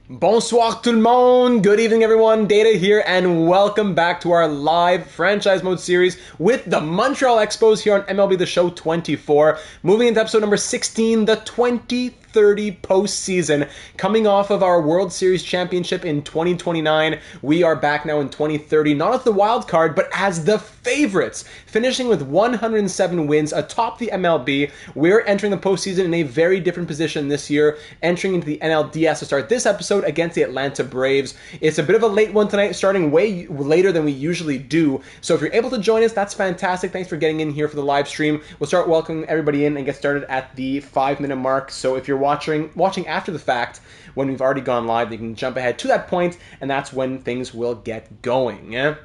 Bonsoir tout le monde! Good evening everyone, Data here, and welcome back to our live franchise mode series with the Montreal Expos here on MLB The Show 24. Moving into episode number 16, the 2030 postseason. Coming off of our World Series championship in 2029, we are back now in 2030, not as the wild card, but as the favorites. Finishing with 107 wins atop the MLB, we're entering the postseason in a very different position this year, entering into the NLDS to start this episode against the Atlanta Braves. It's a bit of a late one tonight, starting way later than we usually do. So if you're able to join us, that's fantastic. Thanks for getting in here for the live stream. We'll start welcoming everybody in and get started at the 5-minute mark. So if you're watching after the fact, when we've already gone live, you can jump ahead to that point, and that's when things will get going.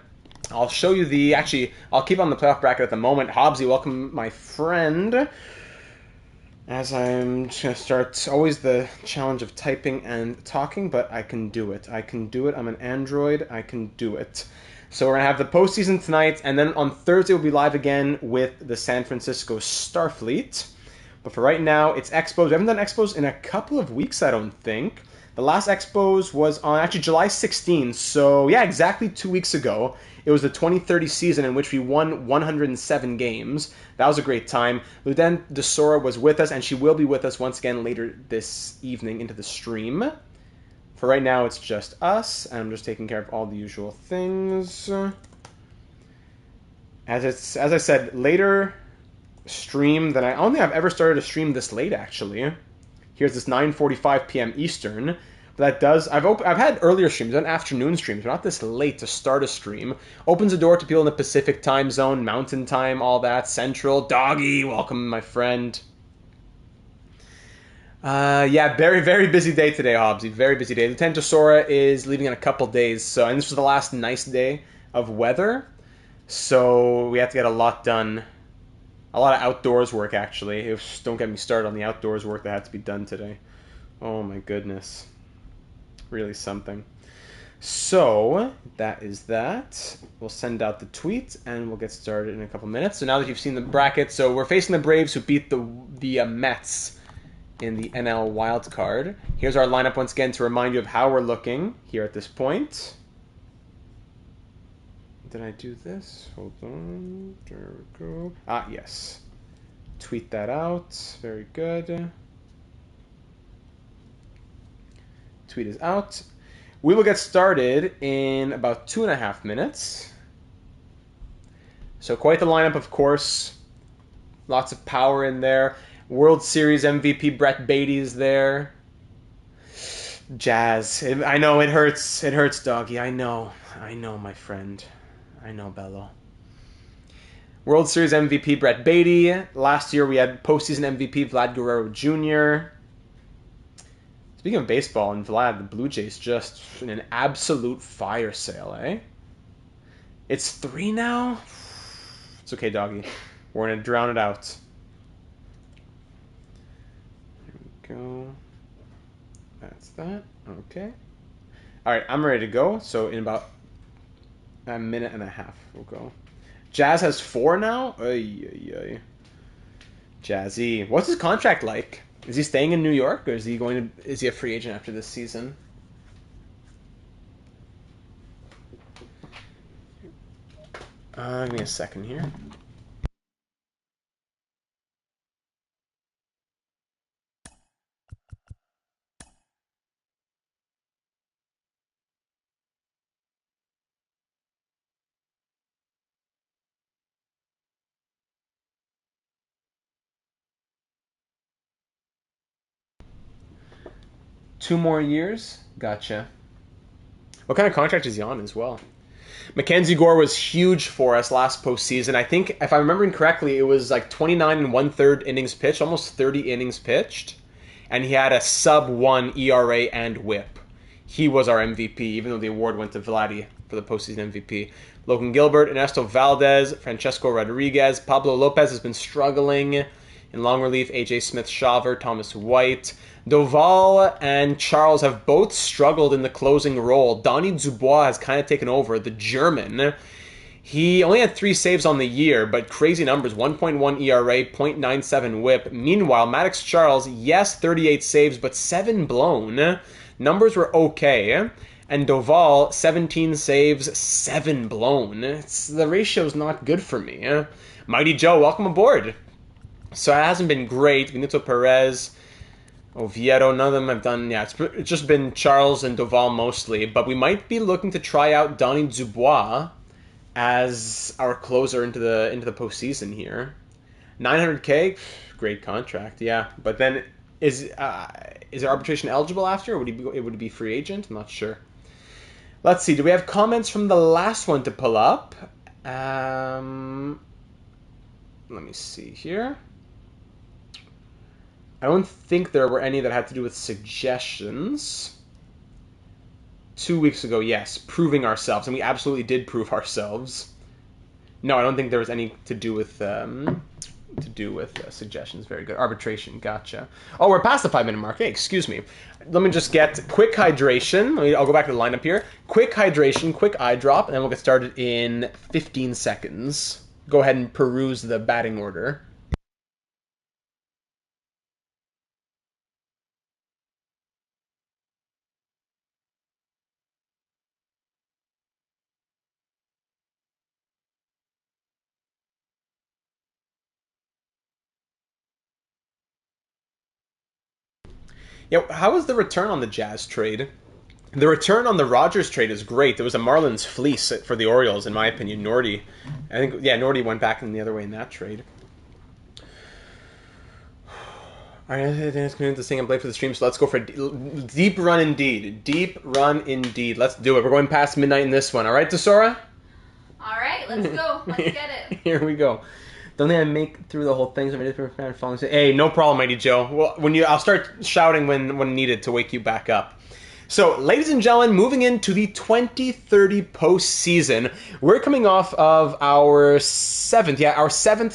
I'll show you I'll keep on the playoff bracket at the moment. Hobbsy, welcome, my friend. As I'm just going to start, always the challenge of typing and talking, but I can do it. I'm an Android. I can do it. So we're going to have the postseason tonight, and then on Thursday we'll be live again with the San Francisco Starfleet. But for right now, it's Expos. We haven't done Expos in a couple of weeks, I don't think. The last Expos was on actually July 16th, so yeah, exactly 2 weeks ago. It was the 2030 season in which we won 107 games. That was a great time. Lieutenant DeSora was with us, and she will be with us once again later this evening into the stream. For right now, it's just us, and I'm just taking care of all the usual things. As I said, later stream than I don't think I've ever started a stream this late, actually. Here's this 9:45 p.m. Eastern. But that does, I've had earlier streams, done afternoon streams, but not this late to start a stream. Opens the door to people in the Pacific time zone, Mountain time, all that, Central. Doggy, welcome, my friend. Yeah, very, very busy day today, Hobbsy. Very busy day. Lieutenant DeSora is leaving in a couple days, and this was the last nice day of weather. So we have to get a lot done. A lot of outdoors work, actually. Don't get me started on the outdoors work that had to be done today. Oh my goodness. Really something. So, that is that. We'll send out the tweet, and we'll get started in a couple minutes. So now that you've seen the bracket, so we're facing the Braves, who beat the Mets in the NL Wild Card. Here's our lineup once again to remind you of how we're looking here at this point. Did I do this? Hold on. There we go. Ah, yes. Tweet that out. Very good. Tweet is out. We will get started in about 2.5 minutes. So quite the lineup, of course. Lots of power in there. World Series MVP Brett Beatty is there. Jazz. I know it hurts. It hurts, doggy. I know, my friend. I know, Bello. World Series MVP Brett Beatty. Last year we had postseason MVP Vlad Guerrero Jr. Speaking of baseball and Vlad, the Blue Jays just in an absolute fire sale, eh? It's 3 now? It's okay, doggy. We're going to drown it out. There we go. That's that. Okay. All right, I'm ready to go. So in about a minute and a half, we'll go. Jazz has 4 now? Ay. Jazzy. What's his contract like? Is he staying in New York, or is he a free agent after this season? Give me a second here. Two more years? Gotcha. What kind of contract is he on as well? Mackenzie Gore was huge for us last postseason. I think, if I'm remembering correctly, it was like 29 and 1/3 innings pitched, almost 30 innings pitched. And he had a sub-1 ERA and whip. He was our MVP, even though the award went to Vladdy for the postseason MVP. Logan Gilbert, Ernesto Valdez, Francesco Rodriguez. Pablo Lopez has been struggling. In long relief, AJ Smith-Shawver, Thomas White. Doval and Charles have both struggled in the closing role. Donny Dubois has kind of taken over, the German. He only had 3 saves on the year, but crazy numbers, 1.1 ERA, 0.97 whip. Meanwhile, Maddox Charles, yes, 38 saves, but 7 blown. numbers were okay. And Doval, 17 saves, 7 blown. The ratio's not good for me. Mighty Joe, welcome aboard. So it hasn't been great. Benito Perez, Oviedo, none of them have done... Yeah, it's just been Charles and Doval mostly. But we might be looking to try out Donny Dubois as our closer into the postseason here. 900K, great contract, yeah. But then, is arbitration eligible after, or would he be free agent? I'm not sure. Let's see. Do we have comments from the last one to pull up? Let me see here. I don't think there were any that had to do with suggestions. 2 weeks ago, yes, proving ourselves, and we absolutely did prove ourselves. No, I don't think there was any to do with suggestions. Very good. Arbitration, gotcha. Oh, we're past the 5-minute mark. Hey, excuse me. Let me just get quick hydration. I'll go back to the lineup here. Quick hydration, quick eye drop, and then we'll get started in 15 seconds. Go ahead and peruse the batting order. Yeah, how was the return on the Jazz trade? The return on the Rogers trade is great. There was a Marlins fleece for the Orioles, in my opinion. Nordy, I think, yeah, Nordy went back in the other way in that trade. All right, Dennis coming to sing and play for the stream, so let's go for a deep run indeed. Deep run indeed. Let's do it. We're going past midnight in this one. All right, Tesora? All right, let's go. Let's get it. Here we go. Don't think I make through the whole thing. So I'm following. Hey, no problem, Mighty Joe. Well, I'll start shouting when needed to wake you back up. So, ladies and gentlemen, moving into the 2030 postseason, we're coming off of our seventh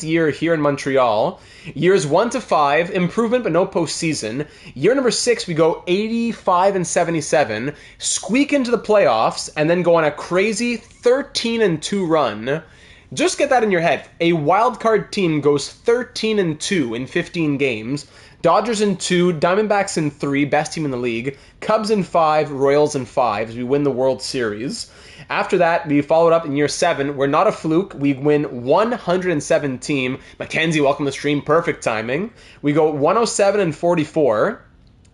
year here in Montreal. Years 1 to 5, improvement but no postseason. Year number 6, we go 85-77, squeak into the playoffs, and then go on a crazy 13-2 run. Just get that in your head. A wildcard team goes 13-2 in 15 games. Dodgers in 2, Diamondbacks in 3, best team in the league. Cubs in 5, Royals in 5 as we win the World Series. After that, we followed up in year 7. We're not a fluke. We win 117. Mackenzie, welcome to the stream. Perfect timing. We go 107-44,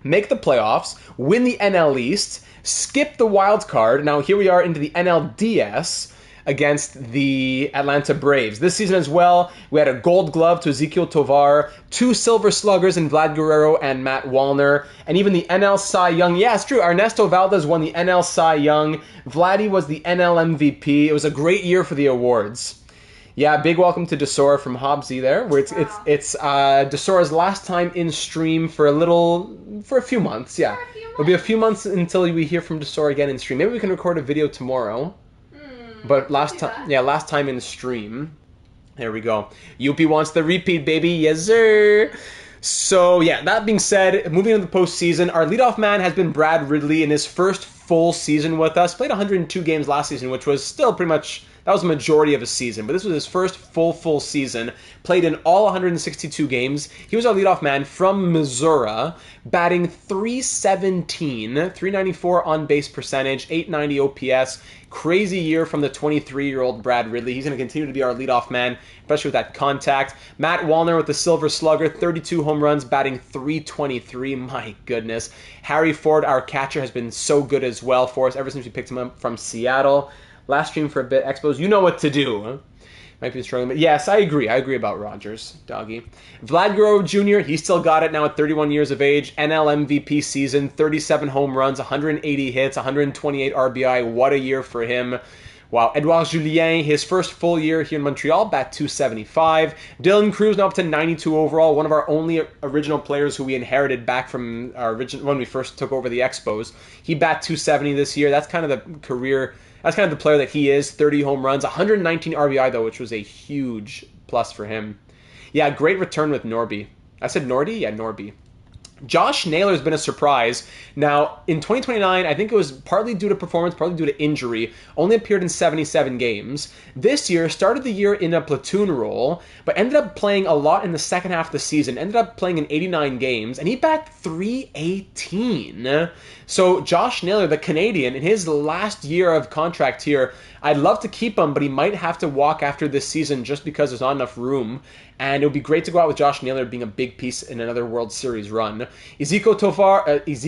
make the playoffs, win the NL East, skip the wild card. Now here we are into the NLDS against the Atlanta Braves. This season as well, we had a gold glove to Ezequiel Tovar, 2 silver sluggers in Vlad Guerrero and Matt Wallner, and even the NL Cy Young. Yeah, it's true. Ernesto Valdez won the NL Cy Young. Vladdy was the NL MVP. It was a great year for the awards. Yeah, big welcome to Desora from Hobbsy there, where it's Desora's last time in stream for a few months. Yeah, it'll be a few months until we hear from Desora again in stream. Maybe we can record a video tomorrow. But last time in stream. There we go. UP wants the repeat, baby. Yes, sir. So, yeah, that being said, moving into the postseason, our leadoff man has been Brad Ridley in his first full season with us. Played 102 games last season, which was still pretty much, that was the majority of his season. But this was his first full season. Played in all 162 games. He was our leadoff man from Missouri, batting .317, 394 on-base percentage, 890 OPS. Crazy year from the 23-year-old Brad Ridley. He's going to continue to be our leadoff man, especially with that contact. Matt Wallner with the silver slugger, 32 home runs, batting .323. My goodness. Harry Ford, our catcher, has been so good as well for us ever since we picked him up from Seattle. Last stream for a bit. Expos, you know what to do. Huh? Might be struggling, but yes, I agree. I agree about Rogers, doggy. Vlad Guerrero Jr., he still got it now at 31 years of age. NL MVP season, 37 home runs, 180 hits, 128 RBI. What a year for him. Wow. Edouard Julien, his first full year here in Montreal, bat .275. Dylan Cruz now up to 92 overall, one of our only original players who we inherited back from our original when we first took over the Expos. He bat .270 this year. That's kind of the career. That's kind of the player that he is. 30 home runs, 119 RBI though, which was a huge plus for him. Yeah, great return with Norby. I said Nordy? Yeah, Norby. Josh Naylor has been a surprise. Now, in 2029, I think it was partly due to performance, partly due to injury, only appeared in 77 games. This year, started the year in a platoon role, but ended up playing a lot in the second half of the season, ended up playing in 89 games, and he batted .318. So Josh Naylor, the Canadian, in his last year of contract here, I'd love to keep him, but he might have to walk after this season just because there's not enough room. And it would be great to go out with Josh Naylor being a big piece in another World Series run. Ezekiel Tovar, he's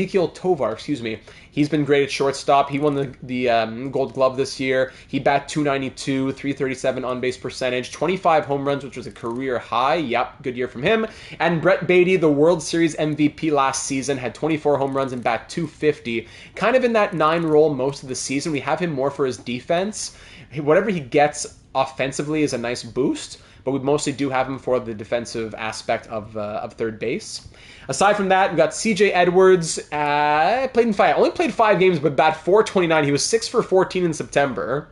been great at shortstop. He won the Gold Glove this year. He bat .292, .337 on-base percentage, 25 home runs, which was a career high. Yep, good year from him. And Brett Beatty, the World Series MVP last season, had 24 home runs and bat .250. Kind of in that 9 role most of the season. We have him more for his defense. Whatever he gets offensively is a nice boost, but we mostly do have him for the defensive aspect of third base. Aside from that, we got C.J. Edwards. Only played 5 games, but bat .429. He was 6 for 14 in September.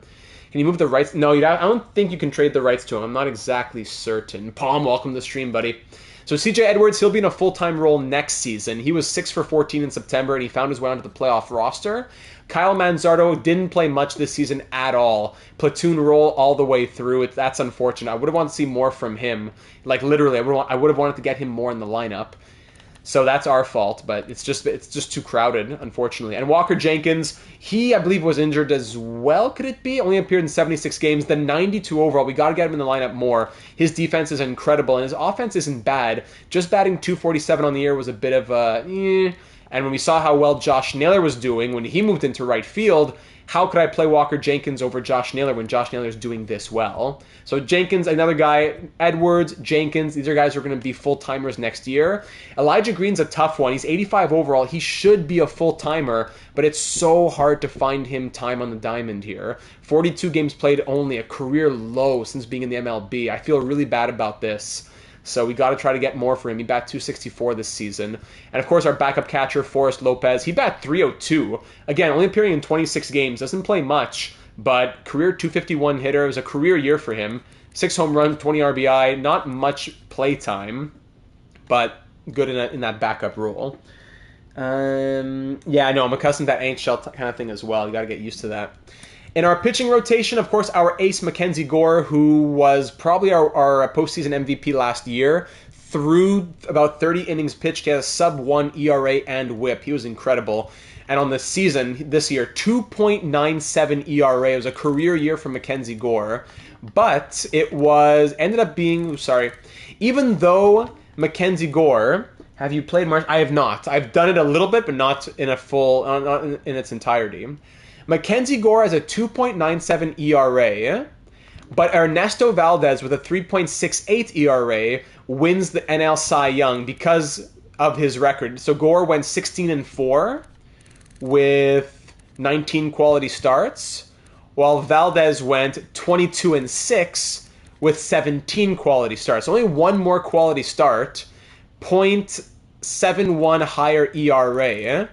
Can you move the rights? No, I don't think you can trade the rights to him. I'm not exactly certain. Palm, welcome to the stream, buddy. So C.J. Edwards, he'll be in a full-time role next season. He was 6 for 14 in September, and he found his way onto the playoff roster. Kyle Manzardo didn't play much this season at all. Platoon role all the way through. That's unfortunate. I would have wanted to see more from him. Like, literally, I would have wanted to get him more in the lineup. So that's our fault, but it's just too crowded, unfortunately. And Walker Jenkins, he, I believe, was injured as well, could it be? Only appeared in 76 games, then 92 overall. We got to get him in the lineup more. His defense is incredible, and his offense isn't bad. Just batting .247 on the year was a bit of a... And when we saw how well Josh Naylor was doing when he moved into right field, how could I play Walker Jenkins over Josh Naylor when Josh Naylor's doing this well? So Jenkins, another guy, Edwards, Jenkins, these are guys who are going to be full-timers next year. Elijah Green's a tough one. He's 85 overall. He should be a full-timer, but it's so hard to find him time on the diamond here. 42 games played only, a career low since being in the MLB. I feel really bad about this. So we got to try to get more for him. He bat .264 this season. And of course, our backup catcher, Forrest Lopez, he bat .302. Again, only appearing in 26 games. Doesn't play much, but career .251 hitter. It was a career year for him. 6 home runs, 20 RBI. Not much play time, but good in that backup role. Yeah, I know. I'm accustomed to that NHL kind of thing as well. You got to get used to that. In our pitching rotation, of course, our ace, Mackenzie Gore, who was probably our postseason MVP last year, through about 30 innings pitched, he had a sub-1 ERA and whip. He was incredible. And on the season, this year, 2.97 ERA. It was a career year for Mackenzie Gore. But it ended up being, even though Mackenzie Gore, have you played March? I have not. I've done it a little bit, but not in not in its entirety. Mackenzie Gore has a 2.97 ERA, but Ernesto Valdez with a 3.68 ERA wins the NL Cy Young because of his record. So Gore went 16-4 with 19 quality starts, while Valdez went 22-6 with 17 quality starts. Only one more quality start, .71 higher ERA.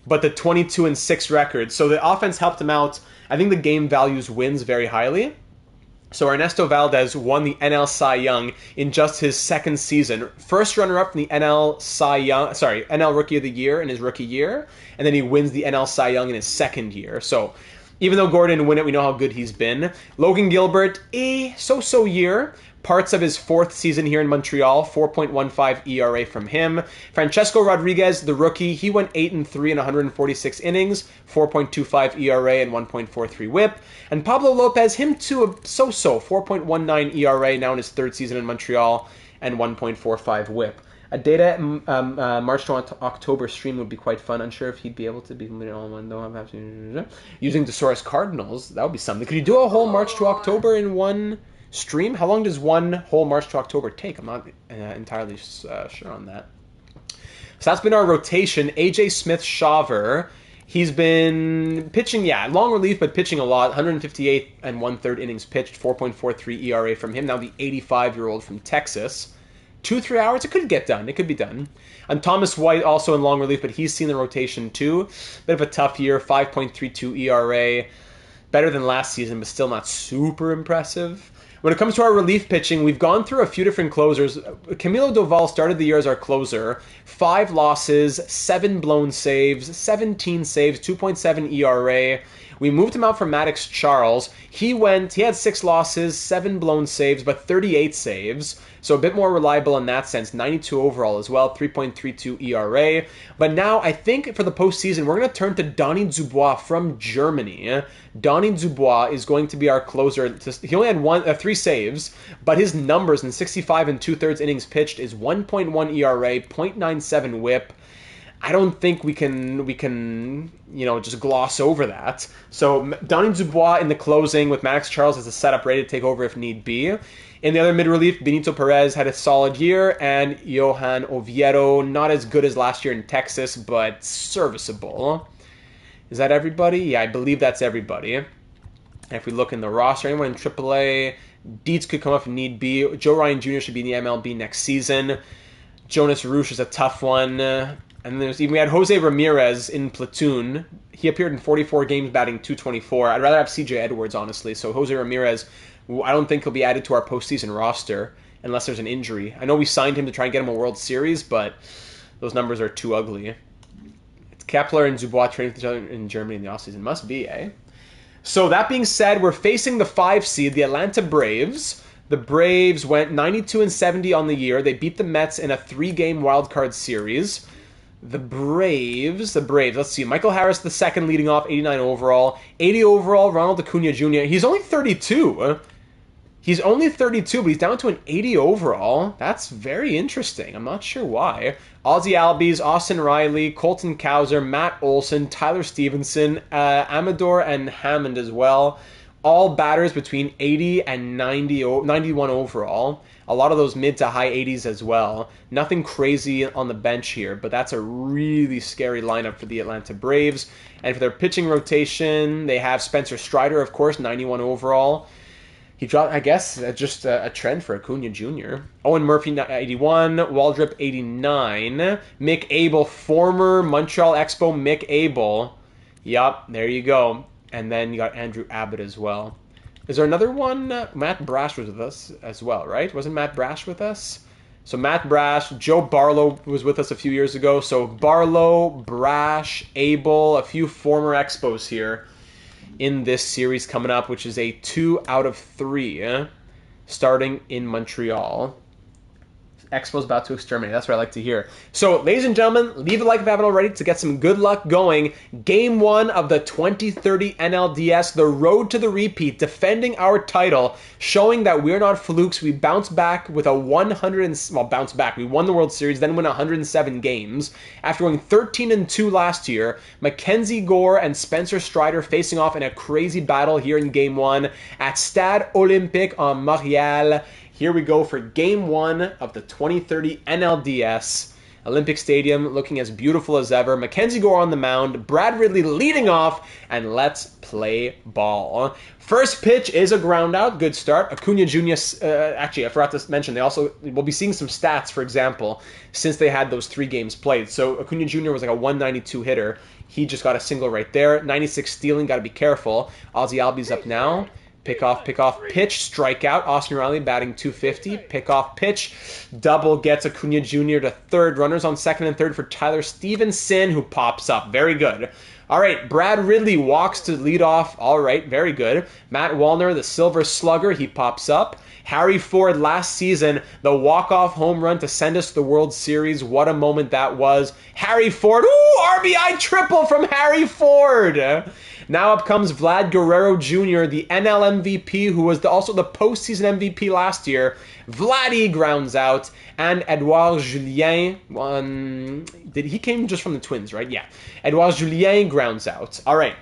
But the 22-6 record. So the offense helped him out. I think the game values wins very highly. So Ernesto Valdez won the NL Cy Young in just his second season. First runner-up in the NL Rookie of the Year in his rookie year. And then he wins the NL Cy Young in his second year. So even though Gore didn't win it, we know how good he's been. Logan Gilbert, a so-so year. Parts of his 4th season here in Montreal, 4.15 ERA from him. Francesco Rodriguez, the rookie, he went 8-3 in 146 innings, 4.25 ERA and 1.43 whip. And Pablo Lopez, him too, a so-so, 4.19 ERA, now in his 3rd season in Montreal, and 1.45 whip. A data March to October stream would be quite fun. Unsure if he'd be able to be limited on one, though. Using Desaurus Cardinals, that would be something. Could you do a whole March to October in one stream? How long does one whole March to October take? I'm not entirely sure on that. So that's been our rotation. AJ Smith-Shawver, he's been pitching, long relief, but pitching a lot. 158 and 1/3 innings pitched, 4.43 ERA from him. Now the 85-year-old from Texas. 2-3 hours, it could get done. It could be done. And Thomas White also in long relief, but he's seen the rotation too. Bit of a tough year, 5.32 ERA. Better than last season, but still not super impressive. When it comes to our relief pitching, we've gone through a few different closers. Camilo Doval started the year as our closer. 5 losses, 7 blown saves, 17 saves, 2.7 ERA. We moved him out for Maddox Charles. He had 6 losses, 7 blown saves, but 38 saves. So a bit more reliable in that sense. 92 overall as well, 3.32 ERA. But now I think for the postseason, we're going to turn to Donny Dubois from Germany. Donny Dubois is going to be our closer. He only had 3 saves, but his numbers in 65 and 2/3 innings pitched is 1.1 ERA, 0.97 WHIP. I don't think we can just gloss over that. So Donny Dubois in the closing with Maddox Charles as a setup ready to take over if need be. In the other mid-relief, Benito Perez had a solid year, and Johan Oviedo, not as good as last year in Texas, but serviceable. Is that everybody? Yeah, I believe that's everybody. And if we look in the roster, anyone in AAA, Dietz could come up if need be. Joe Ryan Jr. should be in the MLB next season. Jonas Rusch is a tough one. And then we had Jose Ramirez in platoon. He appeared in 44 games, batting .224. I'd rather have CJ Edwards, honestly. So Jose Ramirez, I don't think he'll be added to our postseason roster unless there's an injury. I know we signed him to try and get him a World Series, but those numbers are too ugly. It's Kepler and Dubois training with each other in Germany in the offseason. Must be, eh? So that being said, we're facing the 5 seed, the Atlanta Braves. The Braves went 92-70 on the year. They beat the Mets in a 3-game wildcard series. The Braves, let's see. Michael Harris, the second, leading off, 89 overall. 80 overall, Ronald Acuna Jr. He's only 32. He's only 32, but he's down to an 80 overall. That's very interesting. I'm not sure why. Ozzie Albies, Austin Riley, Colton Cowser, Matt Olson, Tyler Stevenson, Amador, and Hammond as well. All batters between 80 and 91 overall. A lot of those mid to high 80s as well. Nothing crazy on the bench here, but that's a really scary lineup for the Atlanta Braves. And for their pitching rotation, they have Spencer Strider, of course, 91 overall. He dropped, I guess, just a trend for Acuna Jr. Owen Murphy, 81. Waldrop, 89. Mick Abel, former Montreal Expo Mick Abel. Yup, there you go. And then you got Andrew Abbott as well. Is there another one? Matt Brash was with us as well, right? Wasn't Matt Brash with us? So Matt Brash, Joe Barlow was with us a few years ago. So Barlow, Brash, Abel, a few former Expos here in this series coming up, which is a 2 out of 3 starting in Montreal. Expos about to exterminate. That's what I like to hear. So, ladies and gentlemen, leave a like if you haven't already to get some good luck going. Game 1 of the 2030 NLDS, the road to the repeat, defending our title, showing that we're not flukes. We bounce back with a bounce back. We won the World Series, then win 107 games. After going 13-2 last year, Mackenzie Gore and Spencer Strider facing off in a crazy battle here in Game 1 at Stade Olympique en Montréal. Here we go for Game 1 of the 2030 NLDS. Olympic Stadium looking as beautiful as ever. Mackenzie Gore on the mound. Brad Ridley leading off. And let's play ball. First pitch is a ground out. Good start. Acuna Jr. Actually, I forgot to mention, we'll be seeing some stats, for example, since they had those 3 games played. So Acuna Jr. was like a 192 hitter. He just got a single right there. 96 stealing. Got to be careful. Ozzie Albies up now. Pick off, pitch, strikeout. Austin Riley batting .250. Pick off, pitch. Double gets Acuna Jr. to third. Runners on second and third for Tyler Stevenson, who pops up. Very good. All right, Brad Ridley walks to lead off. All right, very good. Matt Wallner, the Silver Slugger, he pops up. Harry Ford last season, the walk-off home run to send us to the World Series. What a moment that was. Harry Ford, RBI triple from Harry Ford. Now up comes Vlad Guerrero Jr., the NL MVP, who was also the postseason MVP last year. Vladdy grounds out, and Edouard Julien, he came just from the Twins, right? Yeah. Edouard Julien grounds out. All right.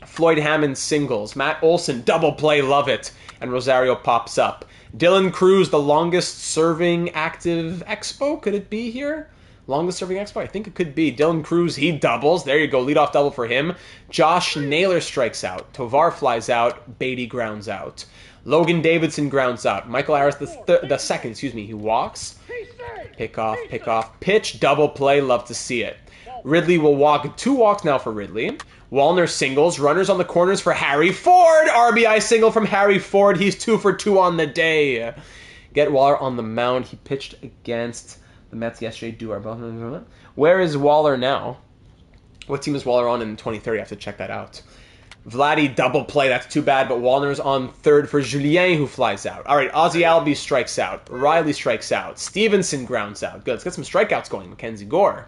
Floyd Hammond singles. Matt Olson, double play, love it. And Rosario pops up. Dylan Cruz, the longest serving active Expo, could it be here? Longest serving Expo? I think it could be. Dylan Cruz, he doubles. There you go. Leadoff double for him. Josh Naylor strikes out. Tovar flies out. Beatty grounds out. Logan Davidson grounds out. Michael Harris, the second, he walks. Pick off, pitch, double play. Love to see it. Ridley will walk. 2 walks now for Ridley. Wallner singles. Runners on the corners for Harry Ford. RBI single from Harry Ford. He's 2 for 2 on the day. Get Waller on the mound. He pitched against the Mets yesterday. Where is Waller now? What team is Waller on in 2030? I have to check that out. Vladdy double play. That's too bad, but Wallner's on third for Julien, who flies out. All right, Ozzie Albies strikes out. Riley strikes out. Stevenson grounds out. Good, let's get some strikeouts going. Mackenzie Gore.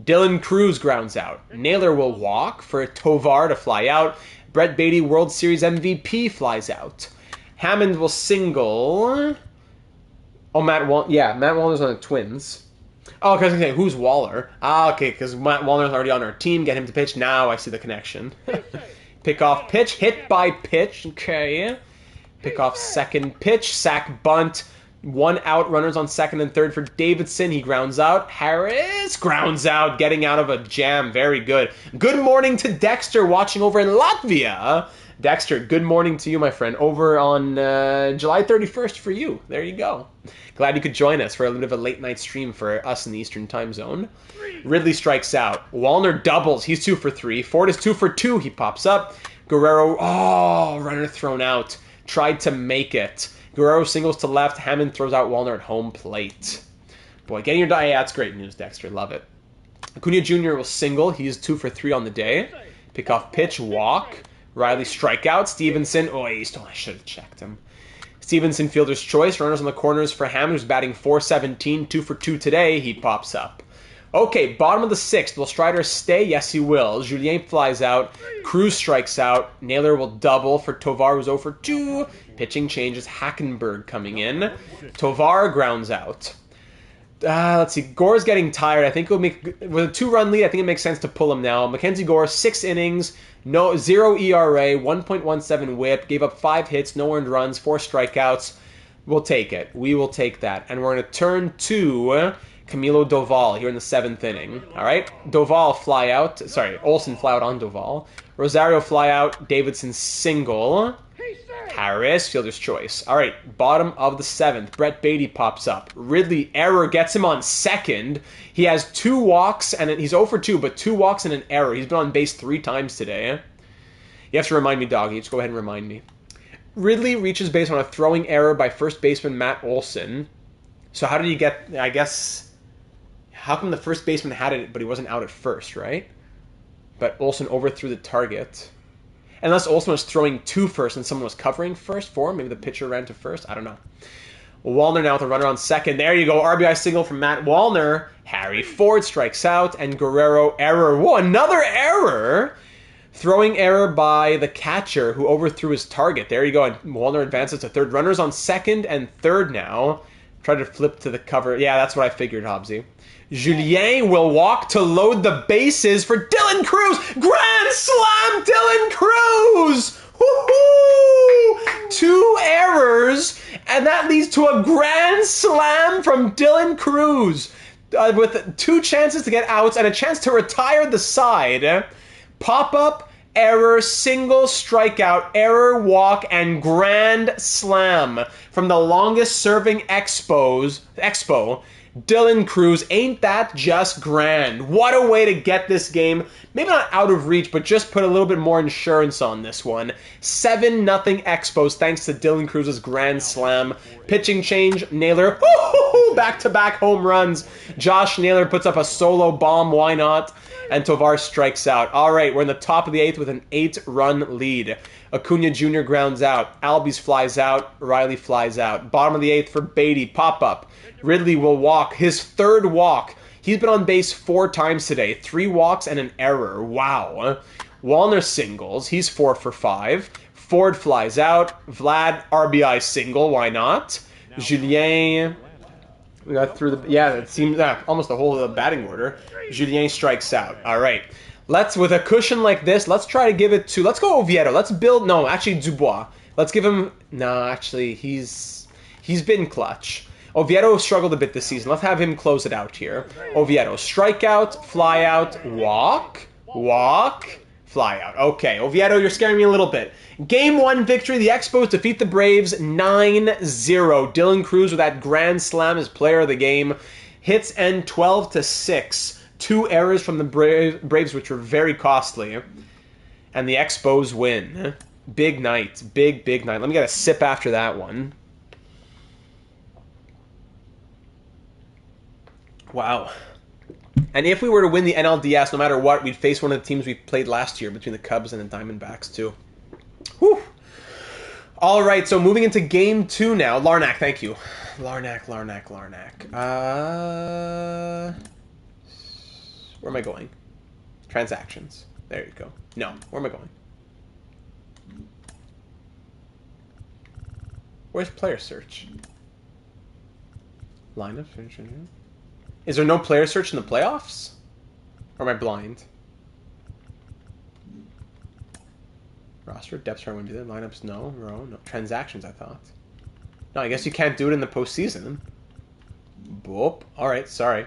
Dylan Cruz grounds out. Naylor will walk for Tovar to fly out. Brett Beatty, World Series MVP, flies out. Hammond will single. Oh, Matt Wallner's on the Twins. Oh, because okay, who's Waller? Ah, okay, because Matt Wallner's already on our team. Get him to pitch. Now I see the connection. Pick off pitch. Hit by pitch. Okay. Pick off second pitch. Sack bunt. 1 out. Runners on second and third for Davidson. He grounds out. Harris grounds out. Getting out of a jam. Very good. Good morning to Dexter watching over in Latvia. Dexter, good morning to you, my friend. Over on July 31st for you. There you go. Glad you could join us for a little bit of a late night stream for us in the Eastern time zone. Ridley strikes out. Wallner doubles. He's 2 for 3. Ford is 2 for 2. He pops up. Guerrero, runner thrown out. Tried to make it. Guerrero singles to left. Hammond throws out Wallner at home plate. Boy, getting your die. Yeah, that's great news, Dexter. Love it. Acuna Jr. will single. He's 2 for 3 on the day. Pick off pitch. Walk. Riley strikeout. Stevenson. Oh, I should have checked him. Stevenson fielder's choice. Runners on the corners for Hammond, who's batting .417. 2 for 2 today. He pops up. Okay, bottom of the 6th. Will Strider stay? Yes, he will. Julien flies out. Cruz strikes out. Naylor will double for Tovar, who's 0 for 2. Pitching changes. Hackenberg coming in. Tovar grounds out. Let's see. Gore's getting tired. I think it'll make, with a 2-run lead, I think it makes sense to pull him now. Mackenzie Gore, 6 innings, 0 ERA, 1.17 whip, gave up 5 hits, no earned runs, 4 strikeouts. We'll take it. We will take that. And we're going to turn to Camilo Doval here in the 7th inning. All right. Doval fly out. Sorry, Olsen fly out on Doval. Rosario fly out. Davidson single. Harris, fielder's choice. All right, bottom of the 7th. Brett Beatty pops up. Ridley, error, gets him on second. He has 2 walks, and he's 0 for 2, but 2 walks and an error. He's been on base 3 times today. You have to remind me, Doggy. Just go ahead and remind me. Ridley reaches base on a throwing error by first baseman Matt Olson. So how did he get, I guess, how come the first baseman had it, but he wasn't out at first, right? But Olson overthrew the target. Unless Olsen was throwing to first and someone was covering first for him. Maybe the pitcher ran to first. I don't know. Wallner now with a runner on second. There you go. RBI single from Matt Wallner. Harry Ford strikes out. And Guerrero error. Whoa, another error. Throwing error by the catcher who overthrew his target. There you go. And Wallner advances to third. Runners on second and third now. Try to flip to the cover. Yeah, that's what I figured, Hobbsy. Julien will walk to load the bases for Dylan Cruz. Grand slam, Dylan Cruz! Woo-hoo! 2 errors, and that leads to a grand slam from Dylan Cruz. With 2 chances to get outs and a chance to retire the side. Pop-up, error, single, strikeout, error, walk, and grand slam from the longest-serving Expo, Dylan Cruz. Ain't that just grand? What a way to get this game. Maybe not out of reach, but just put a little bit more insurance on this one. 7-0 Expos thanks to Dylan Cruz's grand slam. Pitching change, Naylor. Back-to-back home runs. Josh Naylor puts up a solo bomb. Why not? And Tovar strikes out. All right, we're in the top of the 8th with an 8-run lead. Acuna Jr. grounds out. Albies flies out. Riley flies out. Bottom of the 8th for Beatty. Pop-up. Ridley will walk. His 3rd walk. He's been on base 4 times today. 3 walks and an error. Wow. Wallner singles. He's 4 for 5. Ford flies out. Vlad, RBI single. Why not? Julien... We got through the... Yeah, it seems almost the whole of the batting order. Julien strikes out. All right. With a cushion like this, let's try to give it to... Let's go Oviedo. Let's build... No, actually Dubois. Let's give him... No, actually, he's been clutch. Oviedo struggled a bit this season. Let's have him close it out here. Oviedo, strikeout, fly out, walk, fly out. Okay, Oviedo, you're scaring me a little bit. Game 1 victory. The Expos defeat the Braves 9-0. Dylan Cruz with that grand slam as player of the game. Hits end 12-6. 2 errors from the Braves, which were very costly. And the Expos win. Big night. Big night. Let me get a sip after that one. Wow. And if we were to win the NLDS, no matter what, we'd face one of the teams we played last year between the Cubs and the Diamondbacks, too. Whew. All right, so moving into Game 2 now. Larnack, thank you. Larnack. Where am I going? Transactions. There you go. No, where am I going? Where's player search? Lineup. Is there no player search in the playoffs? Or am I blind? Roster, depth chart, when do that? Lineups, no. Row, no. Transactions, I thought. No, I guess you can't do it in the postseason. Boop. Alright, sorry.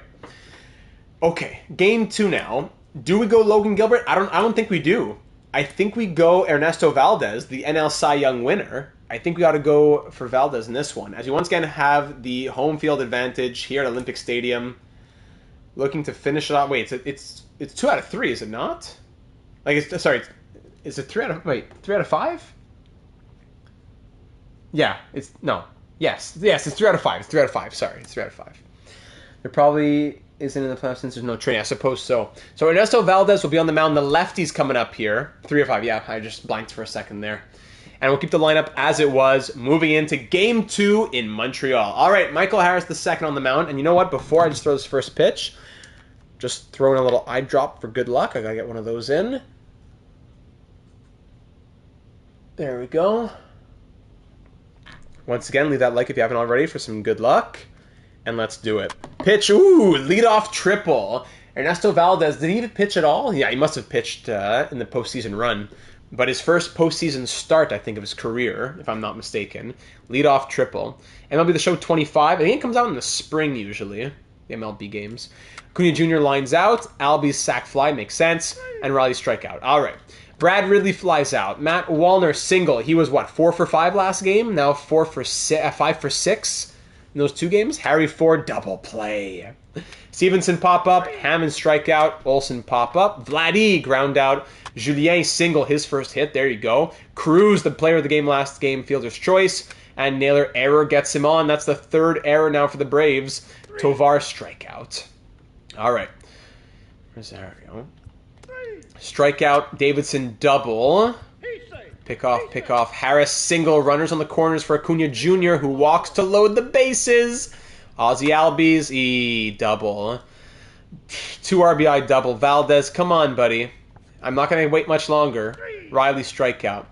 Okay, Game 2 now. Do we go Logan Gilbert? I don't think we do. I think we go Ernesto Valdez, the NL Cy Young winner. I think we ought to go for Valdez in this one, as we once again have the home field advantage here at Olympic Stadium. Looking to finish it off. Wait, it's 2 out of 3, is it not? Is it 3 out of 5? Yeah, it's 3 out of 5. It's 3 out of 5. Sorry, it's 3 out of 5. There probably isn't in the playoffs since there's no training. I suppose so. So Ernesto Valdez will be on the mound. The lefty's coming up here. 3 of 5. Yeah, I just blanked for a second there. And we'll keep the lineup as it was, moving into Game 2 in Montreal. All right, Michael Harris the second on the mound. And you know what? Before I just throw this first pitch, just throw in a little eye drop for good luck. I got to get one of those in. There we go. Once again, leave that like if you haven't already for some good luck. And let's do it. Pitch. Ooh, leadoff triple. Ernesto Valdez, did he even pitch at all? Yeah, he must have pitched in the postseason run. But his first postseason start, I think, of his career, if I'm not mistaken. Leadoff triple. MLB The Show 25. I think it comes out in the spring, usually. The MLB games. Acuna Jr. lines out. Albies sac fly, makes sense. And Riley strikeout. All right. Brad Ridley flies out. Matt Wallner single. He was, 4 for 5 last game? Now 5 for 6 in those 2 games. Harry Ford, double play. Stevenson pop up. Hammond strikeout. Olsen pop up. Vladdy ground out. Julien single, his first hit. There you go. Cruz, the player of the game last game, fielder's choice. And Naylor error gets him on. That's the 3rd error now for the Braves. Tovar strikeout. All right. Rosario. Strikeout. Davidson double. Pick off. Harris single. Runners on the corners for Acuna Jr., who walks to load the bases. Ozzie Albies. Double. 2 RBI double. Valdez, come on, buddy. I'm not going to wait much longer. Riley strikeout.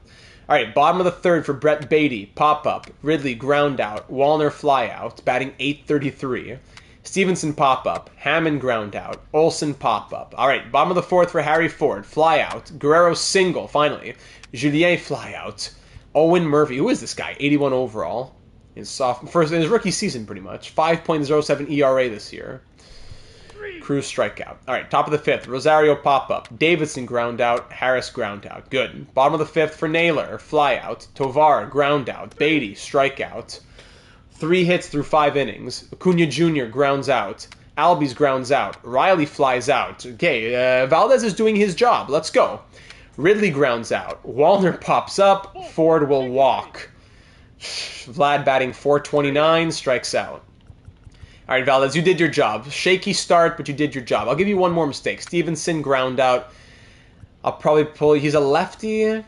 All right, bottom of the 3rd for Brett Beatty. Pop-up. Ridley ground out. Wallner fly out. Batting .833. Stevenson pop-up. Hammond ground out. Olsen pop-up. All right, bottom of the 4th for Harry Ford. Fly out. Guerrero single, finally. Julien fly out. Owen Murphy. Who is this guy? 81 overall. In his rookie season, pretty much. 5.07 ERA this year. Cruz strikeout. All right, top of the 5th. Rosario pop-up. Davidson ground out. Harris ground out. Good. Bottom of the 5th for Naylor. Fly out. Tovar ground out. Beatty strikeout. 3 hits through 5 innings. Acuna Jr. grounds out. Albies grounds out. Riley flies out. Okay, Valdez is doing his job. Let's go. Ridley grounds out. Wallner pops up. Ford will walk. Vlad batting .429, strikes out. All right, Valdez, you did your job. Shaky start, but you did your job. I'll give you one more mistake. Stevenson ground out. I'll probably pull. He's a lefty.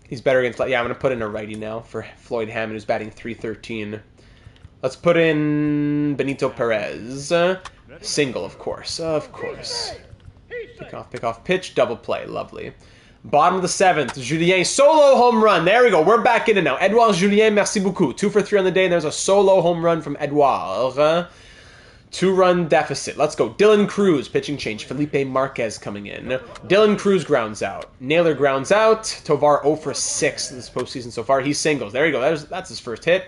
He's better against. Yeah, I'm going to put in a righty now for Floyd Hammond, who's batting .313. Let's put in Benito Perez. Single, of course. Of course. Pick off, pitch, double play. Lovely. Bottom of the 7th, Julien, solo home run. There we go. We're back in it now. Edouard Julien, merci beaucoup. 2 for 3 on the day. There's a solo home run from Edouard. 2-run deficit. Let's go. Dylan Cruz, pitching change. Felipe Marquez coming in. Dylan Cruz grounds out. Naylor grounds out. Tovar 0 for 6 this postseason so far. He singles. There you go. That's his first hit.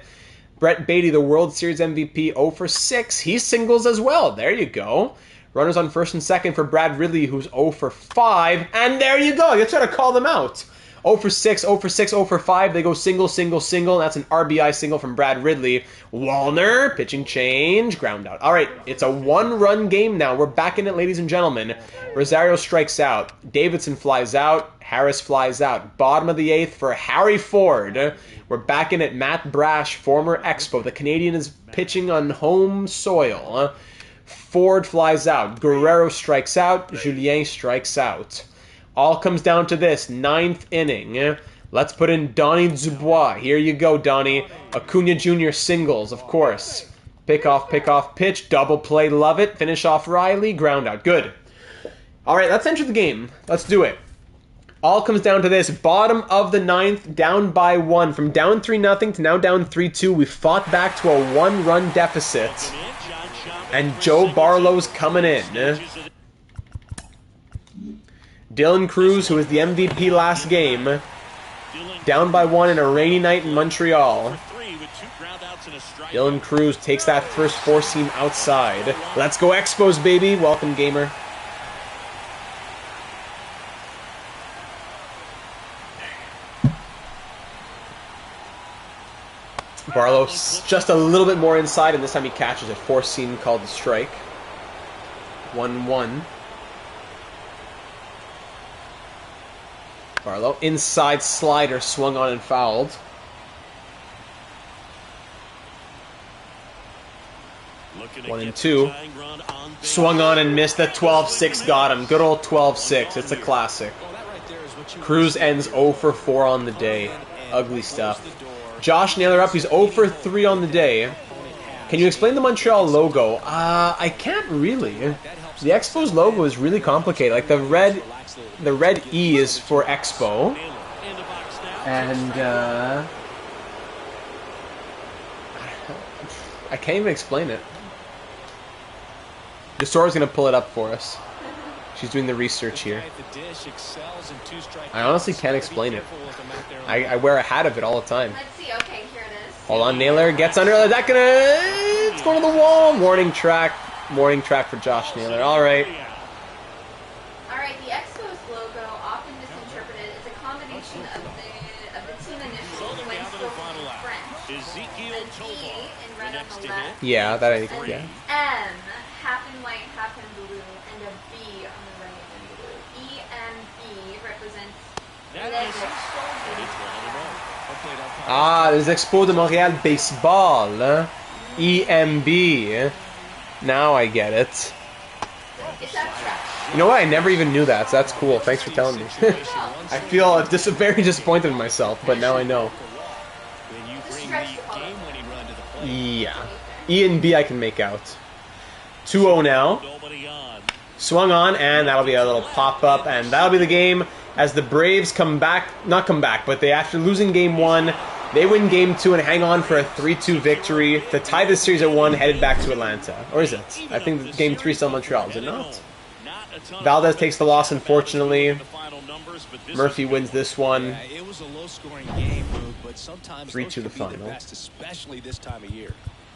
Brett Beatty, the World Series MVP, 0 for 6. He singles as well. There you go. Runners on 1st and 2nd for Brad Ridley, who's 0 for 5. And there you go. You try to call them out. 0 for 6, 0 for 6, 0 for 5. They go single, single, single. And that's an RBI single from Brad Ridley. Wallner, pitching change, ground out. All right, it's a one-run game now. We're back in it, ladies and gentlemen. Rosario strikes out. Davidson flies out. Harris flies out. Bottom of the 8th for Harry Ford. We're back in it. Matt Brash, former Expo. The Canadian is pitching on home soil. Ford flies out. Guerrero strikes out. Julien strikes out. All comes down to this, 9th inning. Let's put in Donnie Dubois. Here you go, Donnie. Acuna Jr. singles, of course. Pick off, pitch. Double play, love it. Finish off Riley. Ground out. Good. All right, let's enter the game. Let's do it. All comes down to this. Bottom of the 9th, down by 1. From down 3-0 to now down 3-2. We fought back to a one-run deficit. And Joe Barlow's coming in. Dylan Cruz, who was the MVP last game, down by 1 in a rainy night in Montreal. Dylan Cruz takes that first four-seam outside. Let's go Expos, baby. Welcome, gamer. Barlow's just a little bit more inside, and this time he catches it. Four-seam called the strike. 1-1. Barlow, inside slider, swung on and fouled. 1-2. Swung on and missed. The 12-6 got him. Good old 12-6. It's a classic. Cruz ends 0 for 4 on the day. Ugly stuff. Josh Naylor up. He's 0 for 3 on the day. Can you explain the Montreal logo? I can't really. The Expos logo is really complicated. Like the red E is for Expo. And I can't even explain it. Desora's gonna pull it up for us. She's doing the research here. I honestly can't explain it. I wear a hat of it all the time. Let's see. Okay, here it is. Hold on, Naylor gets under. Is that gonna? It's going to the wall. Warning track for Josh Naylor. All right. All right. The Expos logo, often misinterpreted, is a combination of the team initials when spoken in French. A D in red on the left. Yeah, that I think. Yeah. M, half in white, half in blue, and a B on the right in blue. EMB represents les Expos de Montréal Baseball. Hein? EMB. Now I get it. It's abstract. You know what? I never even knew that, so that's cool. Thanks for telling me. I feel very disappointed in myself, but now I know. Yeah. E and B I can make out. 2-0 now. Swung on, and that'll be a little pop-up, and that'll be the game as the Braves but after losing Game 1, they win Game 2 and hang on for a 3-2 victory to tie the series at 1, headed back to Atlanta. Or is it? I think Game 3 is still Montreal, is it not? Valdez takes the loss, unfortunately. Murphy wins this one. 3-2 the final.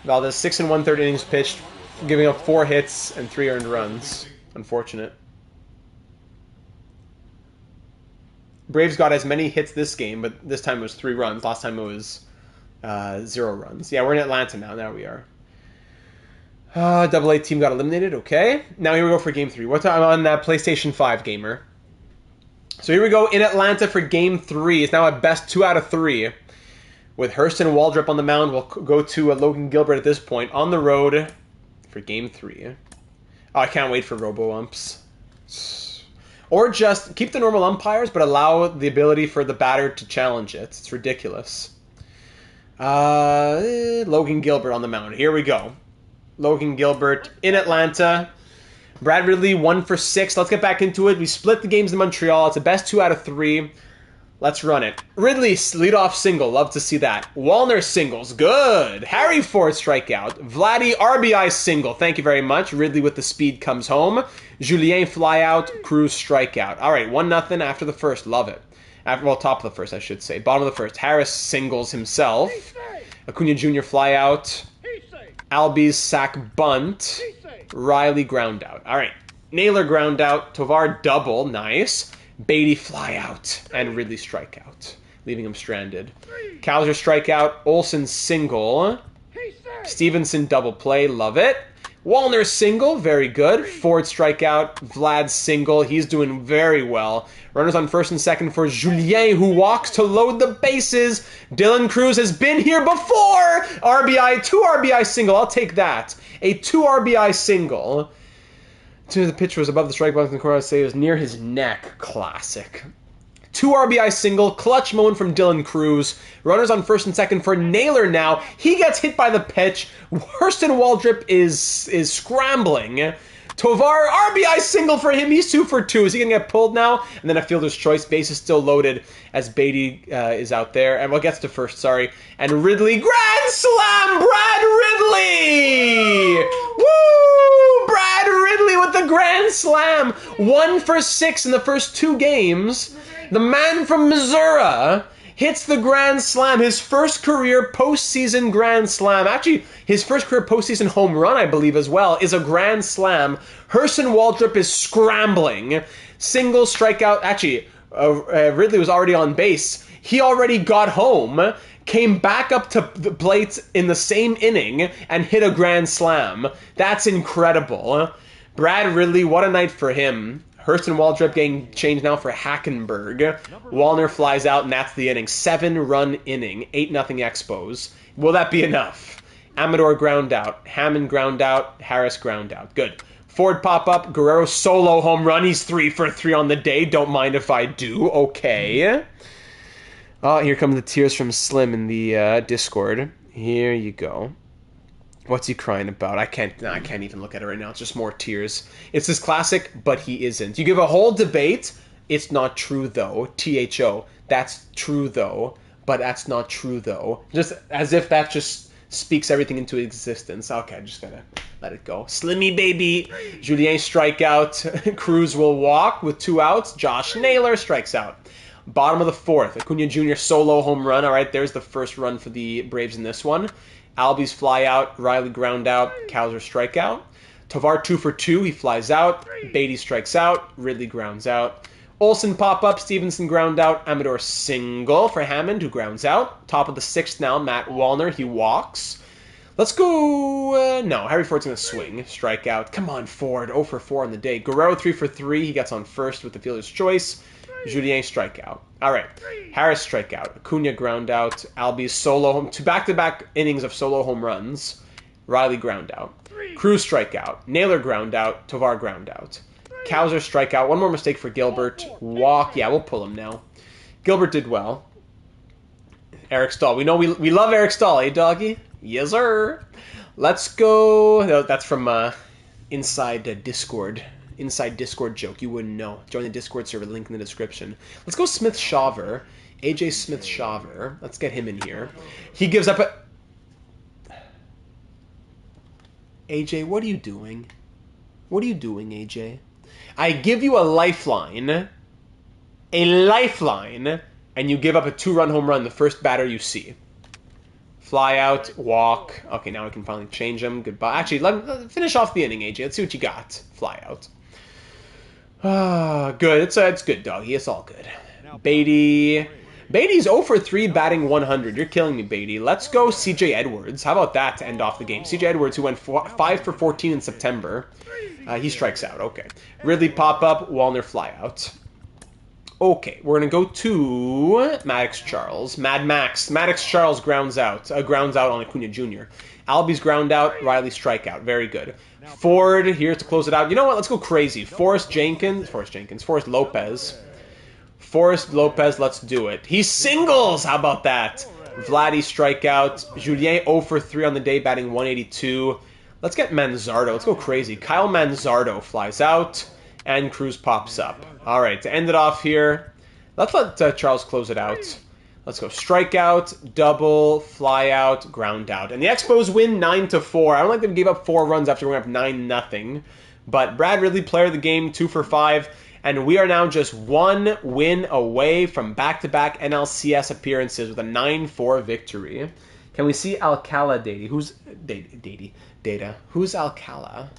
Valdez 6 1/3 innings pitched, giving up 4 hits and 3 earned runs. Unfortunate. Braves got as many hits this game, but this time it was 3 runs. Last time it was 0 runs. Yeah, we're in Atlanta now. There we are. Double A team got eliminated. Okay. Now here we go for Game 3. What's on that PlayStation 5, gamer? So here we go in Atlanta for Game 3. It's now at best 2 out of 3. With Hurston and Waldrop on the mound, we'll go to Logan Gilbert at this point on the road for Game 3. Oh, I can't wait for robo-umps. Or just keep the normal umpires, but allow the ability for the batter to challenge it. It's ridiculous. Logan Gilbert on the mound. Here we go. Logan Gilbert in Atlanta. Brad Ridley 1 for 6. Let's get back into it. We split the games in Montreal. It's the best 2 out of 3. Let's run it. Ridley, leadoff single. Love to see that. Wallner singles. Good. Harry Ford strikeout. Vladdy RBI single. Thank you very much. Ridley with the speed comes home. Julien fly out. Cruz strikeout. All right, 1-0 after the first. Love it. Top of the first, I should say. Bottom of the first. Harris singles himself. Acuna Jr. fly out. Albies sack bunt. Riley ground out. All right. Naylor ground out. Tovar double. Nice. Beatty fly out, and Ridley strike out, leaving him stranded. Cowser strike out, Olsen single, Stevenson double play, love it. Wallner single, very good. Ford strikeout, Vlad single, he's doing very well. Runners on first and second for Julien, who walks to load the bases. Dylan Cruz has been here before. RBI, 2 RBI single, I'll take that. A 2 RBI single. The pitcher was above the strike box in the corner, I'd say it was near his neck. Classic. 2 RBI single, clutch moment from Dylan Cruz. Runners on first and second for Naylor now. He gets hit by the pitch. Hurston Waldrop is scrambling. Tovar, RBI single for him. He's 2 for 2. Is he going to get pulled now? And then a fielder's choice. Base is still loaded as Beatty is out there. And gets to first, sorry. And Ridley, grand slam, Brad Ridley! Woo! Brad Ridley with the grand slam. 1 for 6 in the first 2 games. The man from Missouri hits the grand slam, his first career postseason grand slam. Actually, his first career postseason home run, I believe, as well, is a grand slam. Hurston Waldrop is scrambling. Single strikeout. Actually, Ridley was already on base. He already got home, came back up to the plate in the same inning, and hit a grand slam. That's incredible. Brad Ridley, what a night for him. Hurston Waldrop getting changed now for Hackenberg. Wallner flies out, and that's the inning. 7-run inning, 8-0 Expos. Will that be enough? Amador ground out. Hammond ground out. Harris ground out. Good. Ford pop up. Guerrero solo home run. He's 3 for 3 on the day. Don't mind if I do. Okay. Oh, here come the tears from Slim in the Discord. Here you go. What's he crying about? I can't even look at it right now. It's just more tears. It's this classic, but he isn't. You give a whole debate. It's not true, though. THO. That's true, though. But that's not true, though. Just as if that just speaks everything into existence. Okay, just gotta let it go. Slimmy, baby. Julien strikeout. Cruz will walk with 2 outs. Josh Naylor strikes out. Bottom of the 4th. Acuna Jr. solo home run. All right, there's the first run for the Braves in this one. Albies fly out, Riley ground out, Cowser strikeout. Tovar 2 for 2, he flies out. Beatty strikes out, Ridley grounds out. Olsen pop up, Stevenson ground out. Amador single for Hammond, who grounds out. Top of the 6th now, Matt Wallner, he walks. Let's go, no, Harry Ford's going to swing, strikeout. Come on, Ford, 0 for 4 on the day. Guerrero 3 for 3, he gets on first with the fielder's choice. Julien strikeout. All right. Harris strikeout. Acuna ground out. Albies solo home. 2 back-to-back innings of solo home runs. Riley ground out. Cruz strikeout. Naylor ground out. Tovar ground out. Cowser strikeout. One more mistake for Gilbert. Walk. Yeah, we'll pull him now. Gilbert did well. Eric Stahl. We know we love Eric Stahl, eh, doggy? Yes, sir. Let's go. No, that's from inside Discord. Inside Discord joke. You wouldn't know. Join the Discord server. Link in the description. Let's go Smith-Shaver. AJ Smith-Shaver. Let's get him in here. He gives up a... AJ, what are you doing? What are you doing, AJ? I give you a lifeline. A lifeline. And you give up a 2-run home run, the first batter you see. Fly out, walk. Okay, now I can finally change him. Goodbye. Actually, let finish off the inning, AJ. Let's see what you got. Fly out. Good. It's good, doggy. It's all good. Beatty's 0 for 3 batting 100. You're killing me, Beatty. Let's go CJ Edwards. How about that to end off the game? CJ Edwards, who went 5 for 14 in September. He strikes out. Okay. Ridley pop up. Wallner fly out. Okay, we're going to go to Maddox Charles. Mad Max. Maddox Charles grounds out. Grounds out on Acuna Jr. Albies ground out. Riley strikeout. Very good. Ford here to close it out. You know what? Let's go crazy. Forrest Lopez. Forrest Lopez, let's do it. He singles! How about that? Vladdy strikeout. Julien 0 for 3 on the day, batting 182. Let's get Manzardo. Let's go crazy. Kyle Manzardo flies out, and Cruz pops up. All right, to end it off here, let's let Charles close it out. Let's go strikeout, double, fly out, ground out. And the Expos win 9-4. I don't like them gave up 4 runs after going up 9-0. But Brad Ridley, player of the game, 2 for 5. And we are now just 1 win away from back-to-back NLCS appearances with a 9-4 victory. Can we see Alcala Data? Who's Data? Who's Alcala?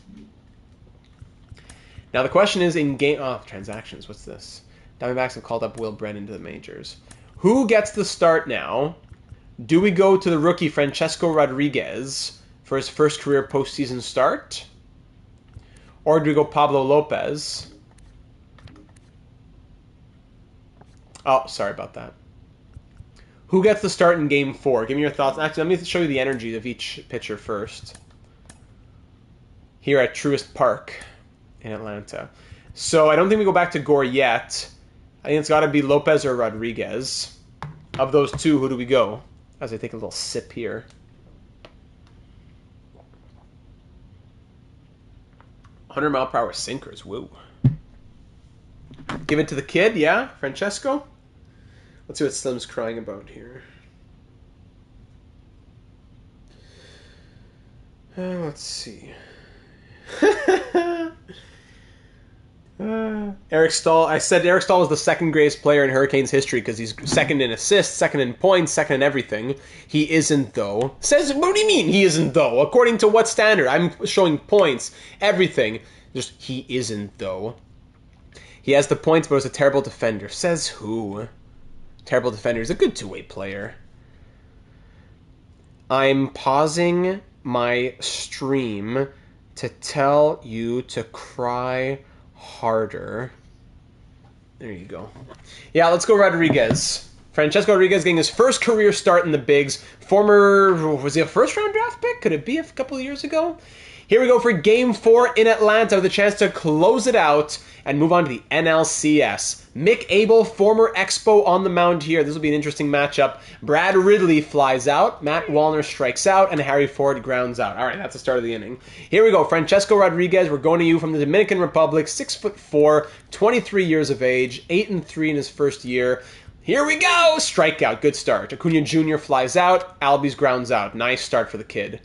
Now the question is in game... Oh, transactions. What's this? Diamondbacks have called up Will Brennan to the majors. Who gets the start now? Do we go to the rookie Francesco Rodriguez for his first career postseason start? Or do we go Pablo Lopez? Oh, sorry about that. Who gets the start in Game 4? Give me your thoughts. Actually, let me show you the energy of each pitcher first. Here at Truist Park in Atlanta. So I don't think we go back to Gore yet. I think it's got to be Lopez or Rodriguez. Of those two, who do we go? As I take a little sip here. $100-mile-per-hour sinkers. Whoa. Give it to the kid, yeah? Francesco? Let's see what Slim's crying about here. Let's see. Eric Stahl. I said Eric Stahl was the second greatest player in Hurricanes history because he's second in assists, second in points, second in everything. He isn't, though. Says, what do you mean he isn't, though? According to what standard? I'm showing points, everything. Just, he isn't, though. He has the points, but is a terrible defender. Says who? Terrible defender. He's a good two-way player. I'm pausing my stream to tell you to cry harder. There you go. Yeah, let's go Rodriguez. Francesco Rodriguez getting his first career start in the bigs. Former, was he a first-round draft pick? Could it be a couple of years ago? Here we go for Game 4 in Atlanta with a chance to close it out and move on to the NLCS. Mick Abel, former Expo, on the mound here. This will be an interesting matchup. Brad Ridley flies out, Matt Wallner strikes out, and Harry Ford grounds out. All right, that's the start of the inning. Here we go. Francesco Rodriguez, we're going to you from the Dominican Republic, 6'4", 23 years of age, 8-3 in his first year. Here we go! Strikeout, good start. Acuna Jr. flies out, Albies grounds out. Nice start for the kid.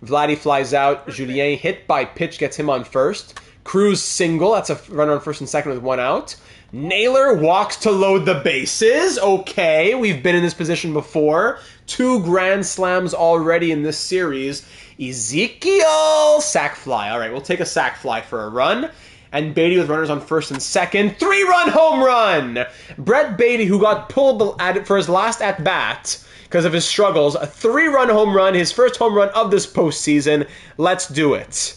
Vladdy flies out. Julien hit by pitch gets him on first. Cruz single. That's a runner on first and second with one out. Naylor walks to load the bases. Okay, we've been in this position before. 2 grand slams already in this series. Ezekiel sac fly. All right, we'll take a sac fly for a run. And Beatty with runners on first and second. 3-run home run. Brett Beatty, who got pulled for his last at-bat because of his struggles. A 3-run home run, his first home run of this postseason. Let's do it.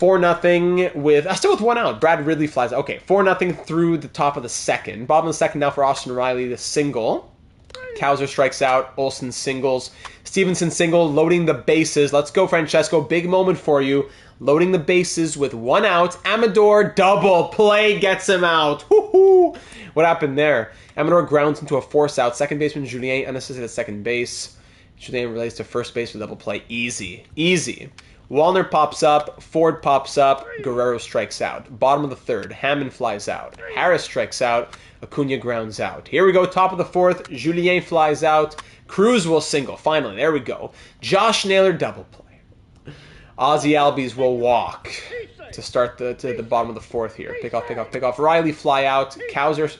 4-0 with, still with one out. Brad Ridley flies. Okay, 4-0 through the top of the second. Bottom of the second now for Austin Riley, the single. Kowser strikes out. Olsen singles. Stevenson single, loading the bases. Let's go, Francesco. Big moment for you. Loading the bases with one out. Amador double play gets him out. Woo-hoo! What happened there? Amador grounds into a force out. Second baseman Julien unassisted at second base. Julien relays to first base for double play. Easy. Easy. Wallner pops up. Ford pops up. Guerrero strikes out. Bottom of the third. Hammond flies out. Harris strikes out. Acuna grounds out. Here we go. Top of the fourth. Julien flies out. Cruz will single. Finally. There we go. Josh Naylor double play. Ozzy Albies will walk to start to the bottom of the fourth here. Pick off, pick off, pick off. Riley fly out. Kowser.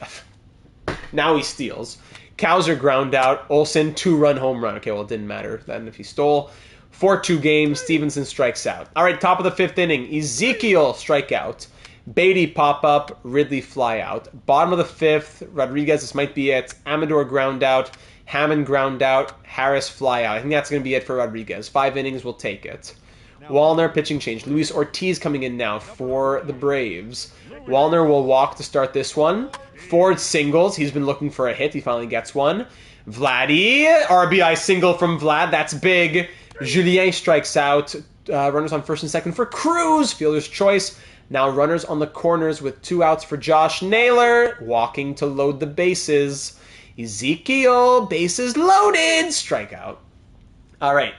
Now he steals. Kowser ground out. Olsen 2-run home run. Okay, well, it didn't matter then if he stole. 4-2 game. Stevenson strikes out. All right, top of the fifth inning. Ezekiel strikeout. Beatty pop up. Ridley fly out. Bottom of the fifth. Rodriguez, this might be it. Amador ground out. Hammond ground out. Harris fly out. I think that's going to be it for Rodriguez. 5 innings will take it. Wallner pitching change. Luis Ortiz coming in now for the Braves. Wallner will walk to start this one. Ford singles. He's been looking for a hit. He finally gets one. Vladdy. RBI single from Vlad. That's big. Julien strikes out. Runners on first and second for Cruz. Fielder's choice. Now runners on the corners with 2 outs for Josh Naylor. Walking to load the bases. Ezekiel. Bases loaded. Strikeout. All right.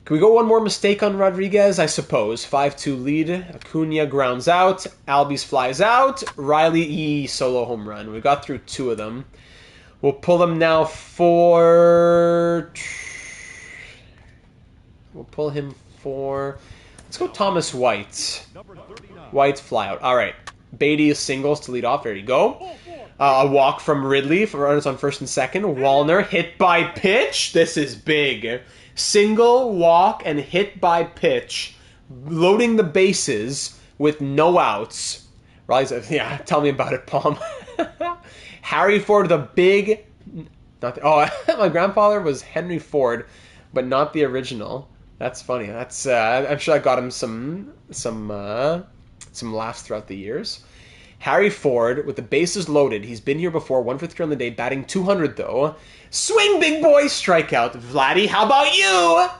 Can we go one more mistake on Rodriguez? I suppose. 5-2 lead. Acuna grounds out. Albies flies out. Riley solo home run. We got through 2 of them. We'll pull them now for... We'll pull him for... Let's go Thomas White. White's fly out. All right. Beatty is singles to lead off. There you go. A walk from Ridley for runners on first and second. Wallner hit by pitch. This is big. Single, walk, and hit by pitch. Loading the bases with no outs. Riley's, yeah, tell me about it, Palm. Harry Ford, the big... Not the, oh, my grandfather was Henry Ford, but not the original. That's funny. That's I'm sure I got him some laughs throughout the years. Harry Ford with the bases loaded. He's been here before. 1 for 3 on the day, batting 200 though. Swing, big boy, strikeout. Vladdy, how about you?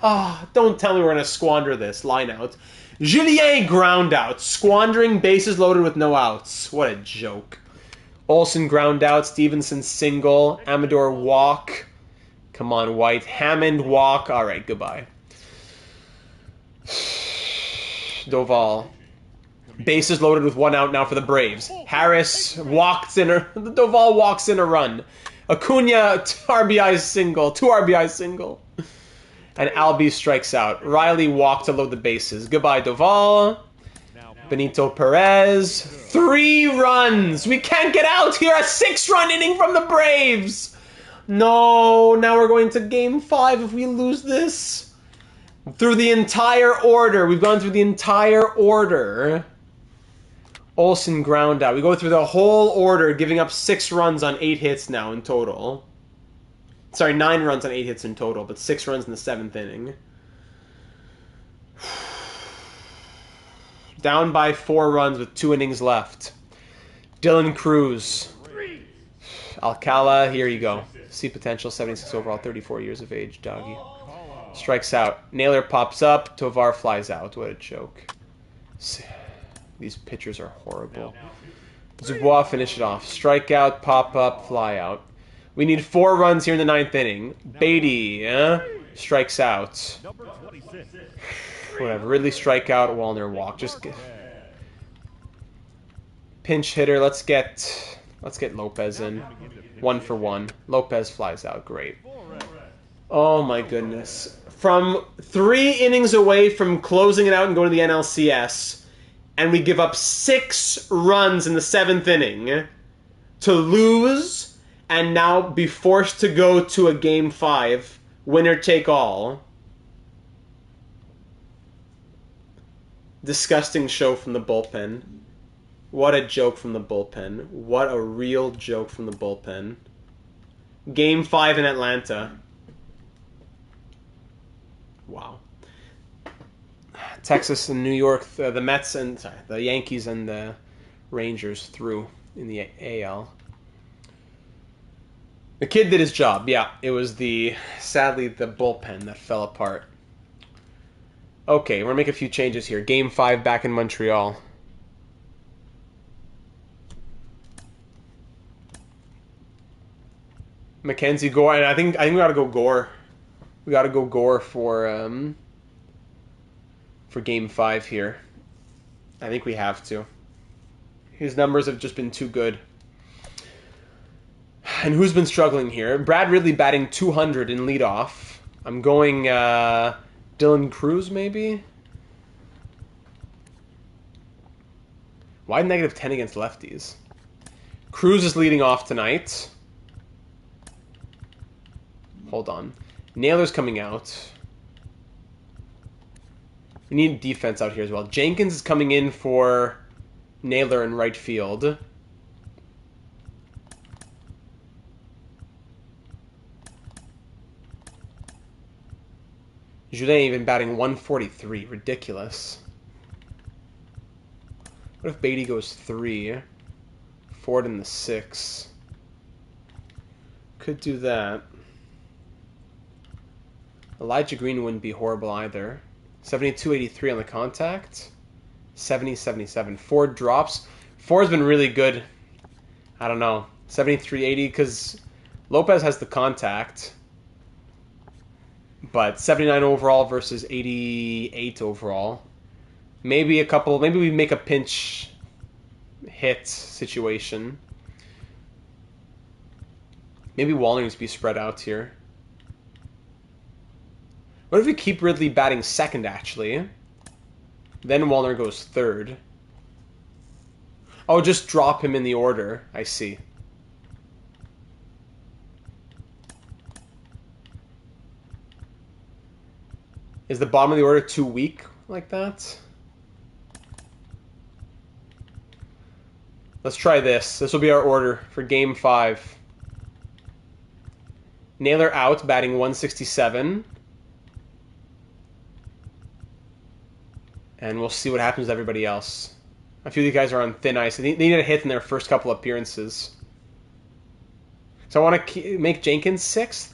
Oh, don't tell me we're gonna squander this. Line out. Julien ground out, squandering bases loaded with no outs. What a joke. Olsen ground out, Stevenson single, Amador walk. Come on, White. Hammond walk. All right, goodbye. Doval. Bases loaded with 1 out now for the Braves. Harris walks in. Doval walks in a run. Acuna, RBI single. 2 RBI single. And Albies strikes out. Riley walked to load the bases. Goodbye, Doval. Benito Perez. 3 runs. We can't get out here. A 6-run inning from the Braves. No, now we're going to game 5 if we lose this. Through the entire order. We've gone through the entire order. Olsen ground out. We go through the whole order, giving up 6 runs on 8 hits now in total. Sorry, 9 runs on 8 hits in total, but 6 runs in the 7th inning. Down by 4 runs with 2 innings left. Dylan Cruz. Alcala, here you go. See potential, 76 overall, 34 years of age, doggy. Strikes out. Naylor pops up. Tovar flies out. What a joke. These pitchers are horrible. Dubois finish it off. Strikeout, pop up, fly out. We need 4 runs here in the 9th inning. Beatty strikes out. Whatever. Ridley strikeout, Wallner walk. Just get... Pinch hitter. Let's get Lopez in. 1 for 1. Lopez flies out. Great. Oh my goodness. From 3 innings away from closing it out and going to the NLCS, and we give up 6 runs in the 7th inning to lose and now be forced to go to a game 5, winner take all. Disgusting show from the bullpen. What a joke from the bullpen. What a real joke from the bullpen. Game 5 in Atlanta. Wow. Texas and New York, the Mets and the Yankees and the Rangers through in the AL. The kid did his job. Yeah, it was sadly the bullpen that fell apart. Okay, we're gonna make a few changes here. Game 5 back in Montreal. Mackenzie Gore, and I think we gotta go Gore. We gotta go Gore for Game 5 here. I think we have to. His numbers have just been too good. And who's been struggling here? Brad Ridley batting 200 in leadoff. I'm going Dylan Cruz, maybe? Why -10 against lefties? Cruz is leading off tonight. Hold on. Naylor's coming out. We need defense out here as well. Jenkins is coming in for Naylor in right field. Julien even batting 143. Ridiculous. What if Beatty goes 3? Ford in the 6. Could do that. Elijah Green wouldn't be horrible either. 72-83 on the contact. 70-77. Ford drops. Ford's been really good. I don't know. 73-80 because Lopez has the contact. But 79 overall versus 88 overall. Maybe we make a pinch hit situation. Maybe Wallner needs to be spread out here. What if we keep Ridley batting second, actually? Then Wallner goes third. Oh, just drop him in the order. I see. Is the bottom of the order too weak like that? Let's try this. This will be our order for Game 5. Naylor out, batting 167. And we'll see what happens to everybody else. A few of these guys are on thin ice. They need a hit in their first couple appearances. So I want to make Jenkins 6th.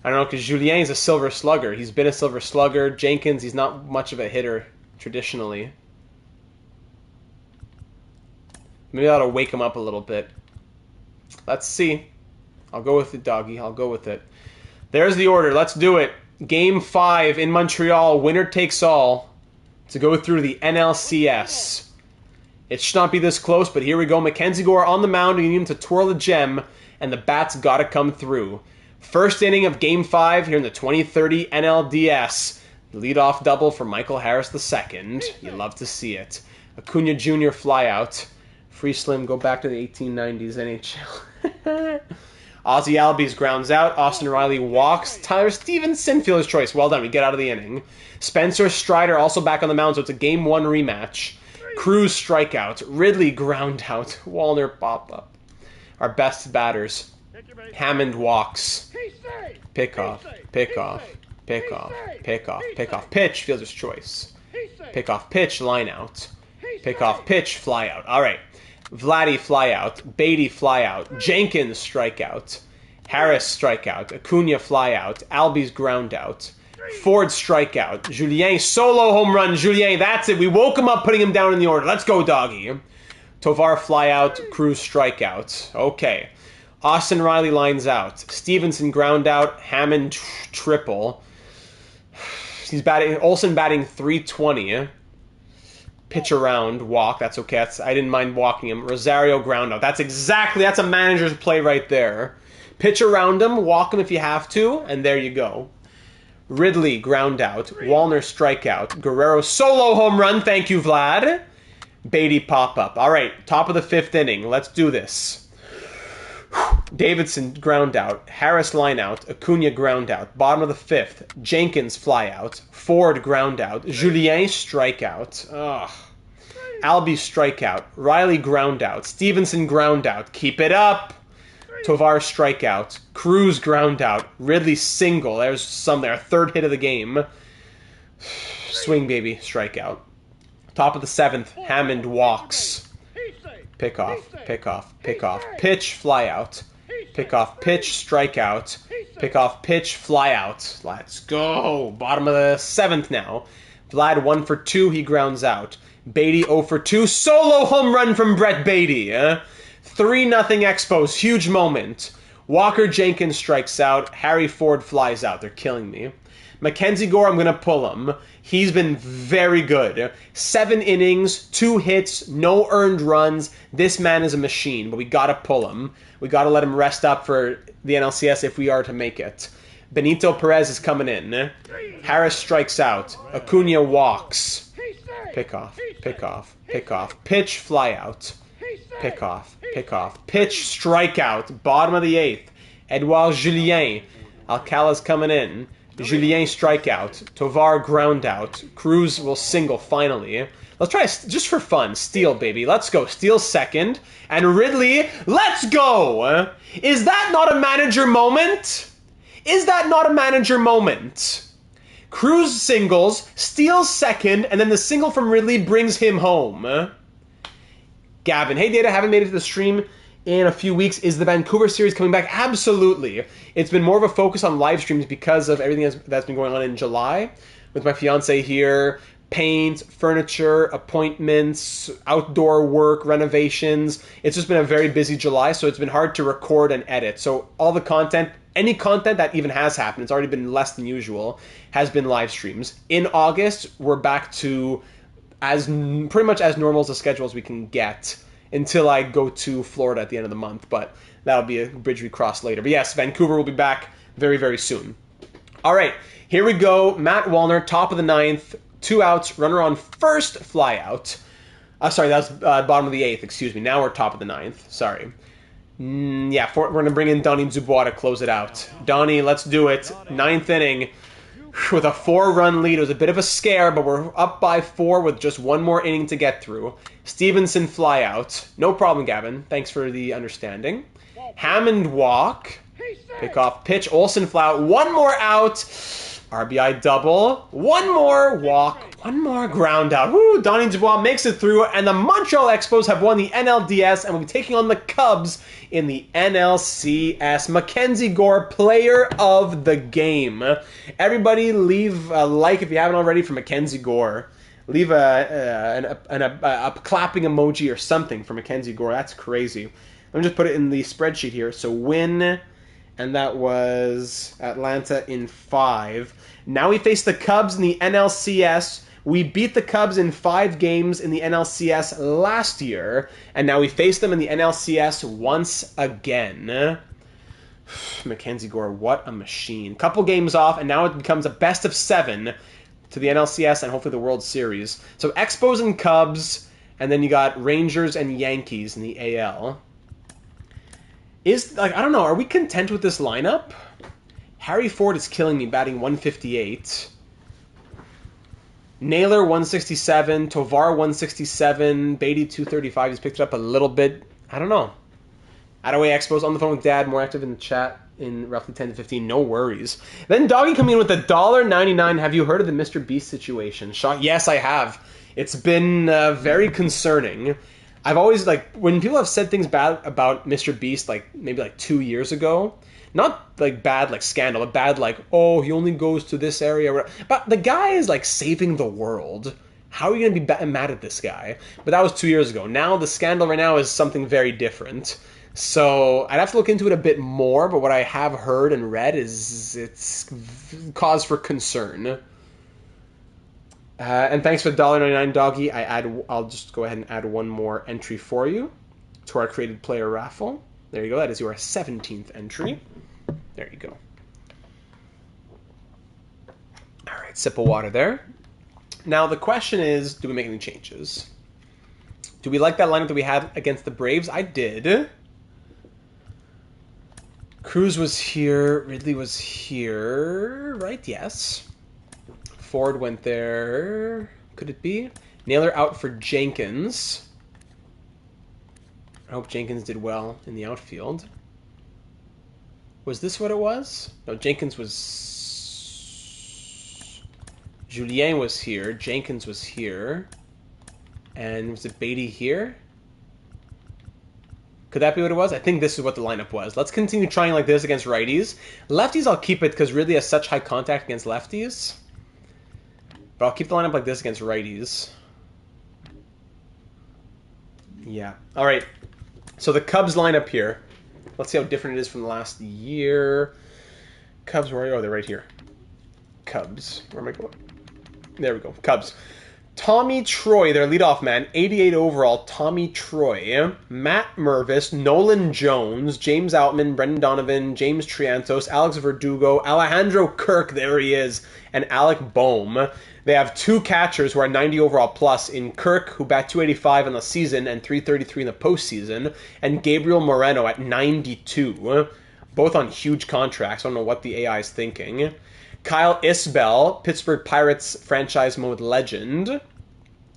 I don't know, because Julien is a silver slugger. He's been a silver slugger. Jenkins, he's not much of a hitter traditionally. Maybe that'll wake him up a little bit. Let's see. I'll go with it, doggy. I'll go with it. There's the order. Let's do it. Game 5 in Montreal. Winner takes all to go through the NLCS. It should not be this close, but here we go. Mackenzie Gore on the mound. We need him to twirl a gem, and the bat's got to come through. First inning of Game 5 here in the 2030 NLDS. Leadoff double for Michael Harris II. You love to see it. Acuna Jr. flyout. Free Slim, go back to the 1890s NHL. Ozzie Albies grounds out. Austin Riley walks. Tyler Stevenson, fielder's choice. Well done. We get out of the inning. Spencer Strider also back on the mound, so it's a Game 1 rematch. Cruz strikeout. Ridley ground out. Wallner pop up. Our best batters. Hammond walks. Pick off. Pick off. Pick off. Pick off. Pick off. Pitch. Fielder's choice. Pick off. Pitch. Line out. Pick off. Pitch. Fly out. All right. Vladdy fly out. Beatty fly out. Jenkins strikeout. Harris strikeout. Acuna fly out. Albies ground out. Ford strikeout. Julien solo home run. Julien, that's it. We woke him up, putting him down in the order. Let's go, doggy. Tovar fly out. Cruz strikeout. Okay. Austin Riley lines out. Stevenson ground out. Hammond triple. He's batting. Olsen batting 320. Pitch around, walk. That's okay. I didn't mind walking him. Rosario ground out. That's a manager's play right there. Pitch around him, walk him if you have to, and there you go. Ridley ground out. Wallner strikeout. Guerrero solo home run. Thank you, Vlad. Beatty pop up. All right, top of the 5th inning. Let's do this. Davidson ground out. Harris line out. Acuna ground out. Bottom of the 5th. Jenkins fly out. Ford ground out. Julien strikeout. Ugh. Albie strikeout. Riley ground out. Stevenson ground out. Keep it up. Tovar strikeout. Cruz ground out. Ridley single. There's some there. 3rd hit of the game. Swing baby strikeout. Top of the 7th. Hammond walks. Pick off. Pick off. Pick off. Pitch fly out. Pick off. Pitch strikeout. Pick off. Pitch fly out. Let's go. Bottom of the 7th now. Vlad 1 for 2. He grounds out. Beatty 0 for 2. Solo home run from Brett Beatty. 3-0 Expos. Huge moment. Walker Jenkins strikes out. Harry Ford flies out. They're killing me. Mackenzie Gore, I'm going to pull him. He's been very good. 7 innings, 2 hits, no earned runs. This man is a machine, but we got to pull him. We got to let him rest up for the NLCS if we are to make it. Benito Perez is coming in. Harris strikes out. Acuna walks. Pick off. Pick off. Pick off. Pitch fly out. Pick off. Pick off. Pitch strikeout. Bottom of the 8th. Edouard Julien. Alcala's coming in. Julien strikeout. Tovar ground out. Cruz will single finally. Let's try, just for fun, steal, baby. Let's go. Steal 2nd. And Ridley, let's go! Is that not a manager moment? Is that not a manager moment? Cruz singles, steals 2nd, and then the single from Ridley brings him home. Gavin, hey Data, haven't made it to the stream in a few weeks. Is the Vancouver series coming back? Absolutely. It's been more of a focus on live streams because of everything that's been going on in July with my fiance here. Paint, furniture, appointments, outdoor work, renovations. It's just been a very busy July, so it's been hard to record and edit. So all the content, any content that even has happened, it's already been less than usual, has been live streams. In August, we're back to pretty much as normal as a schedule as we can get until I go to Florida at the end of the month, but that'll be a bridge we cross later. But yes, Vancouver will be back very, very soon. All right, here we go. Matt Wallner, top of the 9th, 2 outs, runner on first, fly out. Sorry, that was bottom of the 8th, excuse me. Now we're top of the 9th, sorry. We're going to bring in Donnie Dubois to close it out. Donnie, let's do it. 9th inning. with a 4-run lead. It was a bit of a scare, but we're up by 4 with just one more inning to get through. Stevenson fly out. No problem, Gavin. Thanks for the understanding. Hammond walk. Pick off pitch. Olsen fly out. One more out. RBI double. One more walk. One more ground out. Woo! Donnie Dubois makes it through, and the Montreal Expos have won the NLDS and will be taking on the Cubs in the NLCS. Mackenzie Gore, player of the game. Everybody leave a like if you haven't already for Mackenzie Gore. Leave a clapping emoji or something for Mackenzie Gore. That's crazy. Let me just put it in the spreadsheet here. So win, and that was Atlanta in 5. Now we face the Cubs in the NLCS. We beat the Cubs in 5 games in the NLCS last year, and now we face them in the NLCS once again. Mackenzie Gore, what a machine. Couple games off, and now it becomes a best of 7 to the NLCS and hopefully the World Series. So Expos and Cubs, and then you got Rangers and Yankees in the AL. I don't know, are we content with this lineup? Harry Ford is killing me, batting 158. Naylor 167, Tovar 167, Beatty 235. He's picked it up a little bit. I don't know. Attaway Expos on the phone with Dad, more active in the chat in roughly 10 to 15. No worries. Then Doggy coming in with $1.99. Have you heard of the Mr. Beast situation? Yes, I have. It's been very concerning. I've always, when people have said things bad about Mr. Beast, maybe 2 years ago, not bad scandal, but bad oh, he only goes to this area. But the guy is saving the world. How are you going to be mad at this guy? But that was 2 years ago. Now the scandal right now is something very different. So I'd have to look into it a bit more, but what I have heard and read is it's cause for concern. And thanks for the $1.99, Doggy. I'll just go ahead and add one more entry for you to our created player raffle. There you go. That is your 17th entry. There you go. All right, sip of water there. Now the question is, do we make any changes? Do we like that lineup that we had against the Braves? I did. Cruz was here. Ridley was here. Right, yes. Ford went there. Could it be? Naylor out for Jenkins. I hope Jenkins did well in the outfield. Was this what it was? No, Jenkins was... Julien was here. Jenkins was here. And was it Beatty here? Could that be what it was? I think this is what the lineup was. Let's continue trying like this against righties. Lefties, I'll keep it because Ridley has such high contact against lefties. But I'll keep the lineup like this against righties. Yeah. All right. So the Cubs lineup here. Let's see how different it is from last year. Cubs, where are you? Oh, they're right here. Cubs. Where am I going? There we go. Cubs. Tommy Troy, their leadoff man, 88 overall, Tommy Troy. Matt Mervis, Nolan Jones, James Outman, Brendan Donovan, James Triantos, Alex Verdugo, Alejandro Kirk, there he is, and Alec Boehm. They have 2 catchers who are 90 overall plus in Kirk, who bat 285 in the season and 333 in the postseason, and Gabriel Moreno at 92, both on huge contracts. I don't know what the AI is thinking. Kyle Isbell, Pittsburgh Pirates franchise mode legend.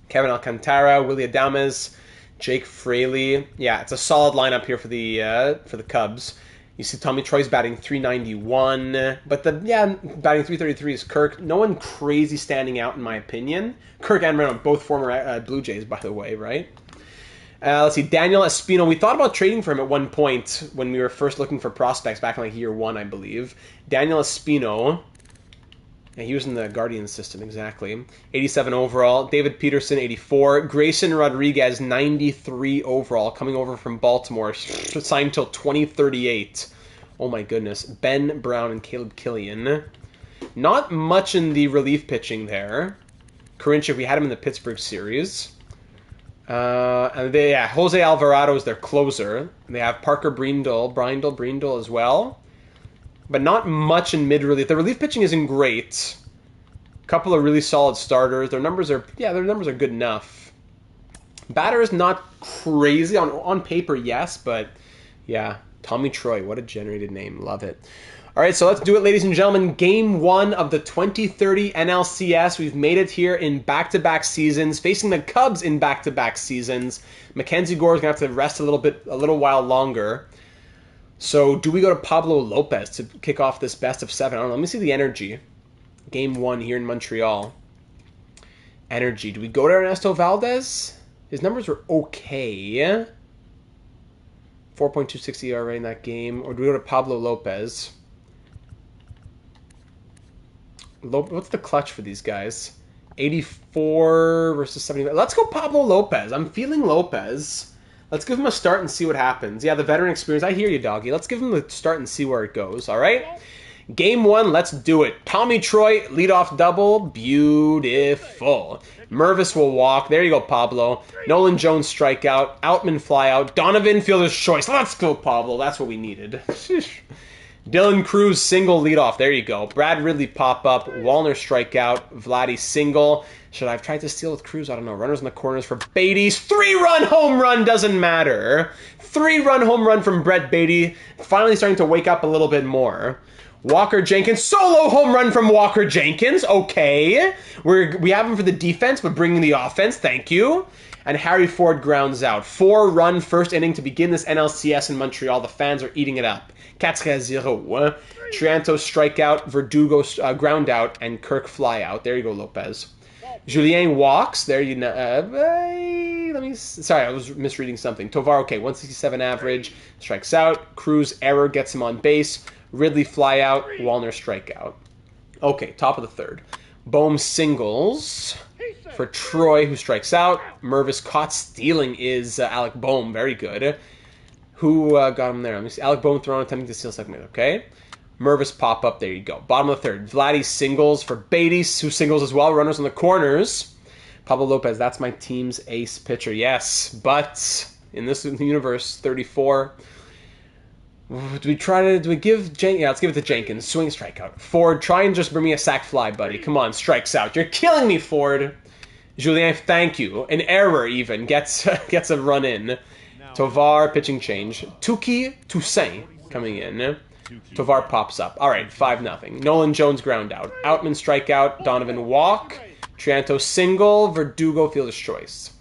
Kevin Alcantara, Willie Adames, Jake Fraley. Yeah, it's a solid lineup here for the Cubs. You see Tommy Troy's batting 391, but batting 333 is Kirk. No one crazy standing out in my opinion. Kirk and Moreno, both former Blue Jays, by the way, right? Let's see, Daniel Espino. We thought about trading for him at one point when we were first looking for prospects back in year 1, I believe. Daniel Espino. Yeah, he was in the Guardian system, exactly. 87 overall. David Peterson, 84. Grayson Rodriguez, 93 overall, coming over from Baltimore. Signed till 2038. Oh my goodness. Ben Brown and Caleb Killian. Not much in the relief pitching there. Corinchik, we had him in the Pittsburgh series. Jose Alvarado is their closer. They have Parker Brindle as well. But not much in mid-relief. The relief pitching isn't great. A couple of really solid starters. Their numbers are good enough. Batter is not crazy. On paper, yes, but yeah. Tommy Troy, what a generated name. Love it. All right, so let's do it, ladies and gentlemen. Game 1 of the 2030 NLCS. We've made it here in back-to-back seasons, facing the Cubs in back-to-back seasons. Mackenzie Gore is going to have to rest a little while longer. So do we go to Pablo Lopez to kick off this best of 7? I don't know. Let me see the energy. Game 1 here in Montreal. Energy. Do we go to Ernesto Valdez? His numbers were okay. 4.26 ERA in that game. Or do we go to Pablo Lopez? What's the clutch for these guys? 84 versus 75. Let's go Pablo Lopez. I'm feeling Lopez. Let's give him a start and see what happens. Yeah, the veteran experience. I hear you, doggy. Let's give him the start and see where it goes, all right? Game 1, let's do it. Tommy Troy, leadoff double. Beautiful. Mervis will walk. There you go, Pablo. Nolan Jones strikeout. Outman fly out. Donovan fielder's choice. Let's go, Pablo. That's what we needed. Dylan Cruz single leadoff. There you go. Brad Ridley pop up. Wallner strikeout. Vladdy single. Should I have tried to steal with Cruz? I don't know. Runners in the corners for Beatty's 3-run home run. Doesn't matter. 3-run home run from Brett Beatty. Finally starting to wake up a little bit more. Walker Jenkins, solo home run from Walker Jenkins. Okay. We have him for the defense, but bringing the offense. Thank you. And Harry Ford grounds out. 4-run first inning to begin this NLCS in Montreal. The fans are eating it up. 4-0. Trianto strikeout, Verdugo ground out, and Kirk fly out. There you go, Lopez. Julien walks. There you know. Sorry, I was misreading something. Tovar, okay, 167 average. Strikes out. Cruz error gets him on base. Ridley fly out. Wallner strikeout. Okay, top of the third. Bohm singles for Troy, who strikes out. Mervis caught stealing is Alec Bohm. Very good. Who got him there? Let me see. Alec Bohm thrown, attempting to steal second. Okay. Mervis pop up. There you go. Bottom of the third. Vladdy singles for Beatty, who singles as well. Runners on the corners. Pablo Lopez, that's my team's ace pitcher. Yes, but in this universe, 34. Do we give Jenkins? Yeah, let's give it to Jenkins. Swing strikeout. Ford, try and just bring me a sac fly, buddy. Come on, strikes out. You're killing me, Ford. Julien, thank you. An error even gets a run in. Tovar, pitching change. Tuki Toussaint coming in. Tovar pops up. All right, 5-0. Nolan Jones ground out. Outman strikeout. Donovan walk. Trianto single. Verdugo fielder's choice.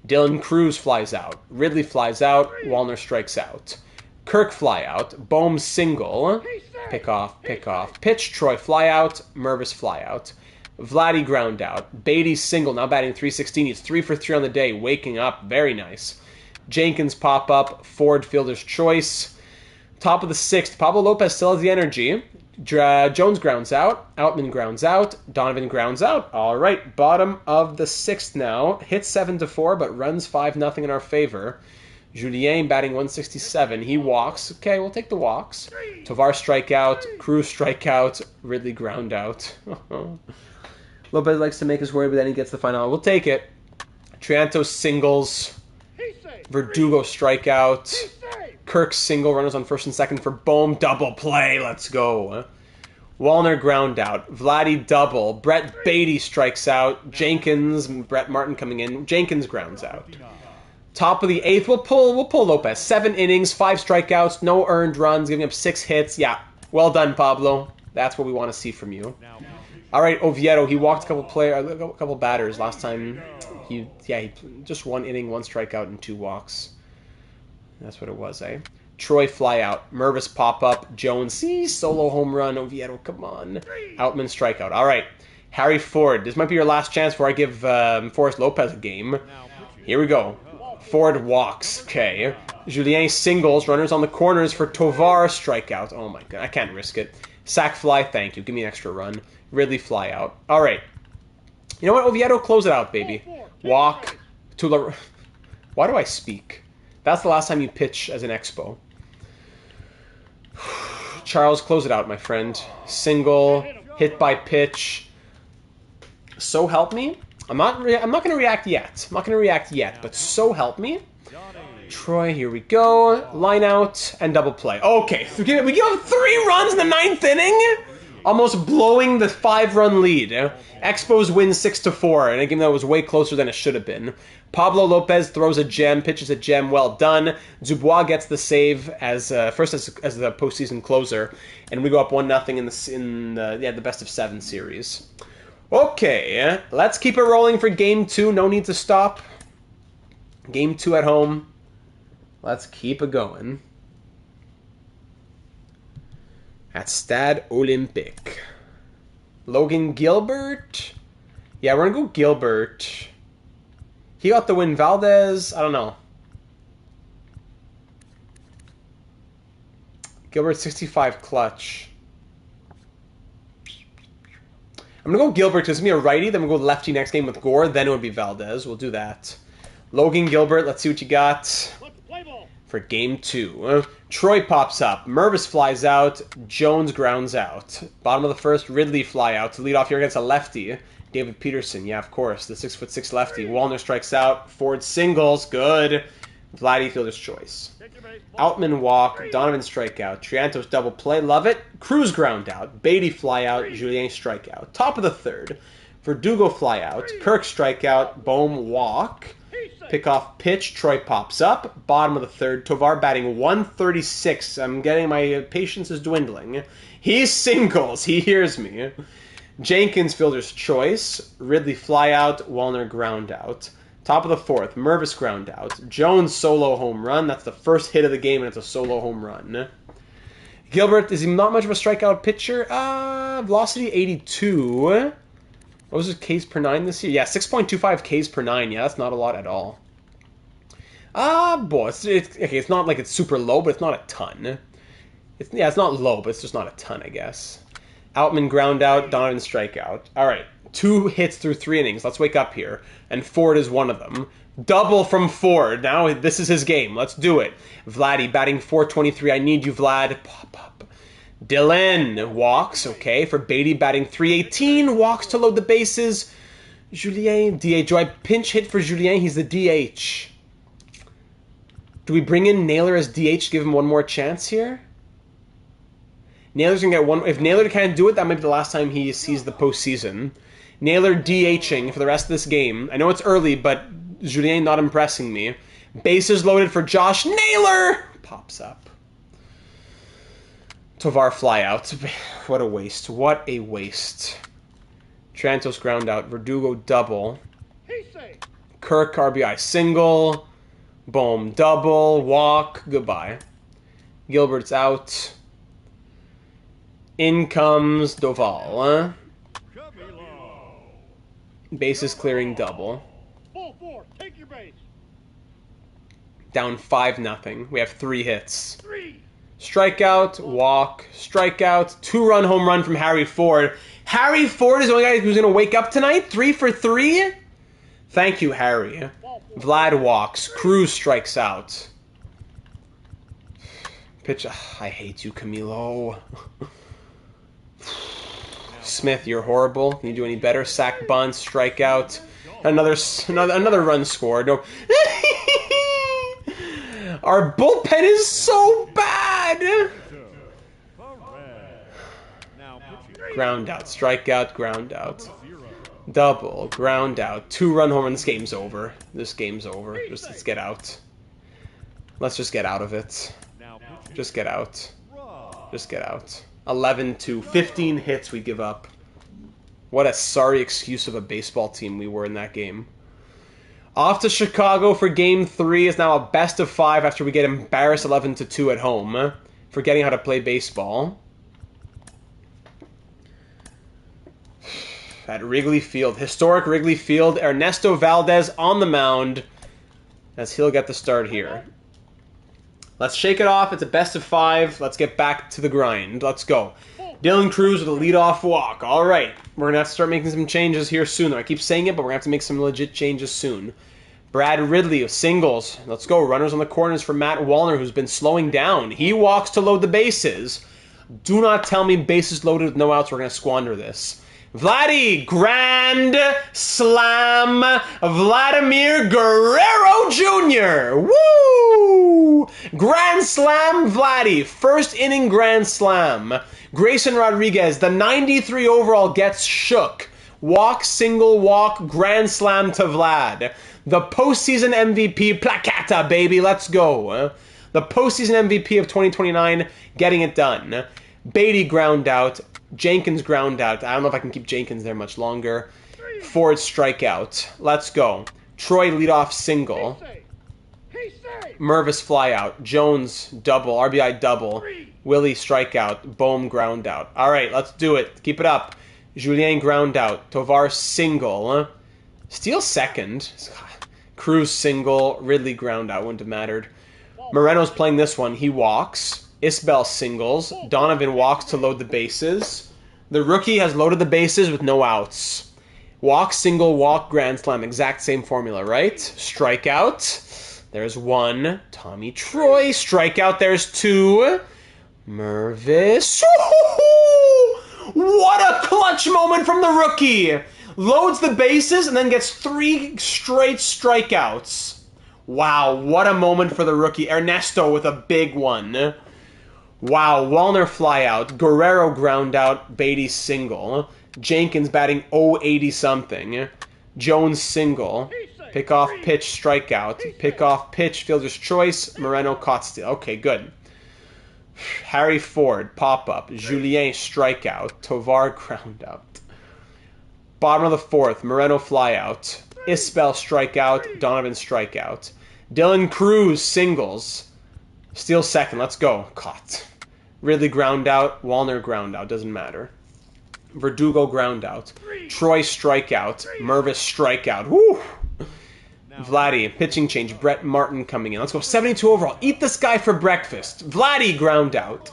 Dylan Cruz flies out. Ridley flies out. Wallner strikes out. Kirk fly out. Bohm single. Pick off. Pitch. Troy fly out. Mervis fly out. Vladdy ground out. Beatty single. Now batting 316. He's 3 for 3 on the day. Waking up. Very nice. Jenkins pop up. Ford fielder's choice. Top of the 6th. Pablo Lopez still has the energy. Jones grounds out. Outman grounds out. Donovan grounds out. All right. Bottom of the 6th now. Hits 7-4, but runs 5-0 in our favor. Julien batting 167. He walks. Okay, we'll take the walks. Tovar strikeout. Cruz strikeout. Ridley ground out. Lopez likes to make us worry, but then he gets the final. We'll take it. Trianto singles. Verdugo strikeout. Kirk single. Runners on first and second for Bohm. Double play. Let's go. Wallner ground out. Vladdy double. Brett Beatty strikes out. Jenkins. Brett Martin coming in. Jenkins grounds out. Top of the 8th. We'll pull Lopez. 7 innings, 5 strikeouts, no earned runs, giving up 6 hits. Yeah, well done, Pablo. That's what we want to see from you. All right, Oviedo. He walked a couple batters last time. He just 1 inning, 1 strikeout, and 2 walks. That's what it was, eh? Troy fly out. Mervis pop up. Jones, solo home run. Oviedo, come on. Outman strikeout. All right. Harry Ford. This might be your last chance before I give Forrest Lopez a game. Here we go. Ford walks. Okay. Julien singles. Runners on the corners for Tovar. Strikeout. Oh my god. I can't risk it. Sac fly. Thank you. Give me an extra run. Ridley fly out. All right. You know what? Oviedo, close it out, baby. Walk to the... Why do I speak? That's the last time you pitch as an Expo. Charles, close it out, my friend. Single. Hit by pitch. So help me. I'm not going to react yet. But so help me. Troy, here we go. Line out and double play. Okay, we give 3 runs in the 9th inning. almost blowing the 5-run lead. Expos win 6-4 in a game that was way closer than it should have been. Pablo Lopez throws a gem, pitches a gem, well done. Dubois gets the save as first as the postseason closer, and we go up 1-0 in the best of 7 series. Okay, let's keep it rolling for Game 2. No need to stop. Game 2 at home. Let's keep it going. At Stade Olympique. Logan Gilbert? Yeah, we're going to go Gilbert. He got the win. Valdez, I don't know. Gilbert, 65 clutch. I'm going to go Gilbert because it's going to be a righty. Then we'll go lefty next game with Gore. Then it would be Valdez. We'll do that. Logan Gilbert, let's see what you got for Game 2. Troy pops up. Mervis flies out. Jones grounds out. Bottom of the first, Ridley fly out to lead off here against a lefty. David Peterson, yeah, of course, the 6'6" lefty. Wallner strikes out. Ford singles, good. Vladdy fielder's choice. Outman walk. Donovan strikeout. Triantos double play, love it. Cruz ground out. Beatty fly out. Julien strikeout. Top of the third. Verdugo fly out. Kirk strikeout. Bohm walk. Pickoff pitch. Troy pops up. Bottom of the third. Tovar batting 136. I'm getting my patience is dwindling. He singles. He hears me. Jenkins fielder's choice. Ridley fly out. Wallner ground out. Top of the fourth. Mervis ground out. Jones solo home run. That's the first hit of the game, and it's a solo home run. Gilbert, is he not much of a strikeout pitcher? Velocity 82. What was his Ks per 9 this year? Yeah, 6.25 Ks per 9. Yeah, that's not a lot at all. Boy, it's not like it's super low, but it's not a ton. It's not low, but it's just not a ton, I guess. Outman ground out, Donovan strikeout. All right, 2 hits through 3 innings. Let's wake up here. And Ford is one of them. Double from Ford. Now this is his game. Let's do it. Vladdy batting 423. I need you, Vlad. Pop up. Dylan walks, okay, for Beatty batting 318. Walks to load the bases. Julien, DH. Do I pinch hit for Julien? He's the DH. Do we bring in Naylor as DH to give him one more chance here? Naylor's going to get one. If Naylor can't do it, that might be the last time he sees the postseason. Naylor DHing for the rest of this game. I know it's early, but Julien not impressing me. Bases loaded for Josh Naylor. Pops up. Tovar fly out. What a waste. What a waste. Trantos ground out. Verdugo double. Kirk RBI single. Boom double. Walk. Goodbye. Gilbert's out. In comes Doval. Bases clearing double. Take your base. Down 5-0. We have 3 hits. Strikeout, walk, strikeout, 2-run home run from Harry Ford. Harry Ford is the only guy who's going to wake up tonight? 3 for 3? Thank you, Harry. Vlad walks. Cruz strikes out. Pitch. I hate you, Camilo. Smith, you're horrible. Can you do any better? Sack bunt, strikeout. Another run scored. No. Our bullpen is so bad. Ground out, strikeout, ground out. Double, ground out. 2-run home run. This game's over. This game's over. Let's get out. Let's just get out of it. Just get out. Just get out. 11-2. 15 hits we give up. What a sorry excuse of a baseball team we were in that game. Off to Chicago for Game 3 is now a best of 5 after we get embarrassed 11-2 at home. Forgetting how to play baseball. At Wrigley Field. Historic Wrigley Field. Ernesto Valdez on the mound as he'll get the start here. Let's shake it off. It's a best of 5. Let's get back to the grind. Let's go. Dylan Cruz with a leadoff walk. All right. We're going to have to start making some changes here soon. I keep saying it, but we're going to have to make some legit changes soon. Brad Ridley with singles. Let's go. Runners on the corners for Matt Wallner, who's been slowing down. He walks to load the bases. Do not tell me bases loaded with no outs. We're going to squander this. Vladdy, grand slam, Vladimir Guerrero Jr. Woo! Grand Slam, Vladdy. First inning Grand Slam. Grayson Rodriguez, the 93 overall, gets shook. Walk, single, walk, Grand Slam to Vlad. The postseason MVP, Placata, baby, let's go. The postseason MVP of 2029, getting it done. Beatty ground out. Jenkins ground out. I don't know if I can keep Jenkins there much longer. Ford strikeout. Let's go. Troy leadoff single. Mervis fly out. Jones double. RBI double. Willie strikeout. Bohm ground out. All right, let's do it. Keep it up. Julien ground out. Tovar single. Steal second. Cruz single. Ridley ground out. Wouldn't have mattered. Moreno's playing this one. He walks. Isbell singles. Donovan walks to load the bases. The rookie has loaded the bases with no outs. Walk, single, walk, grand slam. Exact same formula, right? Strikeout. There's one. Tommy Troy. Strikeout. There's two. Mervis. What a clutch moment from the rookie. Loads the bases and then gets 3 straight strikeouts. Wow, what a moment for the rookie. Ernesto with a big one. Wow, Wallner fly out. Guerrero ground out. Beatty single. Jenkins batting 080 something. Jones single. Pick off pitch strikeout. Pick off pitch fielder's choice. Moreno caught steal. Okay, good. Harry Ford pop up. Julien strikeout. Tovar ground out. Bottom of the 4th. Moreno fly out. Isbell strikeout. Donovan strikeout. Dylan Cruz singles. Steal second. Let's go. Caught. Ridley ground out. Wallner ground out. Doesn't matter. Verdugo ground out. Troy strikeout. Mervis strikeout. Woo! Vladdy, pitching change. Brett Martin coming in. Let's go. 72 overall. Eat this guy for breakfast. Vladdy ground out.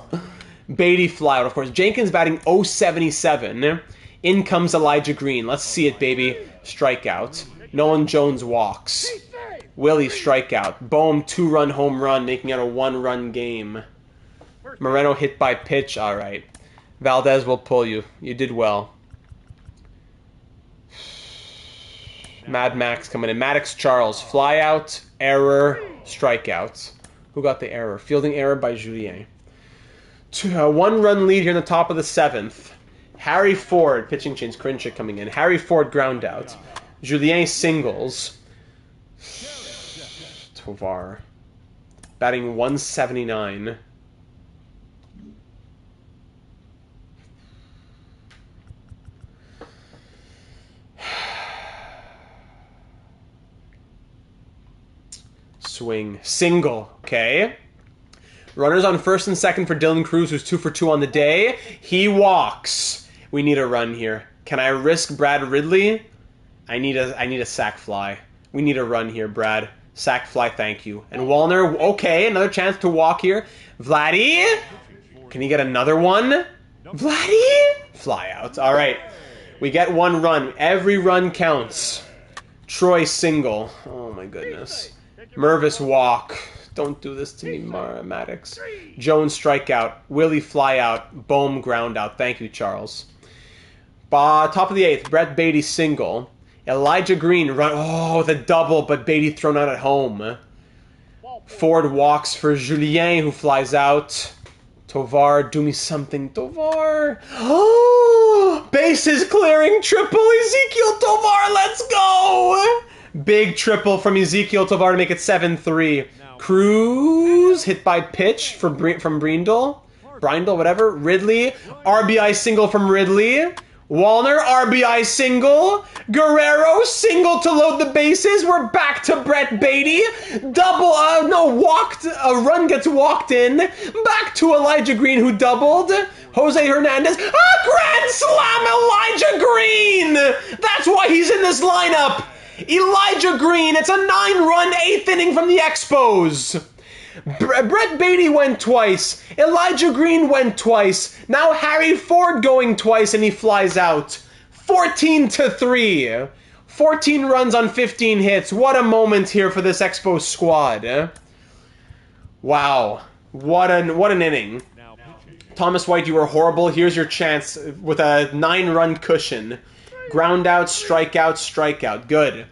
Beatty fly out, of course. Jenkins batting 077. In comes Elijah Green. Let's see it, baby. Strikeout. Nolan Jones walks. Willie strikeout. Bohm 2-run home run, making it a 1-run game. Moreno hit by pitch. All right. Valdez will pull you. You did well. Mad Max coming in. Maddox Charles. Fly out. Error. Strikeout. Who got the error? Fielding error by Julien. 1-run lead here in the top of the 7th. Harry Ford. Pitching change. Krinchik coming in. Harry Ford ground out. Julien singles. Tovar. Batting 179. Swing. Single. Okay. Runners on first and second for Dylan Cruz, who's 2 for 2 on the day. He walks. We need a run here. Can I risk Brad Ridley? I need a sac fly. We need a run here, Brad. Sac fly, thank you. And Wallner, okay, another chance to walk here. Vladdy? Can he get another one? Vladdy? Fly out. All right. We get 1 run. Every run counts. Troy single. Oh, my goodness. Mervis walk. Don't do this to me, Maddox. Jones strikeout. Willie fly out. Bohm ground out. Thank you, Charles. Top of the 8th. Brett Beatty single. Elijah Green run. Oh, the double, but Beatty thrown out at home. Ford walks for Julien, who flies out. Tovar, do me something, Tovar. Oh, bases clearing triple. Ezekiel Tovar, let's go. Big triple from Ezekiel Tovar to make it 7-3. Cruz hit by pitch from Brindle, whatever. Ridley, RBI single from Ridley. Wallner, RBI single. Guerrero, single to load the bases. We're back to Brett Beatty. Walked. A run gets walked in. Back to Elijah Green, who doubled. Jose Hernandez. Grand slam, Elijah Green! That's why he's in this lineup. Elijah Green, it's a 9-run 8th inning from the Expos. Brett Beatty went twice. Elijah Green went twice. Now Harry Ford going twice, and he flies out. 14-3. 14 runs on 15 hits. What a moment here for this Expos squad. Wow. What an inning. Thomas White, you were horrible. Here's your chance with a 9-run cushion. Ground out, strikeout, strikeout. Good.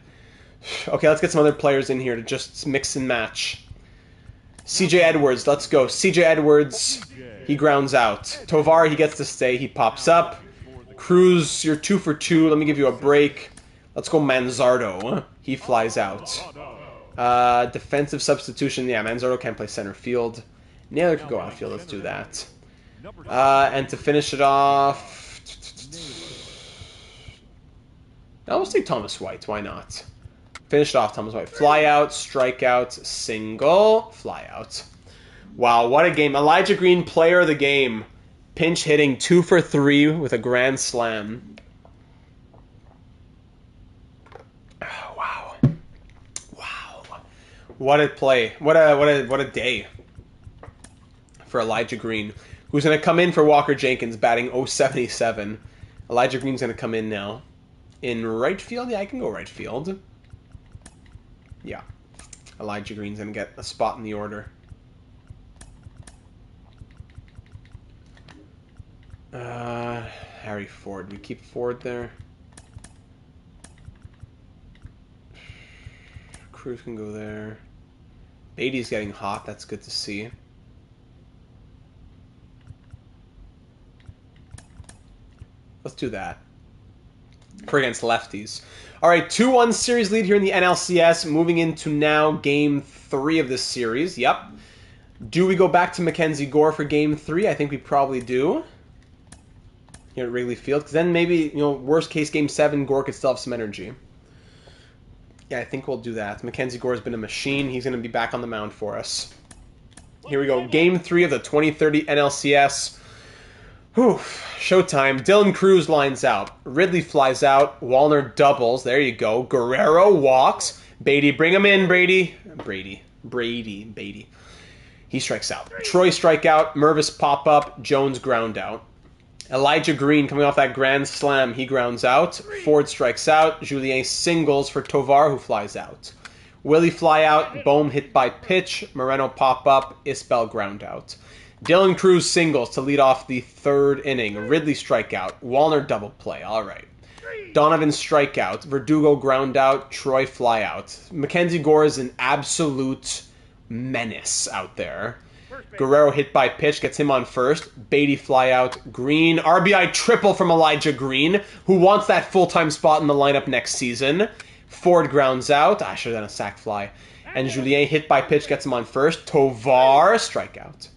Okay, let's get some other players in here to just mix and match. CJ Edwards, let's go. CJ Edwards, he grounds out. Tovar, he gets to stay. He pops up. Cruz, you're 2 for 2. Let me give you a break. Let's go Manzardo. He flies out. Defensive substitution. Yeah, Manzardo can't play center field. Naylor could go outfield. Let's do that. And to finish it off... Now let's take Thomas White. Why not? Finish it off, Thomas White. Fly out, strike out, single, fly out. Wow, what a game. Elijah Green, player of the game. Pinch hitting 2 for 3 with a grand slam. Oh, wow. Wow. What a play. What a day for Elijah Green, who's going to come in for Walker Jenkins, batting .077. Elijah Green's going to come in now. In right field? Yeah, I can go right field. Yeah. Elijah Green's going to get a spot in the order. Harry Ford. We keep Ford there. Cruz can go there. Beatty's getting hot. That's good to see. Let's do that. For against lefties. All right, 2-1 series lead here in the NLCS. Moving into now Game 3 of this series. Yep. Do we go back to Mackenzie Gore for Game 3? I think we probably do. Here at Wrigley Field. Because then maybe, worst case Game 7, Gore could still have some energy. Yeah, I think we'll do that. Mackenzie Gore's been a machine. He's going to be back on the mound for us. Here we go. Game 3 of the 2030 NLCS. Whew. Showtime. Dylan Cruz lines out. Ridley flies out. Wallner doubles. There you go. Guerrero walks. Beatty, bring him in, Brady. Beatty. He strikes out. Troy strike out. Mervis pop up. Jones ground out. Elijah Green coming off that grand slam. He grounds out. Ford strikes out. Julien singles for Tovar, who flies out. Willie fly out. Bohm hit by pitch. Moreno pop up. Isbell ground out. Dylan Cruz singles to lead off the 3rd inning. Ridley strikeout. Wallner double play. All right. Donovan strikeout. Verdugo ground out. Troy fly out. Mackenzie Gore is an absolute menace out there. Guerrero hit by pitch. Gets him on first. Beatty fly out. Green. RBI triple from Elijah Green, who wants that full-time spot in the lineup next season. Ford grounds out. I should have done a sac fly. And Julien hit by pitch. Gets him on first. Tovar strikeout.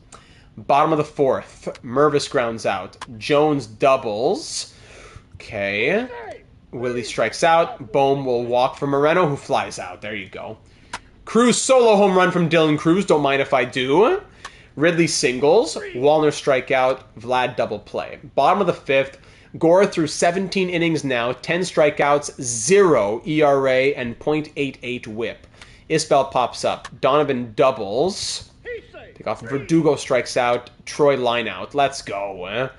Bottom of the 4th, Mervis grounds out. Jones doubles. Okay. Willie strikes out. Bohm will walk for Moreno, who flies out. There you go. Cruz solo home run from Dylan Cruz. Don't mind if I do. Ridley singles. Wallner strikeout. Vlad double play. Bottom of the 5th, Gore through 17 innings now. 10 strikeouts, 0 ERA, and .88 whip. Isbell pops up. Donovan doubles. Pick off. Verdugo strikes out. Troy line out. Let's go.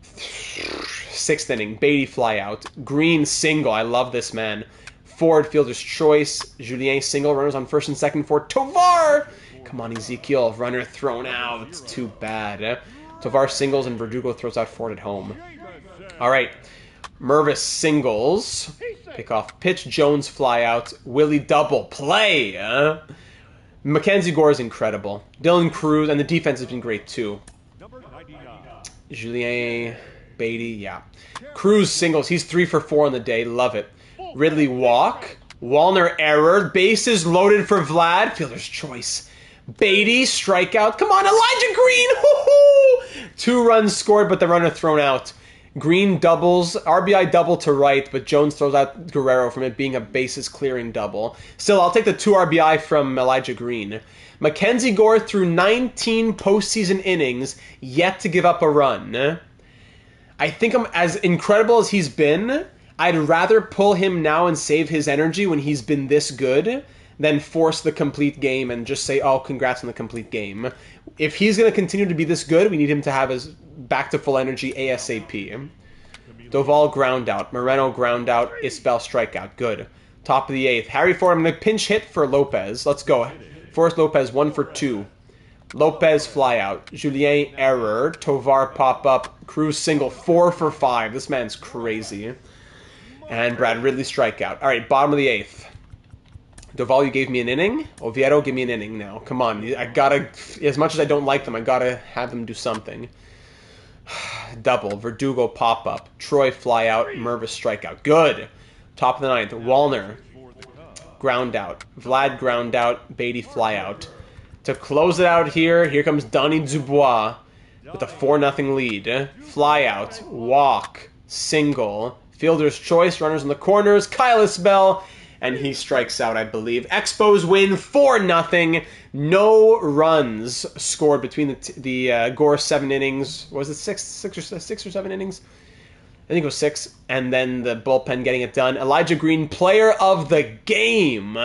6th inning. Beatty fly out. Green single. I love this man. Ford fielder's choice. Julien single. Runners on first and second for Tovar. Come on, Ezekiel. Runner thrown out. It's too bad. Tovar singles and Verdugo throws out Ford at home. All right. Mervis singles. Pick off pitch. Jones fly out. Willie double play. Mackenzie Gore is incredible. Dylan Cruz, and the defense has been great too. Julien, Beatty, yeah. Cruz singles. He's 3 for 4 on the day. Love it. Ridley walk. Wallner error. Bases loaded for Vlad. Fielder's choice. Beatty strikeout. Come on, Elijah Green. Woo-hoo! 2 runs scored, but the runner thrown out. Green doubles, RBI double to right, but Jones throws out Guerrero from it being a bases clearing double. Still, I'll take the 2 RBI from Elijah Green. Mackenzie Gore through 19 postseason innings, yet to give up a run. I think as incredible as he's been, I'd rather pull him now and save his energy when he's been this good than force the complete game and just say, oh, congrats on the complete game. If he's going to continue to be this good, we need him to have his back to full energy ASAP. Doval ground out. Moreno ground out. Isbell strikeout. Good. Top of the 8th. Harry Ford, I'm going to pinch hit for Lopez. Let's go. Forrest Lopez, 1 for 2. Lopez fly out. Julien error. Tovar pop up. Cruz single, 4 for 5. This man's crazy. And Brad Ridley strikeout. All right, bottom of the 8th. Doval, you gave me an inning. Oviedo, give me an inning now. Come on. I gotta, as much as I don't like them, I gotta have them do something. Double. Verdugo pop-up. Troy fly out. Mervis strikeout. Good. Top of the ninth. Wallner ground out. Vlad ground out. Beatty fly out. To close it out here comes Donny Dubois with a 4-0 lead. Fly out. Walk. Single. Fielder's choice. Runners in the corners. Kyle Isbell. And he strikes out, I believe. Expos win 4-0. No runs scored between the Gore 7 innings. Was it six or 7 innings? I think it was 6. And then the bullpen getting it done. Elijah Green, player of the game.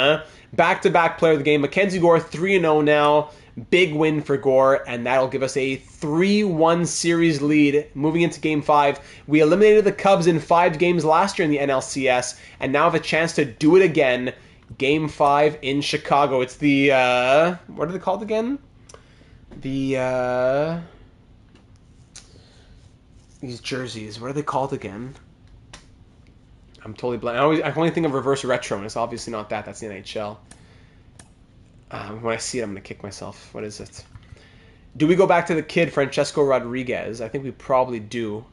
Back-to-back player of the game. Mackenzie Gore, 3-0 now. Big win for Gore, and that'll give us a 3-1 series lead moving into Game 5. We eliminated the Cubs in 5 games last year in the NLCS, and now have a chance to do it again. Game 5 in Chicago. It's the, what are they called again? The, these jerseys, what are they called again? I'm totally blank. I only think of reverse retro, and it's obviously not that. That's the NHL. When I see it, I'm going to kick myself. What is it? Do we go back to the kid, Francesco Rodriguez? I think we probably do.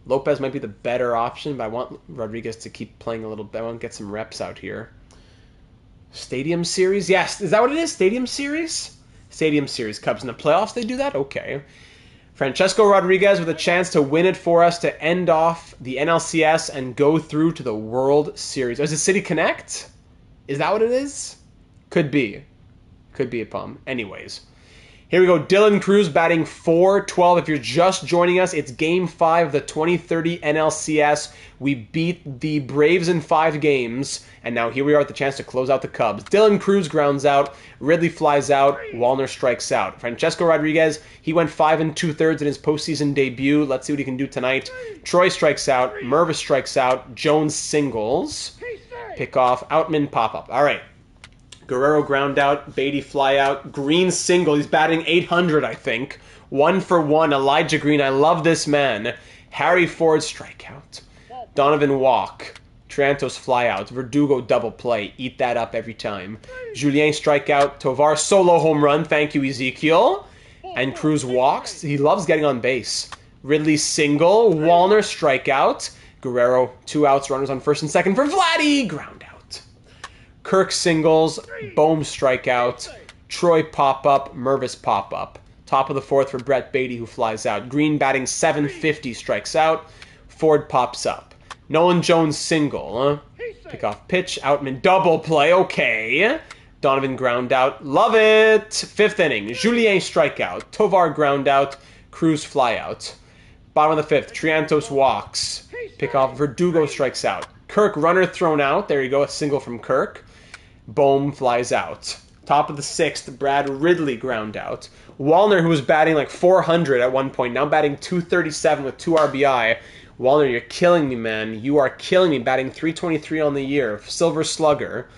Lopez might be the better option, but I want Rodriguez to keep playing a little bit. I want to get some reps out here. Stadium Series? Yes. Is that what it is? Stadium Series? Stadium Series. Cubs in the playoffs, they do that? Okay. Francesco Rodriguez with a chance to win it for us to end off the NLCS and go through to the World Series. Is it City Connect? Is that what it is? Could be. Could be a bum. Anyways, here we go. Dylan Cruz batting .412. If you're just joining us, it's Game 5 of the 2030 NLCS. We beat the Braves in 5 games, and now here we are with the chance to close out the Cubs. Dylan Cruz grounds out. Ridley flies out. Wallner strikes out. Francesco Rodriguez, he went 5 2/3 in his postseason debut. Let's see what he can do tonight. Troy strikes out. Mervis strikes out. Jones singles. Pick off. Outman pop-up. All right. Guerrero ground out, Beatty fly out, Green single. He's batting .800, I think. 1 for 1. Elijah Green, I love this man. Harry Ford strikeout. Donovan walk. Triantos fly out. Verdugo double play. Eat that up every time. Julien strikeout. Tovar solo home run. Thank you, Ezekiel. And Cruz walks. He loves getting on base. Ridley single. Wallner strikeout. Guerrero 2 outs. Runners on first and second for Vladdy. Ground out. Kirk singles, Bohm strikeout, Troy pop-up, Mervis pop-up. Top of the 4th for Brett Beatty, who flies out. Green batting .750, strikes out. Ford pops up. Nolan Jones single. Pick off pitch, Outman double play, okay. Donovan ground out, love it. 5th inning, Julien strikeout, Tovar ground out, Cruz fly out. Bottom of the 5th, Triantos walks. Pick off Verdugo strikes out. Kirk runner thrown out, there you go, a single from Kirk. Bohm flies out. Top of the 6th, Brad Ridley ground out. Wallner, who was batting like .400 at one point, now batting .237 with 2 RBI. Wallner, you're killing me, man. You are killing me, batting .323 on the year. Silver Slugger.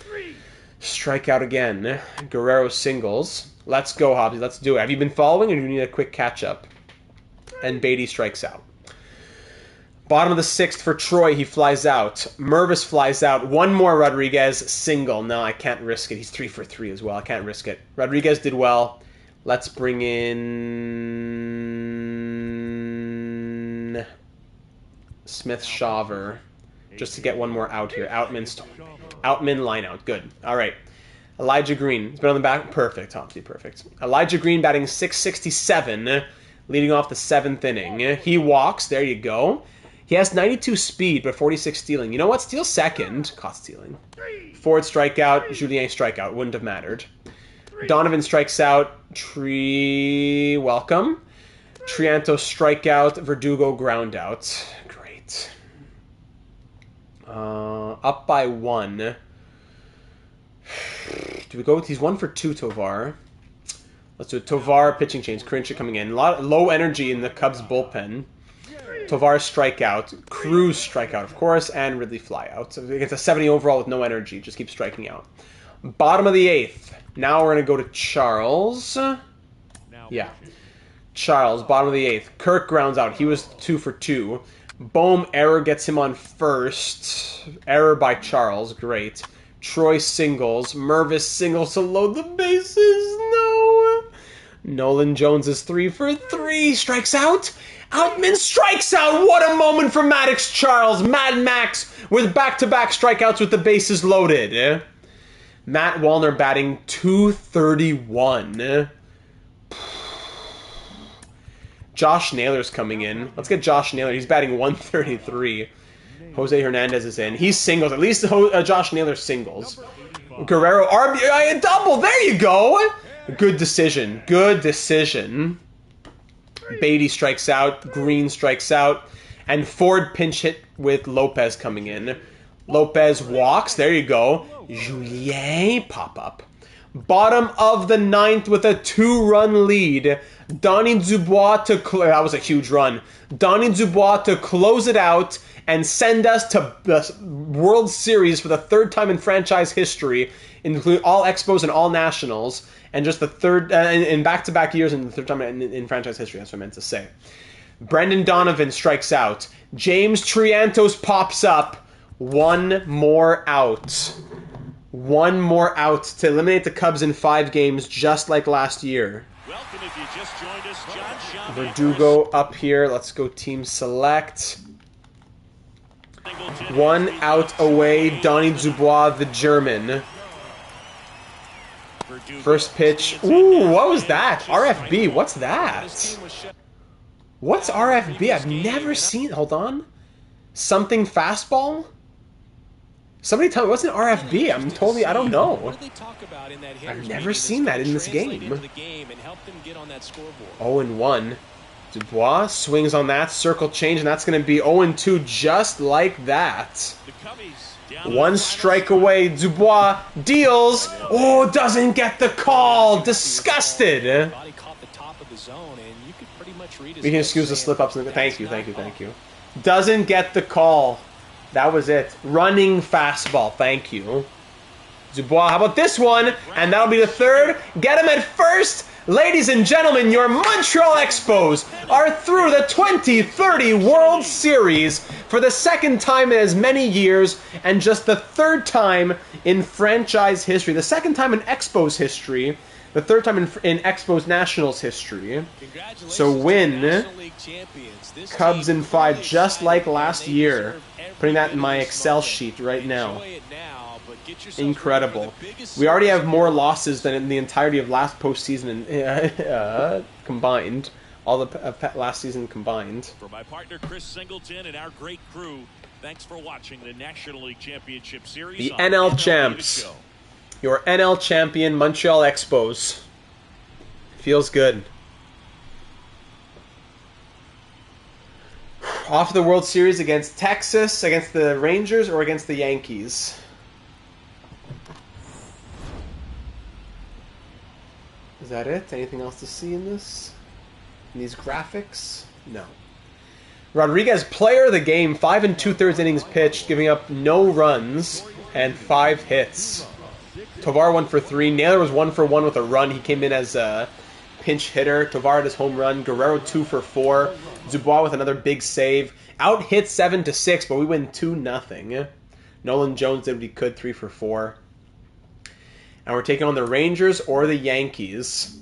Strikeout again. Guerrero singles. Let's go, Hobbs. Let's do it. Have you been following, or do you need a quick catch-up? And Beatty strikes out. Bottom of the 6th for Troy, he flies out. Mervis flies out. One more Rodriguez, single. No, I can't risk it. He's 3 for 3 as well. I can't risk it. Rodriguez did well. Let's bring in Smith-Shaver just to get one more out here. Outman line out. Good. All right. Elijah Green. He's been on the back. Perfect. Topsy perfect. Elijah Green batting .667, leading off the 7th inning. He walks. There you go. He has 92 speed, but 46 stealing. You know what? Steal second. Caught stealing. Ford strikeout. Julien strikeout. Wouldn't have mattered. Donovan strikes out. Welcome. Triantos strikeout. Verdugo ground out. Great. Up by 1. Do we go with... He's 1 for 2, Tovar. Let's do it. Tovar pitching change. Crincha coming in. Low energy in the Cubs bullpen. Tovar strikeout, Cruz strikeout, of course, and Ridley flyout. So against a 70 overall with no energy, just keep striking out. Bottom of the 8th. Now we're going to go to Charles. Yeah. Charles, bottom of the 8th. Kirk grounds out. He was 2 for 2. Bohm error gets him on first. Error by Charles. Great. Troy singles. Mervis singles to load the bases. No. Nolan Jones is 3 for 3. Strikes out. Outman strikes out. What a moment for Maddox Charles. Mad Max with back-to-back strikeouts with the bases loaded. Matt Wallner batting .231. Josh Naylor's coming in. Let's get Josh Naylor. He's batting .133. Jose Hernandez is in. He's singles. At least Josh Naylor singles. Guerrero RBI a double. There you go. Good decision. Good decision. Beatty strikes out. Green strikes out. And Ford pinch hit with Lopez coming in. Lopez walks. There you go. Julien pop up. Bottom of the 9th with a 2-run lead. Donnie Dubois to that was a huge run. Donnie Dubois to close it out and send us to the World Series for the 3rd time in franchise history, including all Expos and all Nationals, and just the 3rd in back-to-back years and the 3rd time in franchise history. That's what I meant to say. Brendan Donovan strikes out. James Triantos pops up. One more out. One more out to eliminate the Cubs in 5 games, just like last year. Welcome if you just joined us, John Verdugo up here. Let's go team select. 1 out away. Donnie Dubois, the German. First pitch. Ooh, what was that? RFB. What's that? What's RFB? I've never seen. Hold on. Something fastball? Somebody tell me, what's an RFB? I'm totally, I don't know. I've never seen that in this game. 0-1. Dubois swings on that, circle change, and that's going to be 0-2 just like that. 1 strike away. Dubois deals. Oh, doesn't get the call. Disgusted. We can excuse the slip-ups. Thank you. Doesn't get the call. That was it. Running fastball. Thank you. Dubois, how about this one? And that'll be the 3rd. Get him at first. Ladies and gentlemen, your Montreal Expos are through the 2030 World Series for the 2nd time in as many years and just the 3rd time in franchise history. The 2nd time in Expos history. The 3rd time in Expos Nationals history. So win. Cubs in 5 just like last year. Putting that in my Excel sheet right now. Incredible. We already have more losses than in the entirety of last postseason combined. All the last season combined. For my partner Chris Singleton and our great crew, thanks for watching the National League Championship Series. The NL Champs. Your NL champion Montreal Expos. Feels good. Off to the World Series against Texas, against the Rangers, or against the Yankees? Is that it? Anything else to see in this? In these graphics? No. Rodriguez, player of the game, 5 2/3 innings pitched, giving up no runs and 5 hits. Tovar 1 for 3. Naylor was 1 for 1 with a run. He came in as a pinch hitter. Tovar had his home run. Guerrero 2 for 4. Dubois with another big save. Out hit 7-6, but we win 2-0. Nolan Jones did what he could, 3 for 4. And we're taking on the Rangers or the Yankees.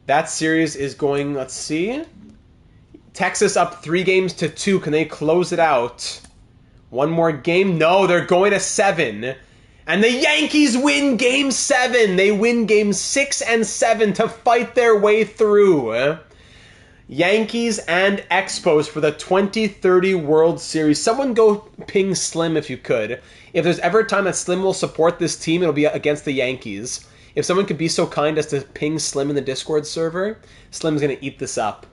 That series is going, let's see. Texas up 3-2. Can they close it out? One more game? No, they're going to 7. And the Yankees win Game 7. They win Games 6 and 7 to fight their way through. Yankees and Expos for the 2030 World Series. Someone go ping Slim if you could. If there's ever a time that Slim will support this team, it'll be against the Yankees. If someone could be so kind as to ping Slim in the Discord server, Slim's going to eat this up.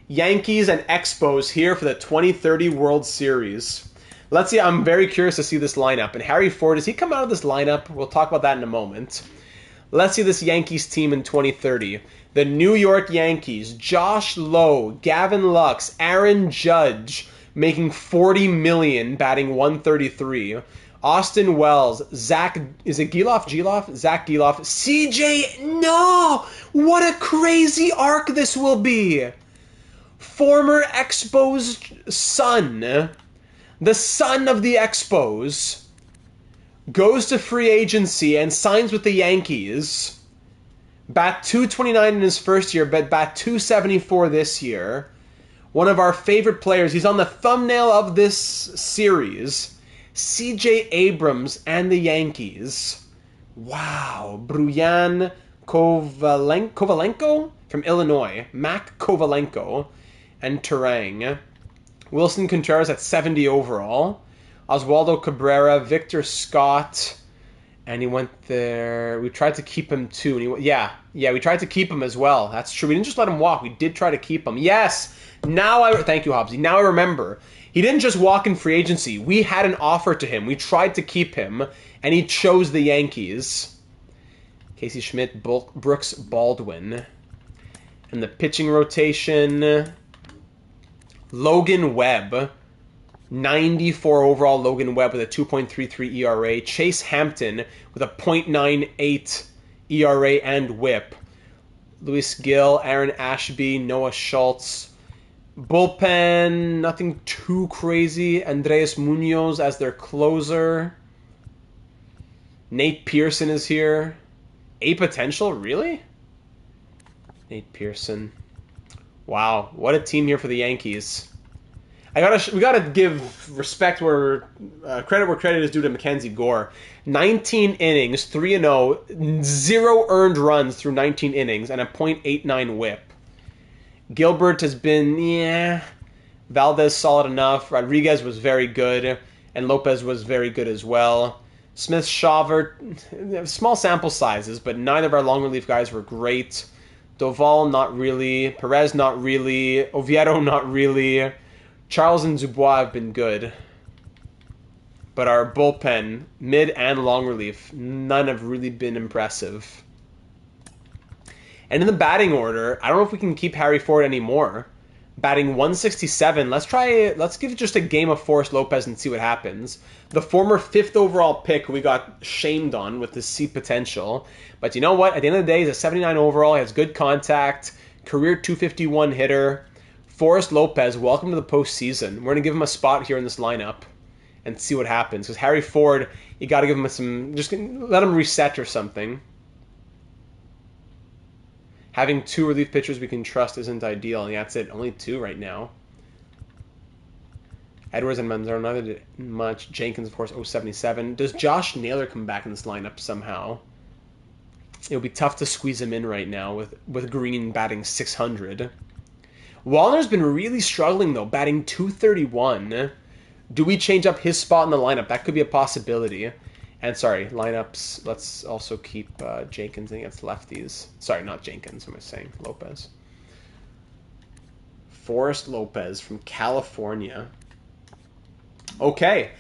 Yankees and Expos here for the 2030 World Series. Let's see, I'm very curious to see this lineup. And Harry Ford, does he come out of this lineup? We'll talk about that in a moment. Let's see this Yankees team in 2030. The New York Yankees, Josh Lowe, Gavin Lux, Aaron Judge, making $40 million, batting .133. Austin Wells, Zach Geloff, CJ, no! What a crazy arc this will be! Former Expos son, the son of the Expos. goes to free agency and signs with the Yankees. Bat .229 in his first year, but bat .274 this year. One of our favorite players. He's on the thumbnail of this series. C.J. Abrams and the Yankees. Wow. Bruyan Kovalenko from Illinois. Mac Kovalenko and Terang. Wilson Contreras at 70 overall. Oswaldo Cabrera, Victor Scott, and he went there. We tried to keep him too. And we tried to keep him as well. That's true. We didn't just let him walk. We did try to keep him. Yes. Thank you, Hobbsy. Now I remember. He didn't just walk in free agency. We had an offer to him. We tried to keep him, and he chose the Yankees. Casey Schmidt, Brooks Baldwin, and the pitching rotation. Logan Webb. 94 overall Logan Webb with a 2.33 ERA. Chase Hampton with a .98 ERA and whip. Luis Gill, Aaron Ashby, Noah Schultz. Bullpen, nothing too crazy. Andres Munoz as their closer. Nate Pearson is here. A potential, really? Nate Pearson. Wow, what a team here for the Yankees. We gotta give respect where credit is due to Mackenzie Gore. 19 innings, 3-0, 0 earned runs through 19 innings, and a .89 whip. Gilbert has been, Valdez solid enough. Rodriguez was very good, and Lopez was very good as well. Smith, Shawver, small sample sizes, but neither of our long relief guys were great. Doval, not really. Perez, not really. Oviedo, not really. Charles and Dubois have been good. But our bullpen, mid and long relief, none have really been impressive. And in the batting order, I don't know if we can keep Harry Ford anymore. Batting 167. Let's give it just a game of Forrest Lopez and see what happens. The former 5th overall pick we got shamed on with the C potential. But you know what? At the end of the day, he's a 79 overall. He has good contact. Career .251 hitter. Forrest Lopez, welcome to the postseason. We're going to give him a spot here in this lineup and see what happens. Because Harry Ford, you got to give him some... Just let him reset or something. Having 2 relief pitchers we can trust isn't ideal. And that's it. Only 2 right now. Edwards and Manzaro, not much. Jenkins, of course, 077. Does Josh Naylor come back in this lineup somehow? It'll be tough to squeeze him in right now with Green batting 600. Wallner's been really struggling, though, batting .231. Do we change up his spot in the lineup? That could be a possibility. And, sorry, lineups, let's also keep Jenkins against lefties. Sorry, not Jenkins, what am I saying? Lopez. Forrest Lopez from California. Okay,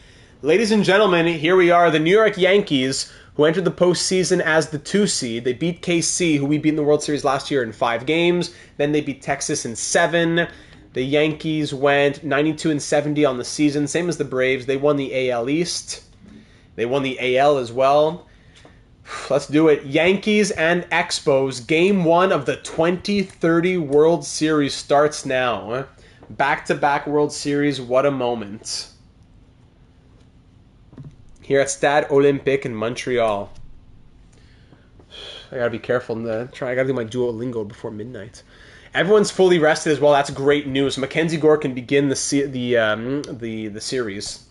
ladies and gentlemen, here we are, the New York Yankees, who entered the postseason as the 2 seed. They beat KC, who we beat in the World Series last year in 5 games. Then they beat Texas in 7. The Yankees went 92-70 on the season, same as the Braves. They won the AL East. They won the AL as well. Let's do it. Yankees and Expos. Game 1 of the 2030 World Series starts now. Back-to-back World Series. What a moment. Here at Stade Olympique in Montreal. I gotta be careful. I gotta do my Duolingo before midnight. Everyone's fully rested as well. That's great news. Mackenzie Gore can begin the series.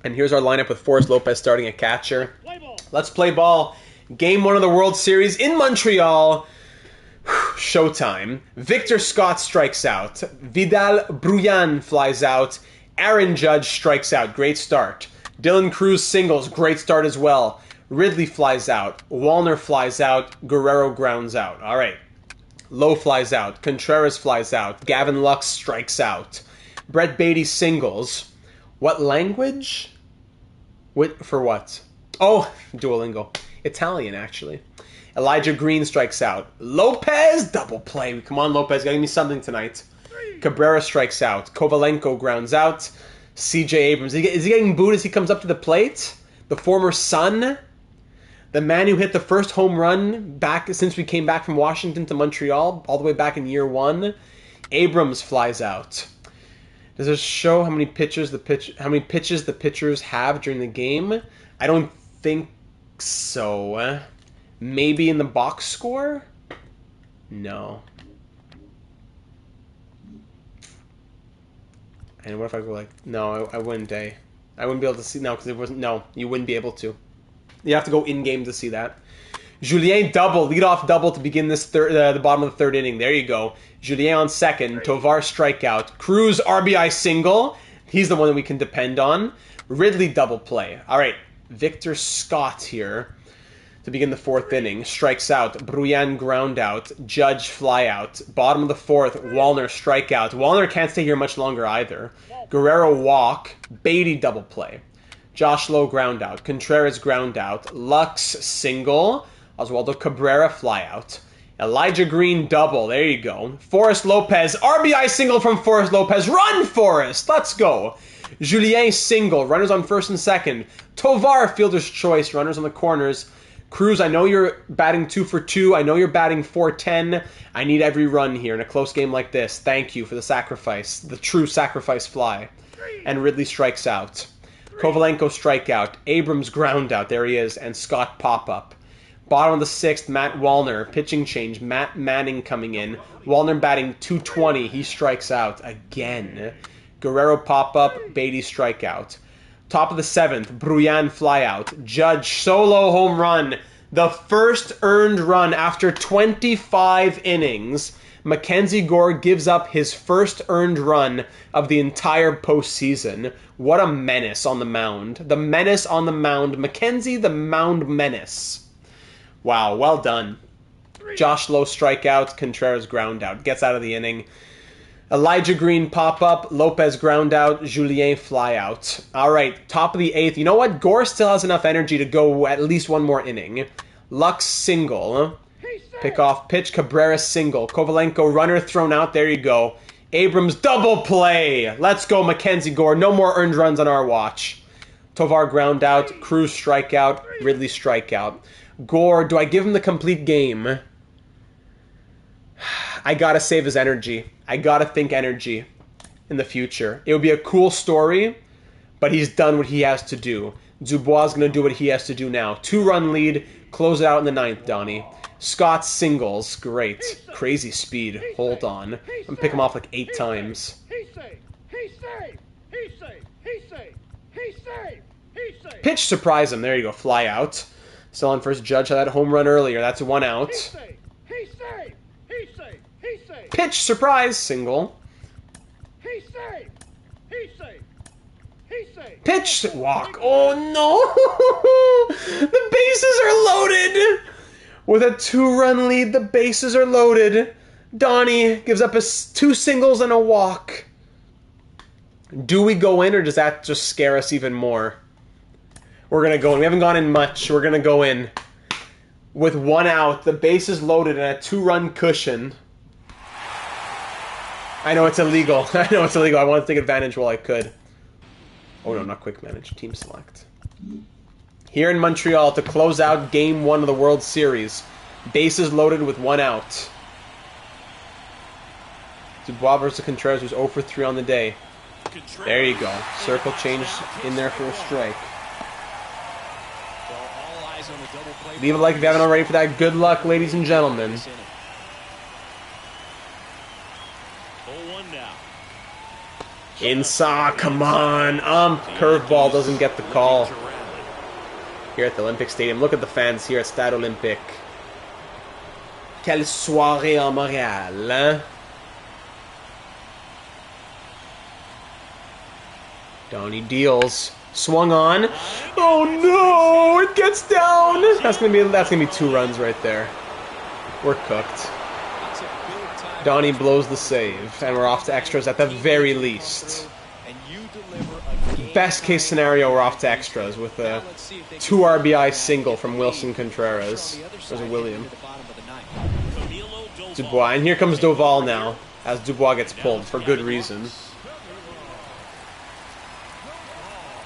And here's our lineup with Forrest Lopez starting at catcher. Let's play ball. Game 1 of the World Series in Montreal. Showtime. Victor Scott strikes out. Vidal Bruyan flies out. Aaron Judge strikes out. Great start. Dylan Cruz singles. Great start as well. Ridley flies out. Wallner flies out. Guerrero grounds out. All right. Lowe flies out. Contreras flies out. Gavin Lux strikes out. Brett Beatty singles. What language? For what? Oh, Duolingo. Italian, actually. Elijah Green strikes out. Lopez, double play. Come on, Lopez. Gotta give me something tonight. Cabrera strikes out. Kovalenko grounds out. C.J. Abrams. Is he getting booed as he comes up to the plate? The former son? The man who hit the first home run back since we came back from Washington to Montreal, all the way back in year 1. Abrams flies out. Does it show how many pitches the pitchers have during the game? I don't think so. Maybe in the box score? No. And what if I go like, no, I wouldn't, I wouldn't be able to see, no, because it wasn't, no, you wouldn't be able to. You have to go in-game to see that. Julien double, leadoff double to begin this the bottom of the third inning. There you go. Julien on second, Tovar strikeout. Cruz RBI single. He's the one that we can depend on. Ridley double play. All right, Victor Scott here to begin the fourth inning. Strikes out. Bruyan ground out. Judge fly out. Bottom of the fourth, Wallner strikeout. Wallner can't stay here much longer either. Guerrero walk. Beatty double play. Josh Lowe ground out. Contreras ground out. Lux single. Oswaldo Cabrera fly out. Elijah Green double. There you go. Forrest Lopez. RBI single from Forrest Lopez. Run, Forrest! Let's go. Julien single. Runners on first and second. Tovar fielder's choice. Runners on the corners. Cruz, I know you're batting 2 for 2. I know you're batting 410. I need every run here in a close game like this. Thank you for the sacrifice. The true sacrifice fly. And Ridley strikes out. Kovalenko strikeout. Abrams ground out. There he is. And Scott pop up. Bottom of the sixth, Matt Wallner. Pitching change. Matt Manning coming in. Wallner batting 220. He strikes out again. Guerrero pop up. Beatty strikeout. Top of the seventh, Bruyan fly out. Judge solo home run. The first earned run after 25 innings. Mackenzie Gore gives up his first earned run of the entire postseason. What a menace on the mound. The menace on the mound. Mackenzie, the mound menace. Wow, well done. Josh Lowe strikeout, Contreras ground out. Gets out of the inning. Elijah Green pop up, Lopez ground out, Julien fly out. All right, top of the eighth. You know what? Gore still has enough energy to go at least one more inning. Lux single. Pick off pitch, Cabrera single. Kovalenko runner thrown out. There you go. Abrams double play. Let's go, Mackenzie Gore. No more earned runs on our watch. Tovar ground out, Cruz strikeout, Ridley strikeout. Gore, do I give him the complete game? I gotta save his energy. I gotta think energy in the future. It would be a cool story, but he's done what he has to do. Dubois is gonna do what he has to do now. 2-run lead, close it out in the ninth, Donnie. Scott singles, great. Crazy speed, hold on. I'm gonna pick him off like 8 times. Pitch surprise him, there you go, fly out. Still on first, Judge had that home run earlier, that's 1 out. Pitch surprise single. Pitch walk. Oh no! The bases are loaded. With a 2-run lead, the bases are loaded. Donnie gives up 2 singles and a walk. Do we go in, or does that just scare us even more? We're gonna go in. We haven't gone in much. We're gonna go in with 1 out. The bases loaded and a 2-run cushion. I know it's illegal. I know it's illegal. I wanted to take advantage while I could. Oh no, not quick manage. Team select. Here in Montreal to close out Game 1 of the World Series. Bases loaded with 1 out. Dubois versus Contreras, who's 0 for 3 on the day. There you go. Circle change in there for a strike. Leave a like if you haven't already for that. Good luck, ladies and gentlemen. Inside, come on. Curveball doesn't get the call. Here at the Olympic Stadium. Look at the fans here at Stade Olympique. Quelle soirée en Montréal, hein? Donnie deals. Swung on. Oh no! It gets down! That's gonna be 2 runs right there. We're cooked. Donnie blows the save, and we're off to extras at the very least. Best case scenario, we're off to extras with a 2 RBI single from Wilson Contreras. There's a William. Dubois, and here comes Doval now, as Dubois gets pulled for good reason.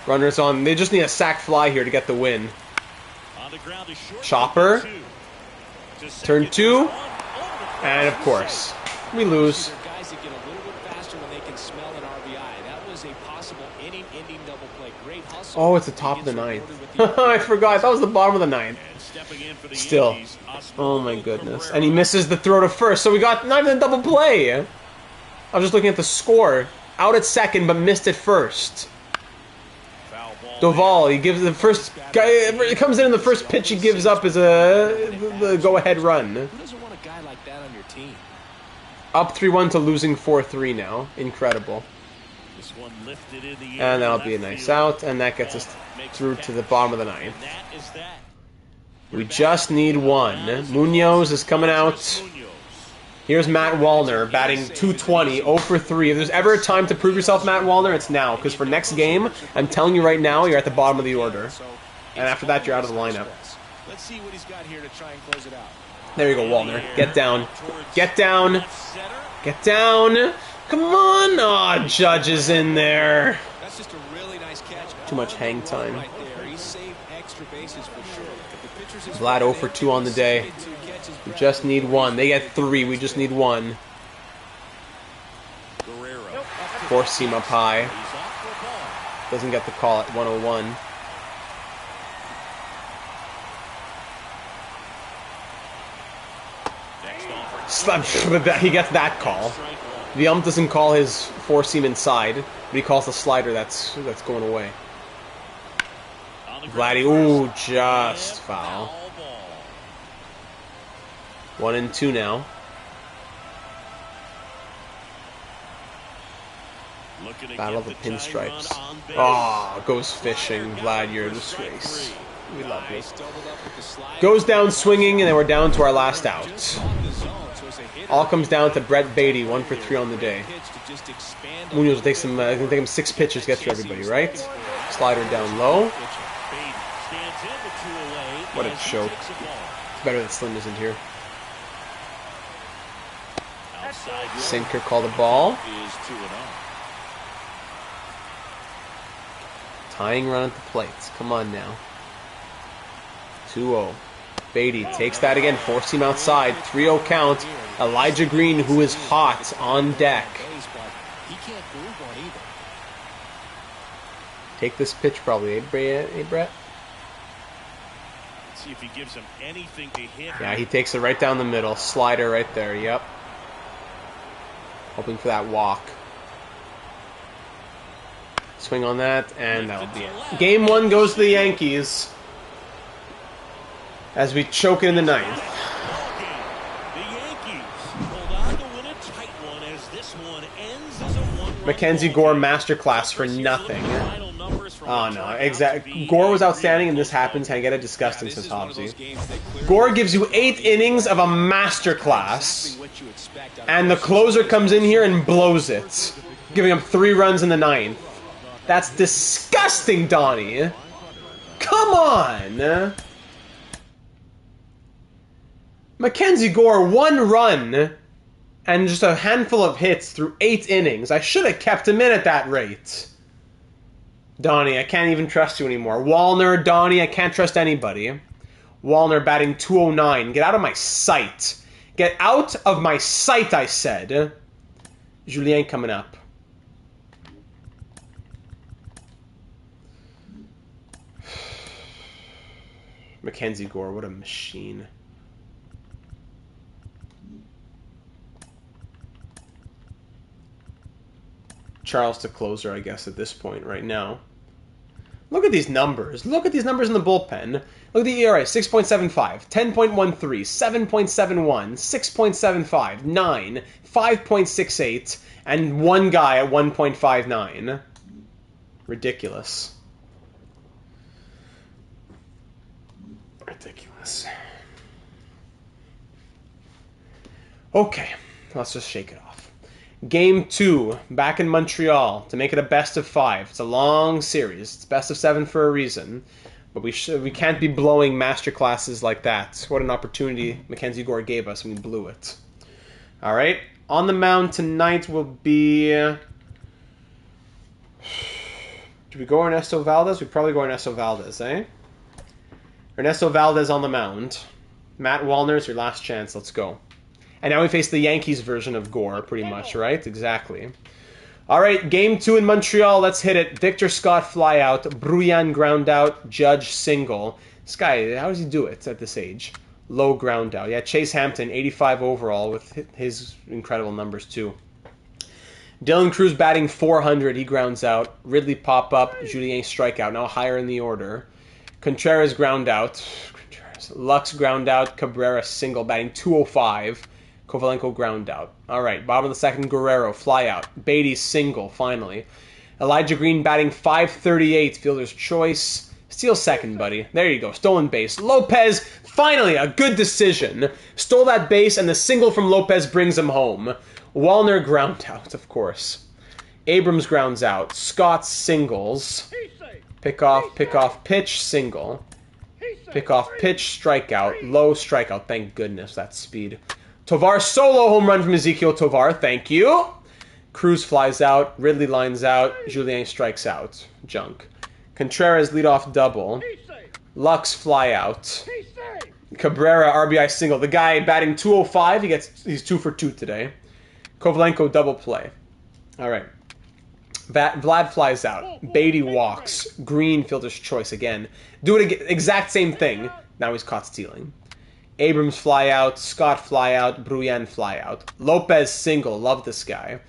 Runners on. They just need a sac fly here to get the win. Chopper. Turn 2. And of course, we lose. Oh, it's the top of the ninth. I forgot. I thought it was the bottom of the ninth. Still. Oh my goodness. And he misses the throw to first, so we got not even a double play. I was just looking at the score. Out at second, but missed at first. Doval, he gives the first guy. It comes in, and the first pitch he gives up is the go-ahead run. Who doesn't want a guy like that on your team? Up 3-1 to losing 4-3 now. Incredible. This one lifted in the air. And that'll be a nice out, and that gets us through to the bottom of the ninth. We just need one. Munoz is coming out. Here's Matt Wallner batting 220, 0 for 3. If there's ever a time to prove yourself, Matt Wallner, it's now. Because for next game, I'm telling you right now, you're at the bottom of the order. And after that, you're out of the lineup. Let's see what he's got here to try and close it out. There you go, Wallner. Get down. Get down. Get down. Come on. Aw, Judge is in there. That's just a really nice catch. Too much hang time. Right there. He saved extra bases for sure. Vlad 0 for 2 on the day. We just need one. They get 3. We just need one. Four seam up high. Doesn't get the call at 101. He gets that call. The ump doesn't call his four seam inside, but he calls the slider that's going away. Vladdy, ooh, just foul. 1-2 now. Battle of the pinstripes. Oh, goes fishing. Vlad, you're a disgrace. We love you. Goes down swinging, and then we're down to our last out. All comes down to Brett Beatty, 1 for 3 on the day. Munoz will take some. It's gonna take him 6 pitches to get through everybody, right? Slider down low. What a choke. It's better that Slim isn't here. Sinker call the ball. Tying run at the plates. Come on now. 2-0. Beatty takes that again. Force him outside. 3-0 count. Elijah Green, who is hot, on deck. Take this pitch probably, eh, Brett? See if he gives him anything to hit. Yeah, he takes it right down the middle. Slider right there, yep. Hoping for that walk. Swing on that, and that'll be it. Game 1 goes to the Yankees. As we choke it in the ninth. The Yankees hold on to win a tight one as this one ends as a 1-run. Mackenzie Gore masterclass for nothing. Oh no, exactly. Gore was outstanding and this happens. Can I get it? Disgusting, says Hobbsy. Gore gives you 8 innings of a masterclass, and the closer comes in here and blows it, giving up 3 runs in the ninth. That's disgusting, Donnie. Come on. Mackenzie Gore, 1 run and just a handful of hits through 8 innings. I should have kept him in at that rate. Donnie, I can't even trust you anymore. Wallner, Donnie, I can't trust anybody. Wallner batting 209. Get out of my sight. Get out of my sight, I said. Julien coming up. Mackenzie Gore, what a machine. Charles to closer, I guess, at this point right now. Look at these numbers. Look at these numbers in the bullpen. Look at the ERA, 6.75, 10.13, 7.71, 6.75, 9, 5.68, and 1 guy at 1.59. Ridiculous. Ridiculous. Okay, let's just shake it off. Game 2, back in Montreal, to make it a best of 5. It's a long series. It's best of 7 for a reason. But we can't be blowing masterclasses like that. What an opportunity Mackenzie Gore gave us, and we blew it. All right, on the mound tonight will be... Do we go Ernesto Valdez? We probably go Ernesto Valdez, eh? Ernesto Valdez on the mound. Matt Wallner is your last chance. Let's go. And now we face the Yankees version of Gore, pretty much, right? Exactly. All right, game 2 in Montreal. Let's hit it. Victor Scott fly out. Brouillan ground out. Judge single. This guy, how does he do it at this age? Low ground out. Yeah, Chase Hampton, 85 overall with his incredible numbers too. Dylan Cruz batting 400. He grounds out. Ridley pop up. Julien strikeout. Now higher in the order. Contreras ground out. Lux ground out. Cabrera single batting 205. Kovalenko ground out. All right, bottom of the second, Guerrero fly out. Beatty single finally. Elijah Green batting 538. Fielder's choice. Steal second, buddy. There you go. Stolen base. Lopez, finally a good decision. Stole that base, and the single from Lopez brings him home. Wallner ground out, of course. Abrams grounds out. Scott singles. Pick off, pitch, single. Pick off, pitch, strikeout. Low strikeout. Thank goodness, that's speed. Tovar solo home run from Ezekiel Tovar. Thank you. Cruz flies out. Ridley lines out. Julien strikes out. Junk. Contreras leadoff double. Lux fly out. Cabrera RBI single. The guy batting 205. He's 2 for 2 today. Kovalenko double play. All right. Vlad flies out. Beatty walks. Green fielder's choice again. Do it again. Exact same thing. Now he's caught stealing. Abrams fly out. Scott fly out. Brouillan fly out. Lopez single. Love this guy.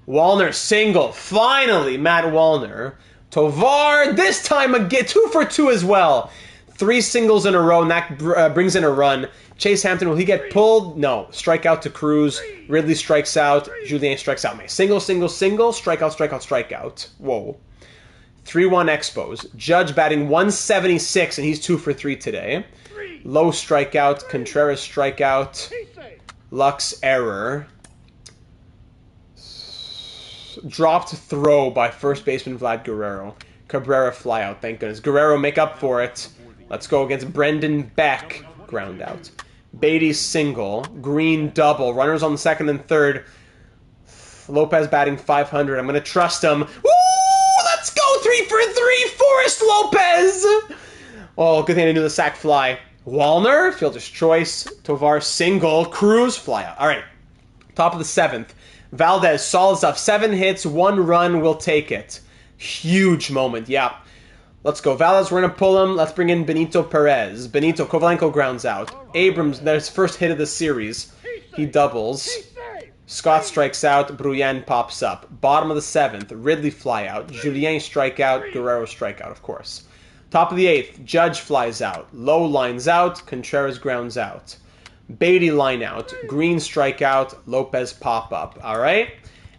Wallner single. Finally, Matt Wallner. Tovar this time again. 2 for 2 as well. 3 singles in a row, and that brings in a run. Chase Hampton, will he get pulled? No. Strikeout to Cruz. Ridley strikes out. Julien strikes out. Single, single, single. Strikeout, strikeout, strikeout. Whoa. 3-1 Expos. Judge batting 176, and he's 2 for 3 today. Low strikeout. Contreras strikeout. Lux error. Dropped throw by first baseman Vlad Guerrero. Cabrera fly out. Thank goodness. Guerrero make up for it. Let's go against Brendan Beck. Ground out. Beatty single. Green double. Runners on the second and third. Lopez batting 500. I'm going to trust him. Woo! Let's go! 3 for 3. Forrest Lopez! Oh, good thing I knew the sac fly. Wallner, fielder's choice. Tovar single. Cruz fly out. All right. Top of the 7th. Valdez, solid stuff. 7 hits, 1 run. We'll take it. Huge moment. Yeah. Let's go. Valdez, we're going to pull him. Let's bring in Benito Perez. Benito, Kovalenko grounds out. Abrams, there's first hit of the series. He doubles. Scott strikes out. Brouillan pops up. Bottom of the 7th. Ridley fly out. Julien strikeout. Guerrero strikeout, of course. Top of the 8th. Judge flies out. Low lines out. Contreras grounds out. Beatty line out. Green strikeout. Lopez pop up. All right?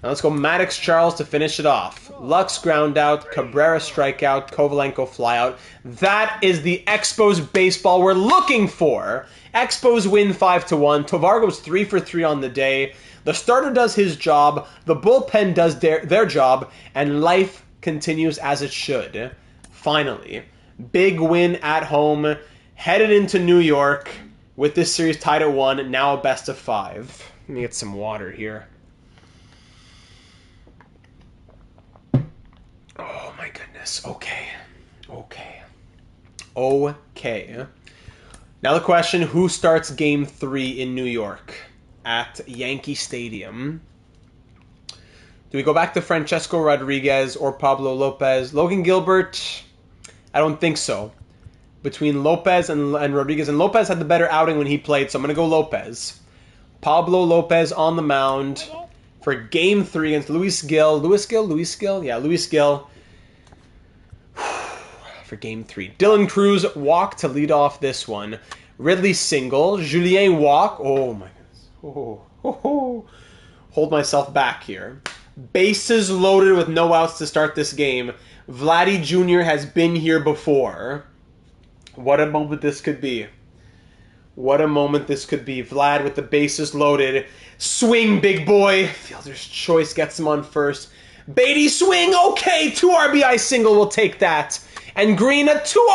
Now let's go Maddox Charles to finish it off. Lux ground out. Cabrera strikeout. Kovalenko fly out. That is the Expos baseball we're looking for. Expos win 5-1. Tovar goes 3 for 3 on the day. The starter does his job. The bullpen does their job. And life continues as it should. Finally. Big win at home. Headed into New York with this series tied at 1. Now a best of 5. Let me get some water here. Oh my goodness. Okay. Now the question, who starts Game 3 in New York at Yankee Stadium? Do we go back to Francesco Rodriguez or Pablo Lopez? Logan Gilbert? I don't think so. Between Lopez and Rodriguez. And Lopez had the better outing when he played, so I'm going to go Lopez. Pablo Lopez on the mound for Game 3 against Luis Gil. Luis Gil? Yeah, Luis Gil. For Game 3. Dylan Cruz walk to lead off this one. Ridley single. Julien walk. Oh my goodness. Hold myself back here. Bases loaded with no outs to start this game. Vladdy Jr. has been here before. What a moment this could be. Vlad with the bases loaded. Swing, big boy. Fielder's choice gets him on first. Beatty swing. Okay, 2 RBI single. We'll take that. And Green a 2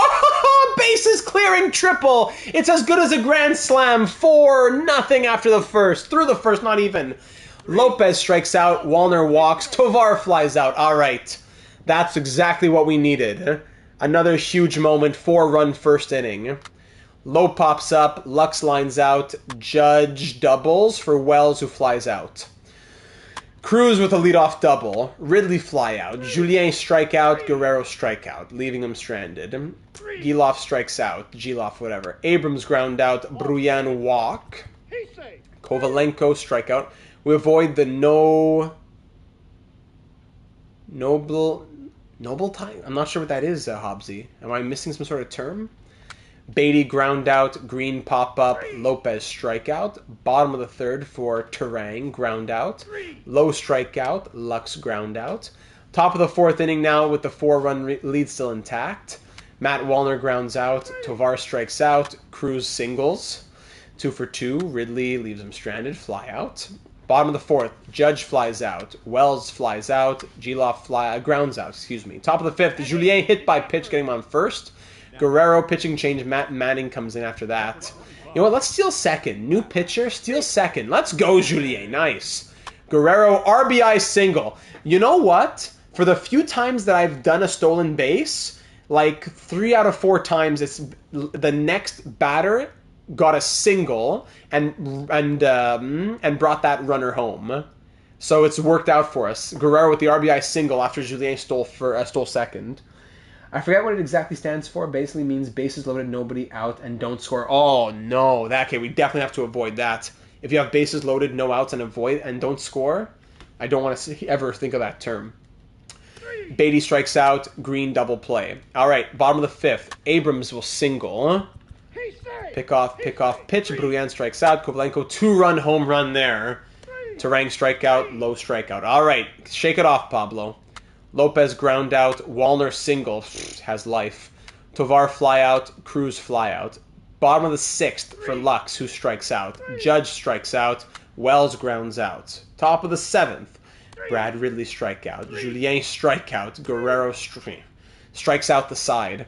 bases clearing triple. It's as good as a grand slam. 4-0 after the first. Through the first, not even. Lopez strikes out. Wallner walks. Tovar flies out. All right. That's exactly what we needed. Another huge moment. 4-run first inning. Low pops up. Lux lines out. Judge doubles for Wells, who flies out. Cruz with a leadoff double. Ridley fly out. Julien strike out. Guerrero strike out, leaving him stranded. Giloff strikes out. Giloff, whatever. Abrams ground out. Bruyan walk. Kovalenko strikeout. We avoid the noble time. I'm not sure what that is, Hobbsy. Am I missing some sort of term? Beatty ground out, Green pop up, Lopez strikeout. Bottom of the third for Terang, ground out. Low strikeout, Lux ground out. Top of the fourth inning now with the 4-run lead still intact. Matt Wallner grounds out, Tovar strikes out, Cruz singles. 2 for 2, Ridley leaves him stranded, fly out. Bottom of the fourth, Judge flies out, Wells flies out, Giloff grounds out, Top of the fifth, Julien hit by pitch, getting him on first. Guerrero pitching change, Matt Manning comes in after that. You know what, let's steal second. New pitcher, steal second. Let's go, Julien, nice. Guerrero, RBI single. You know what? For the few times that I've done a stolen base, like 3 out of 4 times, it's the next batter got a single and brought that runner home. So it's worked out for us. Guerrero with the RBI single after Julien stole second. I forget what it exactly stands for. Basically means bases loaded, nobody out, and don't score. Oh no, we definitely have to avoid that. If you have bases loaded, no outs, and don't score, I don't want to ever think of that term. Beatty strikes out, Green double play. All right, bottom of the fifth, Abrams will single. Pick off, pitch. Bruyan strikes out. Kovalenko 2-run home run there. Terang strikeout, low strikeout. All right, shake it off, Pablo. Lopez ground out. Wallner single, has life. Tovar fly out. Cruz fly out. Bottom of the sixth for Lux, who strikes out. Judge strikes out. Wells grounds out. Top of the seventh, Brad Ridley strikeout. Julien strikeout. Guerrero strikes out the side.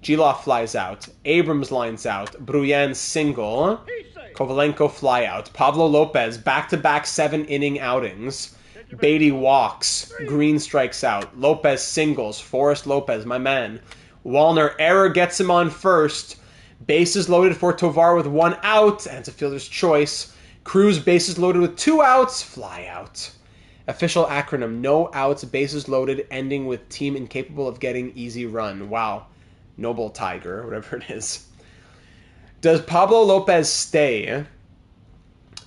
Giloff flies out. Abrams lines out. Bruyan single. Kovalenko fly out. Pablo Lopez back-to-back 7-inning outings. Beatty walks. Green strikes out. Lopez singles. Forrest Lopez, my man. Wallner error gets him on first. Bases loaded for Tovar with 1 out, and it's a fielder's choice. Cruz bases loaded with 2 outs. Fly out. Official acronym, no outs, bases loaded, ending with team incapable of getting easy run. Wow. Noble Tiger, whatever it is. Does Pablo Lopez stay?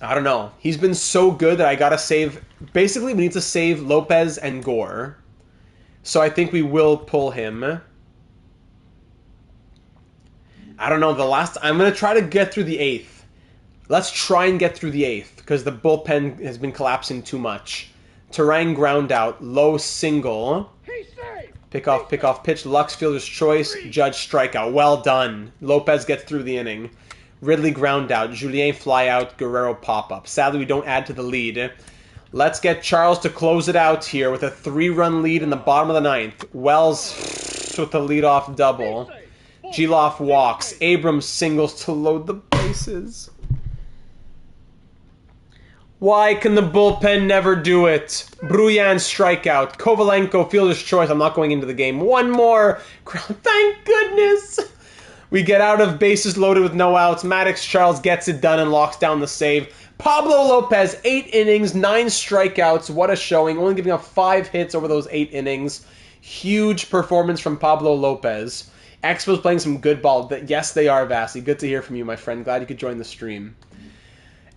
I don't know. He's been so good that I gotta save. Basically, we need to save Lopez and Gore. So I think we will pull him. I don't know. I'm gonna try to get through the 8th. Let's try and get through the 8th because the bullpen has been collapsing too much. Terang ground out, low single. Pick off pitch. Lux fielder's choice. Judge strikeout. Well done. Lopez gets through the inning. Ridley ground out. Julien fly out. Guerrero pop up. Sadly, we don't add to the lead. Let's get Charles to close it out here with a 3-run lead in the bottom of the 9th. Wells with the leadoff double. Giloff walks. Abrams singles to load the bases. Why can the bullpen never do it? Bruyan strikeout. Kovalenko fielder's choice. I'm not going into the game. 1 more. Thank goodness. We get out of bases loaded with no outs. Maddox Charles gets it done and locks down the save. Pablo Lopez, 8 innings, 9 strikeouts. What a showing. Only giving up 5 hits over those 8 innings. Huge performance from Pablo Lopez. Expos playing some good ball. Yes, they are, Vassy. Good to hear from you, my friend. Glad you could join the stream.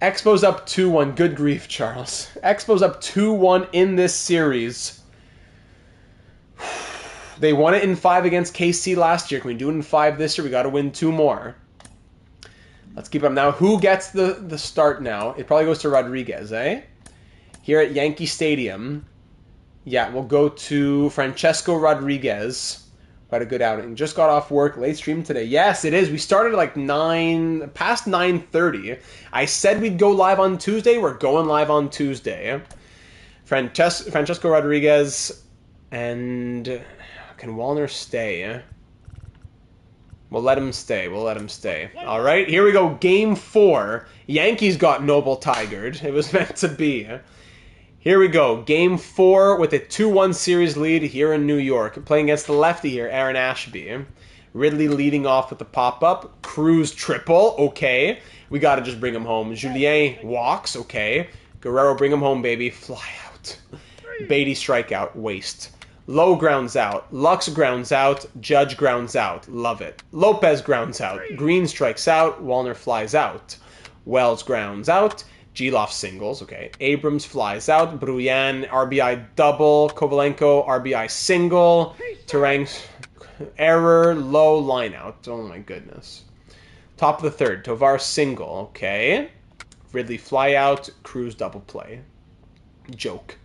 Expos up 2-1. Good grief, Charles. Expos up 2-1 in this series. They won it in 5 against KC last year. Can we do it in 5 this year? We got to win 2 more. Let's keep up now. Who gets the start now? It probably goes to Rodriguez, eh? Here at Yankee Stadium. Yeah, we'll go to Francesco Rodriguez. Quite a good outing. Just got off work. Late stream today. Yes, it is. We started at like past 9:30. I said we'd go live on Tuesday. We're going live on Tuesday. Francesco Rodriguez and... Can Wallner stay? We'll let him stay. All right, here we go. Game 4. Yankees got Noble Tigered. It was meant to be. Here we go. Game 4 with a 2-1 series lead here in New York. Playing against the lefty here, Aaron Ashby. Ridley leading off with the pop-up. Cruz triple. Okay. We got to just bring him home. Julien walks. Okay. Guerrero, bring him home, baby. Fly out. out. Beatty strikeout, waste. Lowe grounds out. Lux grounds out. Judge grounds out. Love it. Lopez grounds out. Green strikes out. Wallner flies out. Wells grounds out. Geloff singles. Okay. Abrams flies out. Bruyan RBI double. Kovalenko RBI single. Terang error. Low line out. Oh my goodness. Top of the third. Tovar single. Okay. Ridley fly out. Cruz double play. Joke.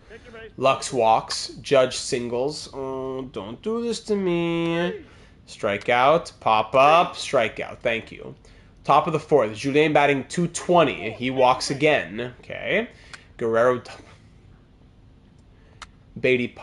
Lux walks. Judge singles. Oh, don't do this to me. Strikeout. Pop up. Strikeout. Thank you. Top of the fourth. Julien batting .220. He walks again. Okay. Guerrero. Beatty.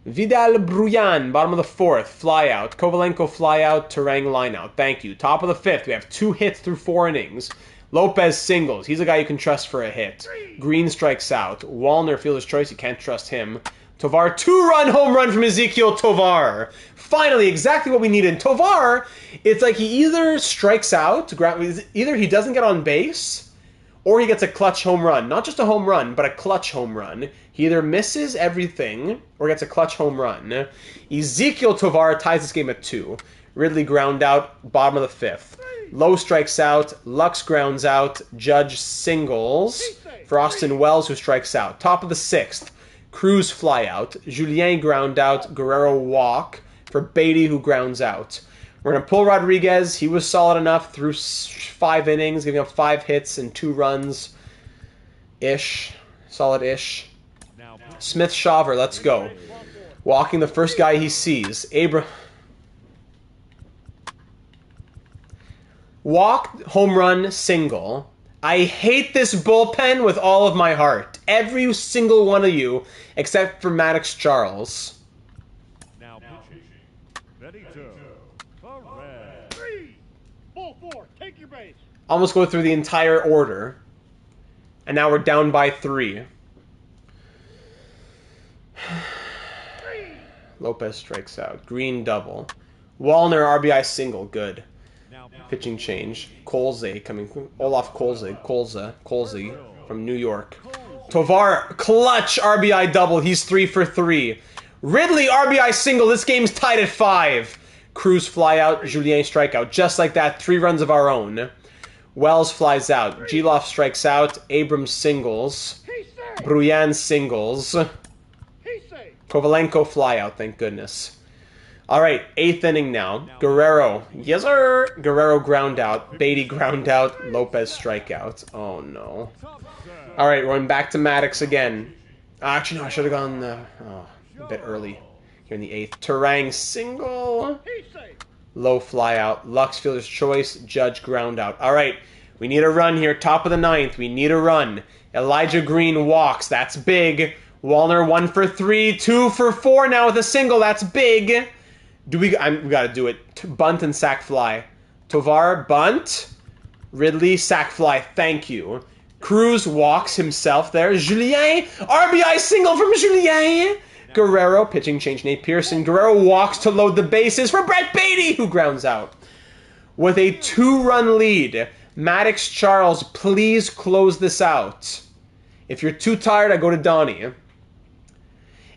Vidal Bruyan. Bottom of the fourth. Fly out. Kovalenko fly out. Terang line out. Thank you. Top of the fifth. We have 2 hits through 4 innings. Lopez singles. He's a guy you can trust for a hit. Green strikes out. Wallner, fielder's choice. You can't trust him. Tovar, 2-run home run from Ezekiel Tovar. Finally, exactly what we needed. Tovar, it's like he either strikes out, either he doesn't get on base, or he gets a clutch home run. Not just a home run, but a clutch home run. He either misses everything, or gets a clutch home run. Ezekiel Tovar ties this game at 2. Ridley ground out, bottom of the fifth. Lowe strikes out. Lux grounds out. Judge singles for Austin Wells, who strikes out. Top of the sixth. Cruz fly out. Julien ground out. Guerrero walk for Beatty, who grounds out. We're going to pull Rodriguez. He was solid enough through 5 innings, giving up 5 hits and 2 runs. Ish. Solid-ish. Smith Shaver, let's go. Walking the first guy he sees. Walk, home run, single. I hate this bullpen with all of my heart. Every single one of you, except for Maddox Charles. Now pitching. Ready to. Correct. 3. Ball 4. Take your base. Almost go through the entire order. And now we're down by 3. Lopez strikes out. Green double. Wallner RBI single. Good. Pitching change. Colze coming. Olaf Colze from New York. Tovar, clutch RBI double. He's 3 for 3. Ridley RBI single. This game's tied at 5. Cruz fly out. Julien strikeout. Just like that, 3 runs of our own. Wells flies out. Geloff strikes out. Abrams singles. Bruyan singles. Kovalenko fly out. Thank goodness. All right, 8th inning now. Guerrero, yes sir. Guerrero ground out. Beatty ground out. Lopez strikeout. Oh no. All right, going back to Maddox again. Actually, no, I should have gone a bit early here in the 8th. Terang single. Low fly out. Lux fielder's choice. Judge ground out. All right, we need a run here. Top of the 9th. We need a run. Elijah Green walks. That's big. Wallner 1 for 3. 2 for 4 now with a single. That's big. We got to do it. Bunt and sack fly. Tovar, bunt. Ridley, sack fly. Thank you. Cruz walks himself there. Julien, RBI single from Julien. Guerrero, pitching change. Nate Pearson. Guerrero walks to load the bases for Brett Beatty, who grounds out. With a 2-run lead, Maddox Charles, please close this out. If you're too tired, I go to Donnie.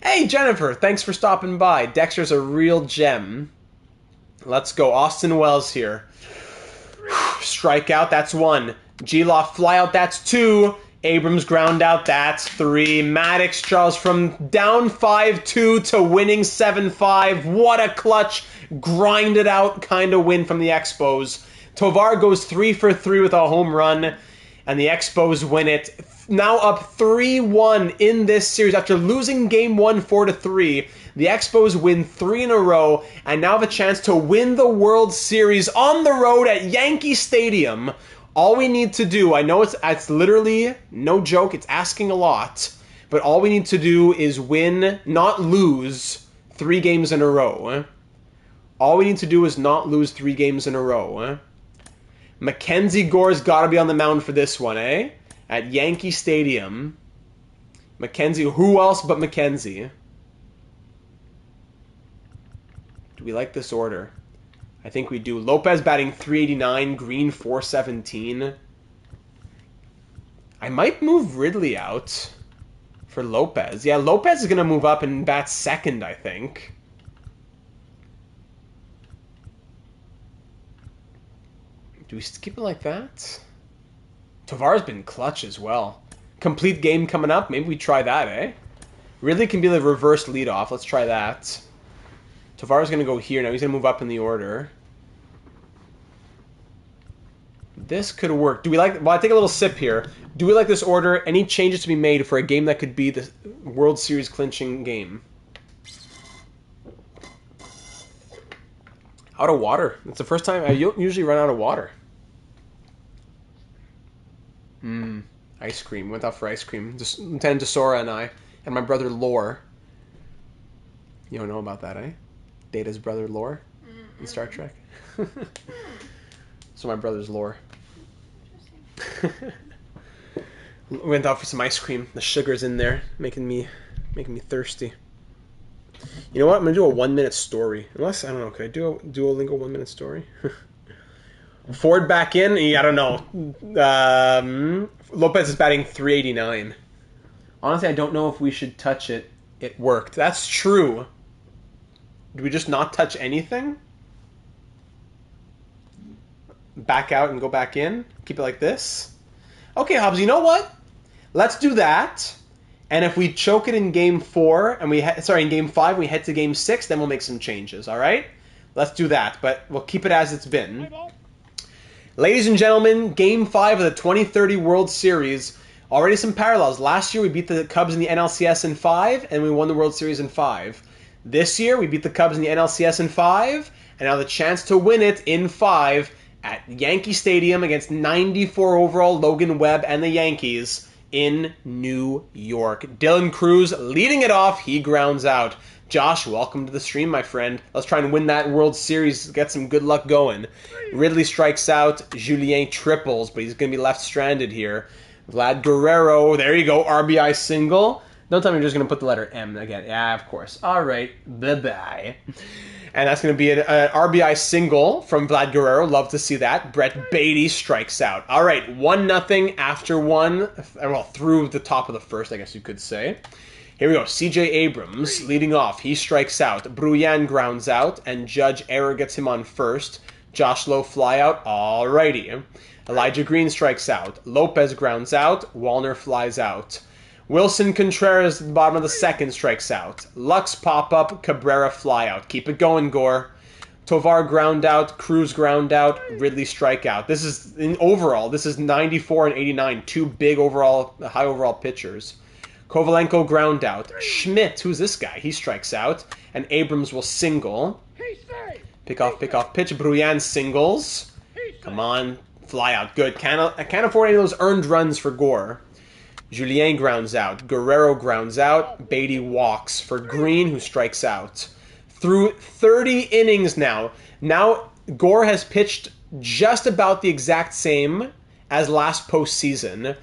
Hey, Jennifer, thanks for stopping by. Dexter's a real gem. Let's go. Austin Wells here. Strikeout, that's 1. Geloff fly out, that's 2. Abrams ground out, that's 3. Maddox Charles from down 5-2 to winning 7-5. What a clutch, grind it out kind of win from the Expos. Tovar goes 3 for 3 with a home run, and the Expos win it. Now up 3-1 in this series after losing game 1 4-3. The Expos win 3 in a row and now have a chance to win the World Series on the road at Yankee Stadium. All we need to do, I know it's literally no joke, it's asking a lot, but all we need to do is win, not lose 3 games in a row. All we need to do is not lose 3 games in a row. Mackenzie Gore's got to be on the mound for this one, eh? At Yankee Stadium. Mackenzie, who else but Mackenzie? Do we like this order? I think we do. Lopez batting .389, Green .417. I might move Ridley out for Lopez. Yeah, Lopez is going to move up and bat second, I think. Do we keep it like that? Tovar's been clutch as well. Complete game coming up. Maybe we try that, eh? Ridley can be the reverse leadoff. Let's try that. Tovar's going to go here. Now he's going to move up in the order. This could work. Do we like... Well, I take a little sip here. Do we like this order? Any changes to be made for a game that could be the World Series clinching game? Out of water. It's the first time I usually run out of water. Ice cream. Went out for ice cream. Just Lieutenant Desora and I. And my brother Lore. You don't know about that, eh? Data's brother Lore in Star Trek. So my brother's Lore. Went out for some ice cream. The sugar's in there, making me thirsty. You know what? I'm gonna do a 1-minute story. Unless I don't know. Could I do a Duolingo 1-minute story? Ford back in. I don't know. Lopez is batting .389. Honestly, I don't know if we should touch it. It worked. That's true. Do we just not touch anything? Back out and go back in? Keep it like this? Okay, Hobbs, you know what? Let's do that. And if we choke it in Game 4, and in Game 5, we head to Game 6, then we'll make some changes, all right? Let's do that, but we'll keep it as it's been. Ladies and gentlemen, Game 5 of the 2030 World Series. Already some parallels. Last year, we beat the Cubs in the NLCS in 5, and we won the World Series in 5. This year, we beat the Cubs in the NLCS in 5, and now the chance to win it in 5 at Yankee Stadium against 94 overall Logan Webb and the Yankees in New York. Dylan Cruz leading it off. He grounds out. Josh, welcome to the stream, my friend. Let's try and win that World Series. Get some good luck going. Ridley strikes out. Julien triples, but he's going to be left stranded here. Vlad Guerrero, there you go, RBI single. Don't tell me you're just going to put the letter M again. Yeah, of course. All right, bye-bye. And that's going to be an RBI single from Vlad Guerrero. Love to see that. Brett Beatty strikes out. All right, 1-0 after one. Well, through the top of the first, I guess you could say. Here we go. C.J. Abrams leading off. He strikes out. Bruyan grounds out, and Judge Error gets him on first. Josh Lowe fly out. All righty. Elijah Green strikes out. Lopez grounds out. Wallner flies out. Wilson Contreras at the bottom of the second strikes out. Lux pop up. Cabrera fly out. Keep it going, Gore. Tovar ground out. Cruz ground out. Ridley strike out. This is, in overall, this is 94 and 89. Two big overall, high overall pitchers. Kovalenko ground out. Schmidt, who's this guy? He strikes out. And Abrams will single. Pick off pitch. Bruyan singles. Come on. Fly out. Good. Can't afford any of those earned runs for Gore. Julien grounds out. Guerrero grounds out. Beatty walks for Green, who strikes out. Through 30 innings now. Now, Gore has pitched just about the exact same as last postseason.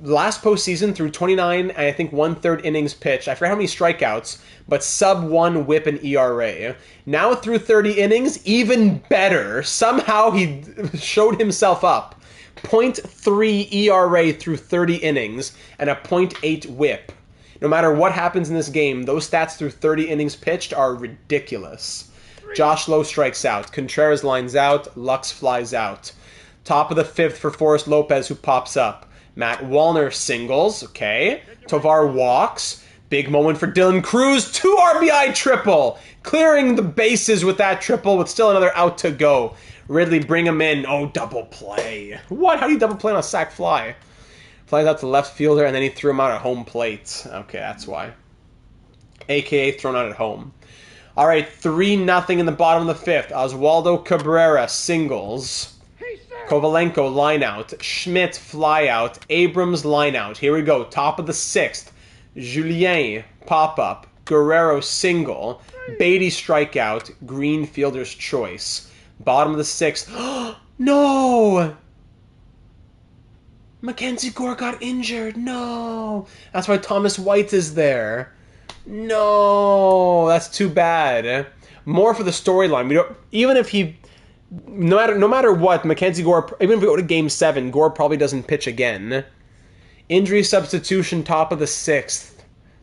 Last postseason, through 29, and I think 1/3 innings pitched. I forget how many strikeouts, but sub-1 whip and ERA. Now through 30 innings, even better. Somehow he showed himself up. 0.3 ERA through 30 innings and a 0.8 whip. No matter what happens in this game, those stats through 30 innings pitched are ridiculous. Josh Lowe strikes out. Contreras lines out. Lux flies out. Top of the fifth for Forrest Lopez, who pops up. Matt Wallner singles. Okay. Tovar walks. Big moment for Dylan Cruz. 2 RBI triple. Clearing the bases with that triple with still another out to go. Ridley, bring him in. Oh, double play. What? How do you double play on a sac fly? Flies out to left fielder, and then he threw him out at home plate. Okay, that's why. AKA thrown out at home. All right, 3-0 in the bottom of the fifth. Oswaldo Cabrera singles. Kovalenko line out. Schmidt fly out. Abrams line out. Here we go. Top of the sixth. Julien pop up. Guerrero single. Beatty strikeout. Green fielder's choice. Bottom of the sixth. No! Mackenzie Gore got injured. No! That's why Thomas White is there. No! That's too bad. More for the storyline. We don't. Even if he, no matter what, Mackenzie Gore. Even if we go to Game 7, Gore probably doesn't pitch again. Injury substitution, top of the 6th.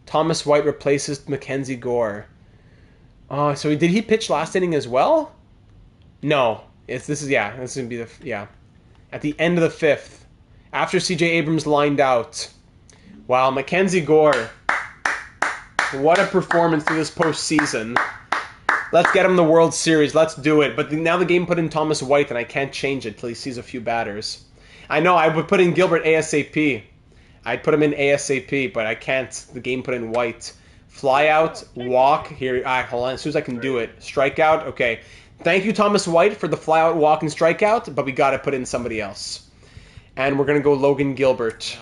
Thomas White replaces Mackenzie Gore. Oh, so did he pitch last inning as well? No. This is going to be at the end of the 5th. After C.J. Abrams lined out. Wow, Mackenzie Gore. What a performance through this postseason. Let's get him the World Series. Let's do it. But now the game put in Thomas White, and I can't change it till he sees a few batters. I know, I would put in Gilbert ASAP. I'd put him in ASAP, but I can't. The game put in White. Fly out, walk. Here, hold on. As soon as I can do it. Strikeout. Okay. Thank you, Thomas White, for the fly out, walk, and strikeout, but we got to put in somebody else. And we're going to go Logan Gilbert.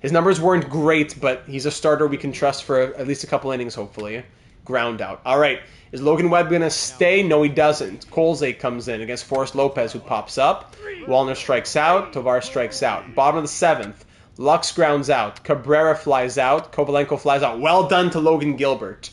His numbers weren't great, but he's a starter we can trust for at least a couple innings, hopefully. Ground out. All right. Is Logan Webb going to stay? No, he doesn't. Colzay comes in against Forrest Lopez, who pops up. Wallner strikes out. Tovar strikes out. Bottom of the 7th. Lux grounds out. Cabrera flies out. Kovalenko flies out. Well done to Logan Gilbert.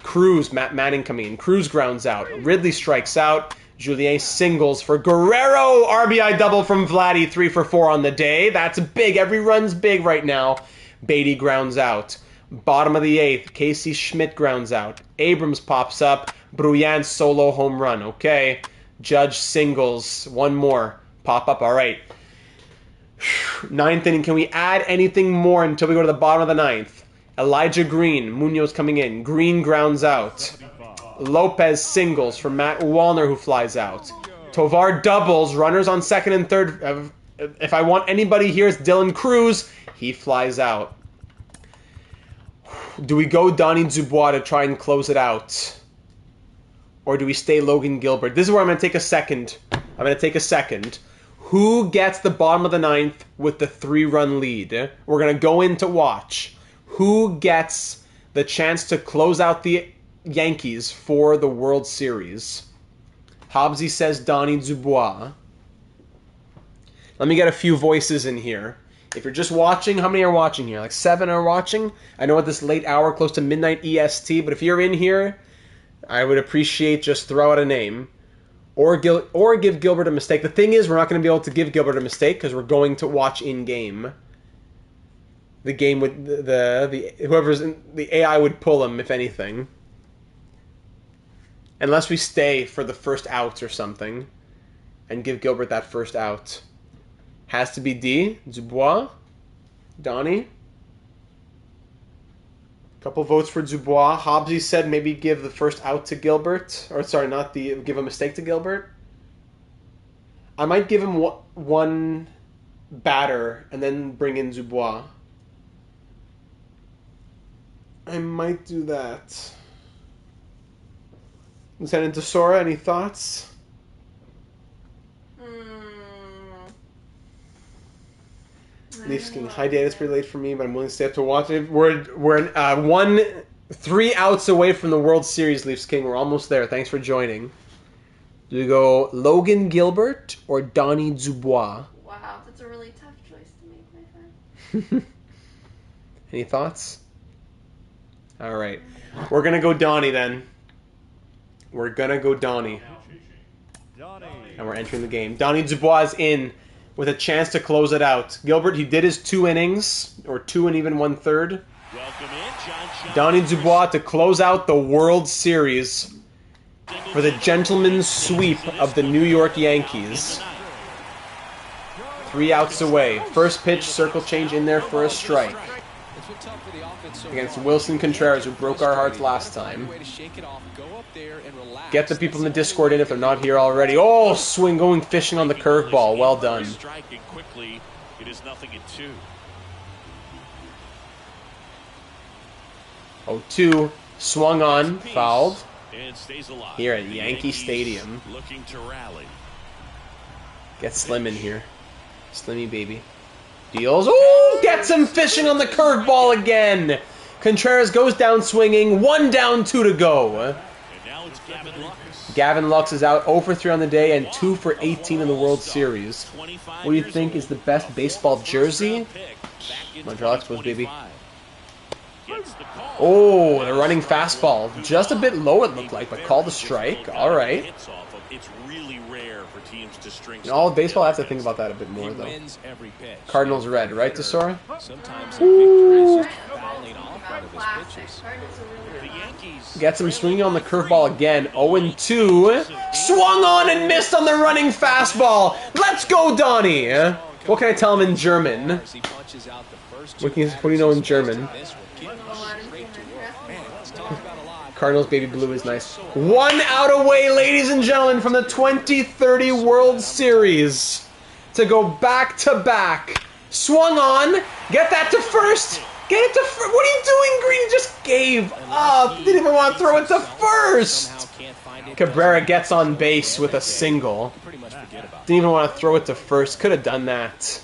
Cruz, Matt Manning coming in. Cruz grounds out. Ridley strikes out. Julien singles for Guerrero. RBI double from Vladdy. 3 for 4 on the day. That's big. Every run's big right now. Beatty grounds out. Bottom of the 8th. Casey Schmidt grounds out. Abrams pops up. Bruyan solo home run. Okay. Judge singles. One more. Pop up. All right. 9th inning. Can we add anything more until we go to the bottom of the 9th? Elijah Green. Munoz coming in. Green grounds out. Lopez singles for Matt Wallner, who flies out. Tovar doubles. Runners on 2nd and 3rd. If I want anybody here, it's Dylan Cruz. He flies out. Do we go Donnie Dubois to try and close it out? Or do we stay Logan Gilbert? This is where I'm going to take a second. Who gets the bottom of the 9th with the 3-run lead? We're going to go in to watch. Who gets the chance to close out the Yankees for the World Series? Hobbsy says Donnie Dubois. Let me get a few voices in here. If you're just watching, how many are watching here? Like 7 are watching? I know at this late hour, close to midnight EST, but if you're in here, I would appreciate just throw out a name. Or give Gilbert a mistake. The thing is, we're not going to be able to give Gilbert a mistake because we're going to watch in-game. The game with whoever's in, the AI would pull him, if anything. Unless we stay for the first outs or something and give Gilbert that first out. Has to be D. Dubois. Donnie. Couple votes for Dubois. Hobbsy said maybe give the first out to Gilbert. Or sorry, not the give a mistake to Gilbert. I might give him one batter and then bring in Dubois. I might do that. Lieutenant Tesora, any thoughts? Leafs King. Hi, Dad. It's pretty late for me, but I'm willing to stay up to watch it. We're 3 outs away from the World Series, Leafs King. We're almost there. Thanks for joining. Do we go Logan Gilbert or Donnie Dubois? Wow, that's a really tough choice to make, my friend. Any thoughts? All right. We're going to go Donnie then. We're going to go Donnie. And we're entering the game. Donnie Dubois is in with a chance to close it out. Gilbert, he did his 2 innings, or 2 and even 1/3. Donnie Dubois to close out the World Series for the gentleman's sweep of the New York Yankees. 3 outs away. First pitch, circle change in there for a strike. Against Wilson Contreras, who broke our hearts last time. Get the people in the Discord in if they're not here already. Oh, swing going fishing on the curveball. Well done. It is 0-2. 0-2. Swung on. Fouled. Here at Yankee Stadium. Looking to rally. Get Slim in here. Slimmy baby. Deals. Oh, gets him fishing on the curveball again. Contreras goes down swinging. 1 down, 2 to go. And now it's Gavin Lux. Gavin Lux is out 0 for 3 on the day and 2 for 18 in the World Series. What do you think is the best baseball jersey? Montreal Expos, baby. Oh, the running fastball. Just a bit low, it looked like, but called a strike. All right. It's really rare for teams to string. In all of baseball, I have to think about that a bit more, He though. wins every pitch. Cardinals red, right, Tesora? Sometimes a victory is just fouling off one of his Classic. pitches. Cardinals are really The good. Yankees Gets him swinging on the curveball again. 0-2. Swung on and missed on the running fastball. Let's go, Donnie. What can I tell him in German? As he punches out the first What two do you know in batters, German? this one getting straight to work. Man, it's talked about a lot. Cardinals baby blue is nice. 1 out away, ladies and gentlemen, from the 2030 World Series. To go back-to-back. Swung on. Get that to first. Get it to first. What are you doing, Green? You just gave up. Didn't even want to throw it to first. Somehow can't find it. Cabrera gets on base with a single. Pretty much forget about it. Didn't even want to throw it to first. Could have done that.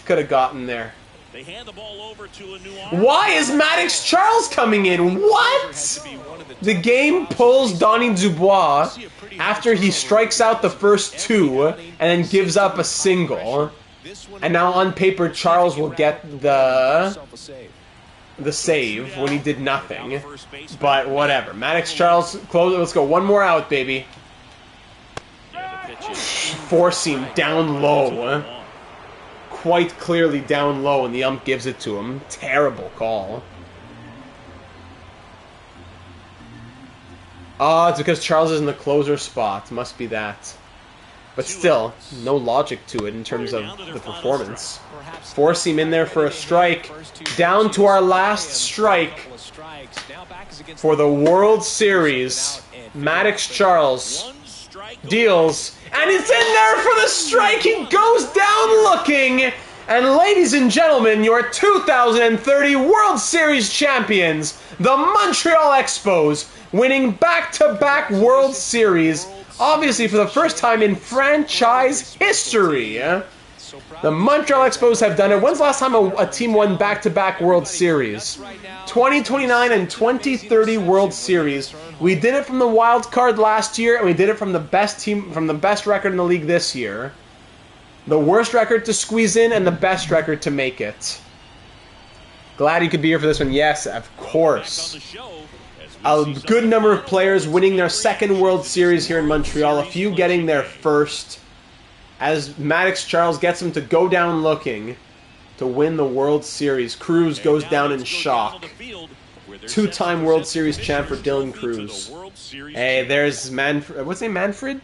Could have gotten there. They hand the ball over to a new arm. Why is Maddox Charles coming in? What? The game pulls Donnie Dubois after he strikes out the first two and then gives up a single. And now on paper, Charles will get the save when he did nothing. But whatever. Maddox Charles, close it. Let's go. One more out, baby. Force him down low. Quite clearly down low, and the ump gives it to him. Terrible call. Oh, it's because Charles is in the closer spot. Must be that. But still, no logic to it in terms of the performance. Force him in there for a strike. Down to our last strike for the World Series. Maddox Charles deals, and it's in there for the strike. He goes down looking. And ladies and gentlemen, your 2030 World Series champions, the Montreal Expos, winning back-to-back World Series, obviously for the first time in franchise history. The Montreal Expos have done it. When's the last time a team won back-to-back World Series? 2029 and 2030 World Series. We did it from the wild card last year, and we did it from the best record in the league this year. The worst record to squeeze in and the best record to make it. Glad you could be here for this one. Yes, of course. A good number of players winning their second World Series here in Montreal. A few getting their first. As Maddox Charles gets him to go down looking to win the World Series. Cruz goes down in shock. Two-time World Series champ for Dylan Cruz. Hey, there's Manfred. What's his name? Manfred?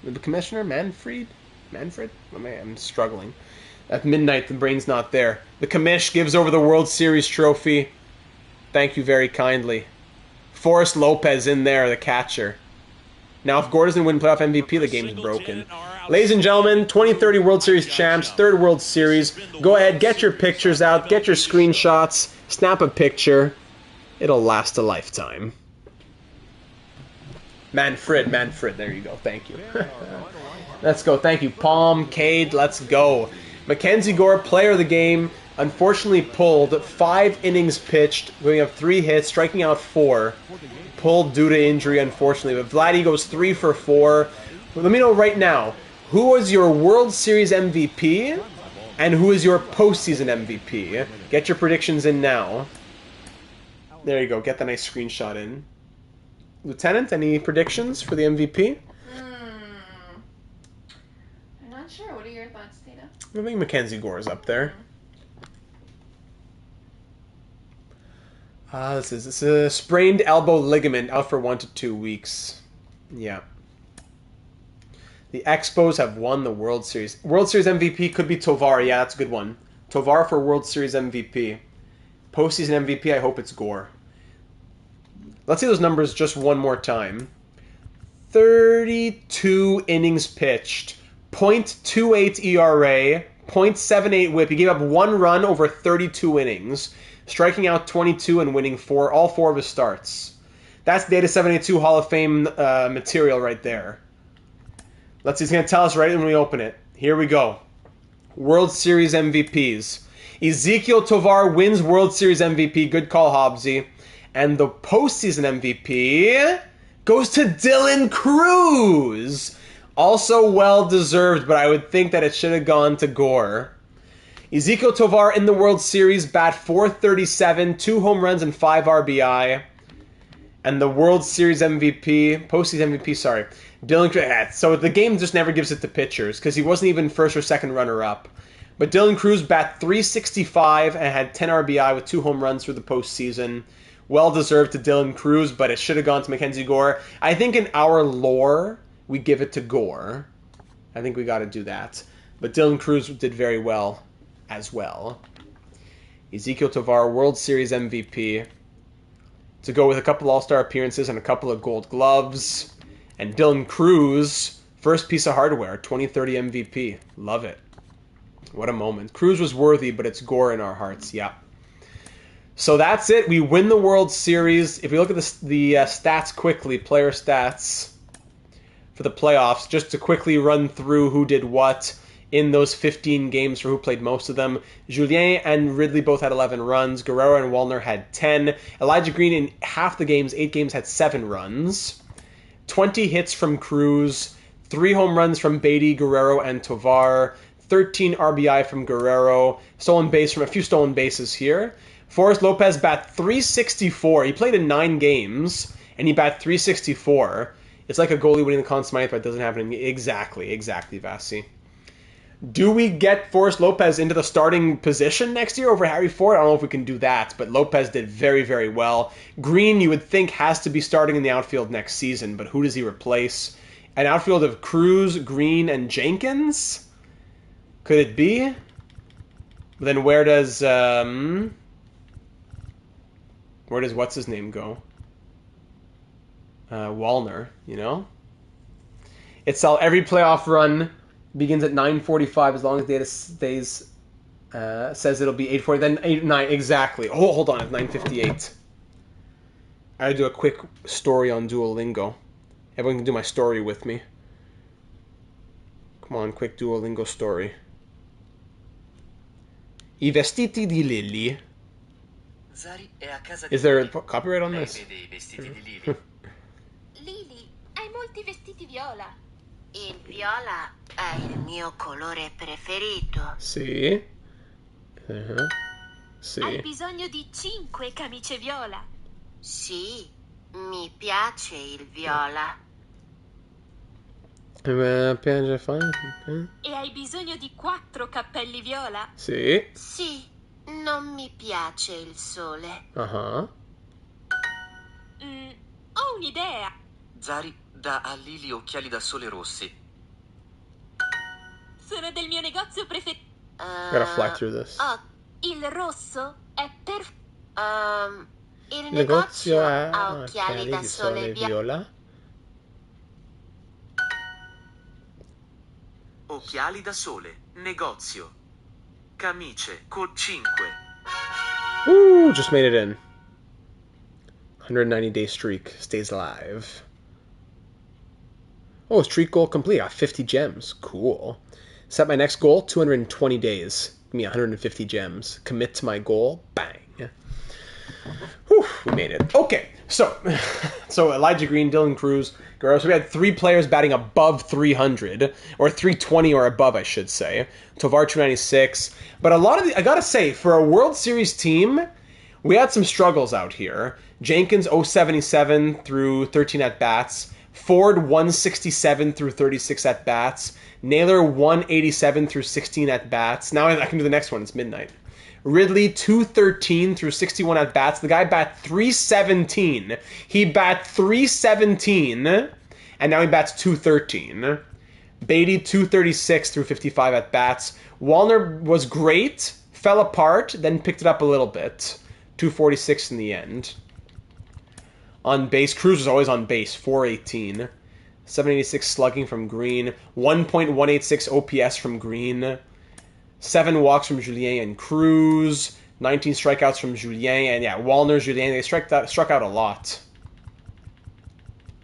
The commissioner? Manfred? I'm struggling. At midnight, the brain's not there. The commish gives over the World Series trophy. Thank you very kindly. Forrest Lopez in there, the catcher. Now, if Gore doesn't win playoff MVP, the game's broken. Ladies and gentlemen, 2030 World Series champs, third World Series. Go ahead, get your pictures out, get your screenshots, snap a picture. It'll last a lifetime. Manfred, there you go, thank you. Let's go, thank you. Palm, Cade, let's go. Mackenzie Gore, player of the game, unfortunately pulled. 5 innings pitched, going up 3 hits, striking out 4. Pulled due to injury, unfortunately. But Vladdy goes 3 for 4. Let me know right now, who was your World Series MVP and who is your postseason MVP? Get your predictions in now. There you go. Get the nice screenshot in. Lieutenant, any predictions for the MVP? I'm not sure. What are your thoughts, Data? I think Mackenzie Gore is up there. This is a sprained elbow ligament, out for 1 to 2 weeks. Yeah. The Expos have won the World Series. World Series MVP could be Tovar. Yeah, that's a good one. Tovar for World Series MVP. Postseason MVP, I hope it's Gore. Let's see those numbers just one more time. 32 innings pitched. .28 ERA. .78 whip. He gave up 1 run over 32 innings. Striking out 22 and winning all 4 of his starts. That's Data 782 Hall of Fame material right there. Let's see, he's going to tell us right when we open it. Here we go. World Series MVPs. Ezekiel Tovar wins World Series MVP. Good call, Hobbsy. And the postseason MVP goes to Dylan Cruz. Also well-deserved, but I would think that it should have gone to Gore. Ezekiel Tovar in the World Series, bat .437, 2 home runs and 5 RBI. And the World Series MVP, postseason MVP, sorry, Dylan Cruz. So the game just never gives it to pitchers because he wasn't even first or second runner-up. But Dylan Cruz bat .365 and had 10 RBI with 2 home runs through the postseason. Well-deserved to Dylan Cruz, but it should have gone to Mackenzie Gore. I think in our lore, we give it to Gore. I think we got to do that. But Dylan Cruz did very well as well. Ezequiel Tovar, World Series MVP. To go with a couple All-Star appearances and a couple of Gold Gloves. And Dylan Cruz, first piece of hardware, 2030 MVP. Love it. What a moment. Cruz was worthy, but it's Gore in our hearts. Yeah. So that's it. We win the World Series. If we look at the stats quickly, player stats for the playoffs, just to quickly run through who did what in those 15 games for who played most of them. Julien and Ridley both had 11 runs. Guerrero and Wallner had 10. Elijah Green in half the games, 8 games, had 7 runs. 20 hits from Cruz. 3 home runs from Beatty, Guerrero, and Tovar. 13 RBI from Guerrero. Stolen base from a few stolen bases here. Forrest Lopez bat .364. He played in 9 games, and he bat .364. It's like a goalie winning the Conn Smythe, but it doesn't happen. Exactly, Vasi. Do we get Forrest Lopez into the starting position next year over Harry Ford? I don't know if we can do that, but Lopez did very, very well. Green, you would think, has to be starting in the outfield next season, but who does he replace? An outfield of Cruz, Green, and Jenkins? Could it be? Then where does what's his name go? Wallner, you know? It's all every playoff run begins at 9:45 as long as data stays says it'll be 8:40, then 9 exactly. Oh, hold on, it's 9:58. I gotta do a quick story on Duolingo. Everyone can do my story with me. Come on, quick Duolingo story. I vestiti di Lily. Is there a copyright on this? Lily, hai molti vestiti viola. Il viola è il mio colore preferito. Sì. Sì. Hai bisogno di 5 camicie viola. Sì, mi piace il viola. Piange fine. E hai bisogno di 4 cappelli viola. Sì. Sì, non mi piace il sole. Uh-huh. Ho un'idea. Zari dà a Lily occhiali da sole rossi. Sono del mio negozio preferito. Gotta fly through this. Oh, Il rosso è il Negozio ha occhiali da sole viola. Occhiali da sole, negozio. Camice, code 5. Ooh, just made it in. 190-day streak stays alive. Oh, streak goal complete. I got 50 gems. Cool. Set my next goal, 220 days. Give me 150 gems. Commit to my goal. Bang. Whew, we made it. Okay, so Elijah Green, Dylan Cruz, Guerrero. So we had 3 players batting above 300, or 320 or above, I should say. Tovar 296. But a lot of I gotta say, for a World Series team, we had some struggles out here. Jenkins 077 through 13 at bats. Ford 167 through 36 at bats. Naylor 187 through 16 at bats. Now I can do the next one. It's midnight. Ridley 213 through 61 at bats. The guy bat 317. He bat 317, and now he bats 213. Beatty 236 through 55 at bats. Wallner was great, fell apart, then picked it up a little bit. 246 in the end. On base, Cruz was always on base, 418. 786 slugging from Green. 1.186 OPS from Green. 7 walks from Julien and Cruz. 19 strikeouts from Julien. And yeah, Wallner, Julien, they struck out a lot.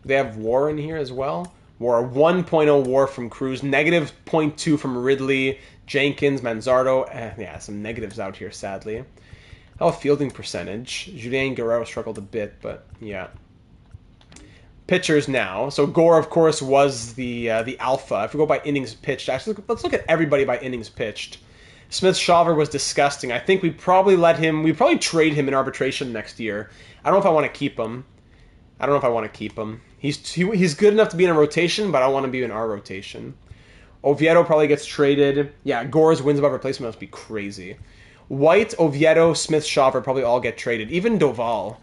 They have WAR in here as well. WAR, 1.0 WAR from Cruz. Negative 0.2 from Ridley, Jenkins, Manzardo. Yeah, some negatives out here, sadly. How about fielding percentage? Julien Guerrero struggled a bit, but yeah. Pitchers now. So Gore, of course, was the alpha. If we go by innings pitched, actually, let's look at everybody by innings pitched. Smith-Shawver was disgusting. I think we probably trade him in arbitration next year. I don't know if I want to keep him. I don't know if I want to keep him. He's good enough to be in a rotation, but I want to be in our rotation. Oviedo probably gets traded. Yeah, Gore's wins above replacement must be crazy. White, Oviedo, Smith, Shawver probably all get traded. Even Doval.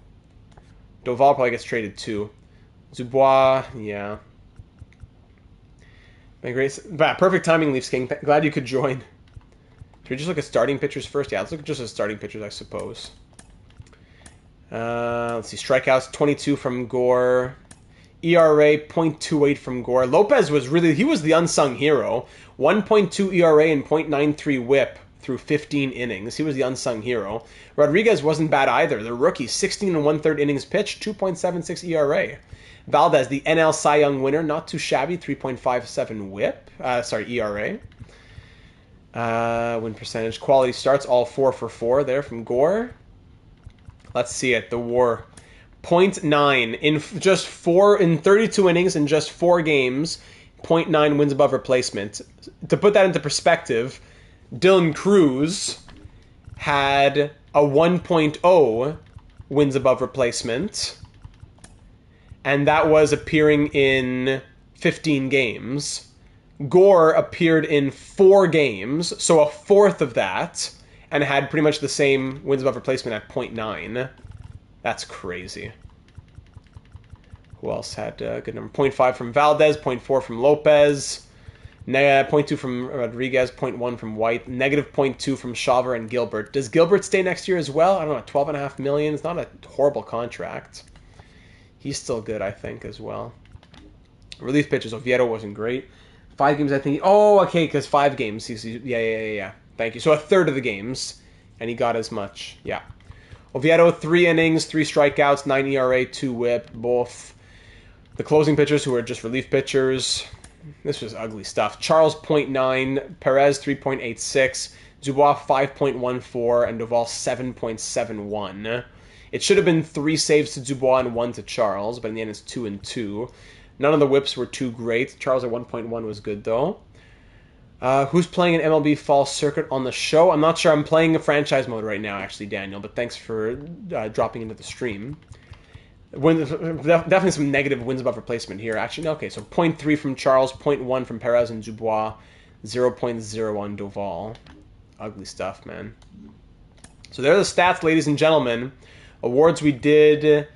Doval probably gets traded too. Dubois, yeah. Perfect timing, Leafs King. Glad you could join. Should we just look at starting pitchers first? Yeah, let's look at just at starting pitchers, I suppose. Let's see. Strikeouts, 22 from Gore. ERA, 0.28 from Gore. Lopez was he was the unsung hero. 1.2 ERA and 0.93 whip through 15 innings. He was the unsung hero. Rodriguez wasn't bad either. The rookie, 16 and 1/3 innings pitched, 2.76 ERA. Valdez, the NL Cy Young winner, not too shabby, 3.57 whip. ERA. Win percentage. Quality starts, all 4 for 4 there from Gore. Let's see it. The WAR, 0.9 in 32 innings in just 4 games. 0.9 wins above replacement. To put that into perspective, Dylan Cruz had a 1.0 wins above replacement, and that was appearing in 15 games. Gore appeared in 4 games, so a fourth of that, and had pretty much the same wins above replacement at 0.9. That's crazy. Who else had a good number? 0.5 from Valdez, 0.4 from Lopez, 0.2 from Rodriguez, 0.1 from White, negative 0.2 from Shawver and Gilbert. Does Gilbert stay next year as well? I don't know, $12.5 million. It's not a horrible contract. He's still good, I think, as well. Relief pitchers, Oviedo wasn't great. 5 games, I think. Oh, okay, because 5 games. Yeah. Thank you. So a third of the games, and he got as much. Yeah. Oviedo, 3 innings, 3 strikeouts, 9 ERA, 2 whip, both. The closing pitchers, who are just relief pitchers. This was ugly stuff. Charles, 0.9. Perez, 3.86. Dubois, 5.14. And Doval, 7.71. It should have been 3 saves to Dubois and 1 to Charles, but in the end it's 2 and 2. None of the whips were too great. Charles at 1.1 was good, though. Who's playing an MLB Fall Circuit on the show? I'm not sure. I'm playing a franchise mode right now, actually, Daniel, but thanks for dropping into the stream. Definitely some negative wins above replacement here. Actually, okay, so 0.3 from Charles, 0.1 from Perez and Dubois, 0.01 Doval. Ugly stuff, man. So there are the stats, ladies and gentlemen. Awards we did.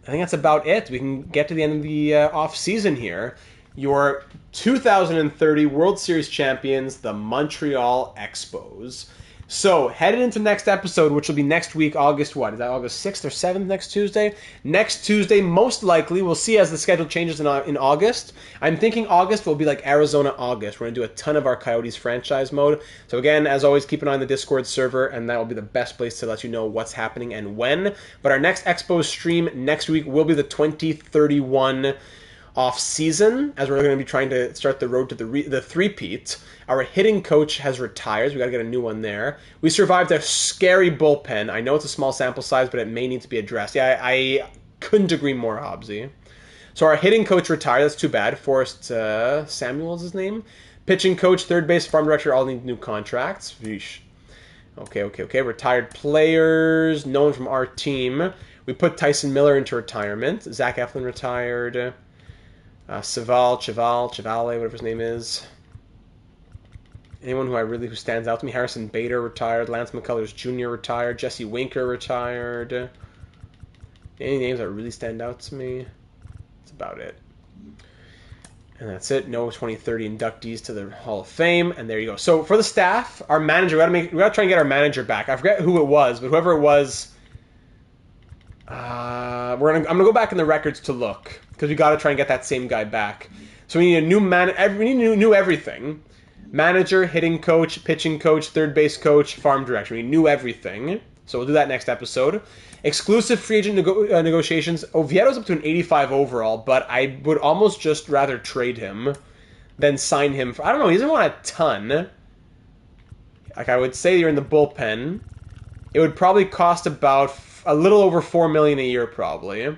I think that's about it. We can get to the end of the off-season here. Your 2030 World Series champions, the Montreal Expos. So, headed into next episode, which will be next week, August what? Is that August 6th or 7th next Tuesday? Next Tuesday, most likely, we'll see as the schedule changes in August. I'm thinking August will be like Arizona August. We're going to do a ton of our Coyotes franchise mode. So again, as always, keep an eye on the Discord server, and that will be the best place to let you know what's happening and when. But our next Expos stream next week will be the 2031 off-season, as we're going to be trying to start the road to the three-peat. Our hitting coach has retired, so we got to get a new one there. We survived a scary bullpen. I know it's a small sample size, but it may need to be addressed. Yeah, I couldn't agree more, Hobbsy. So our hitting coach retired. That's too bad. Forrest Samuel is his name. Pitching coach, third base, farm director all need new contracts. Yeesh. Okay. Retired players. No one from our team. We put Tyson Miller into retirement. Zach Eflin retired. Chevale, whatever his name is. Anyone who stands out to me? Harrison Bader retired. Lance McCullers Jr. retired. Jesse Winker retired. Any names that really stand out to me? That's about it. And that's it. No 2030 inductees to the Hall of Fame. And there you go. So for the staff, our manager, we gotta try and get our manager back. I forget who it was, but whoever it was, I'm gonna go back in the records to look, because we gotta try and get that same guy back. So we need a new we need new everything. Manager, hitting coach, pitching coach, third base coach, farm director. We knew everything. So we'll do that next episode. Exclusive free agent negotiations. Oviedo's up to an 85 overall, but I would almost just rather trade him than sign him. I don't know, he doesn't want a ton. Like, I would say you're in the bullpen. It would probably cost about a little over $4 million a year, probably.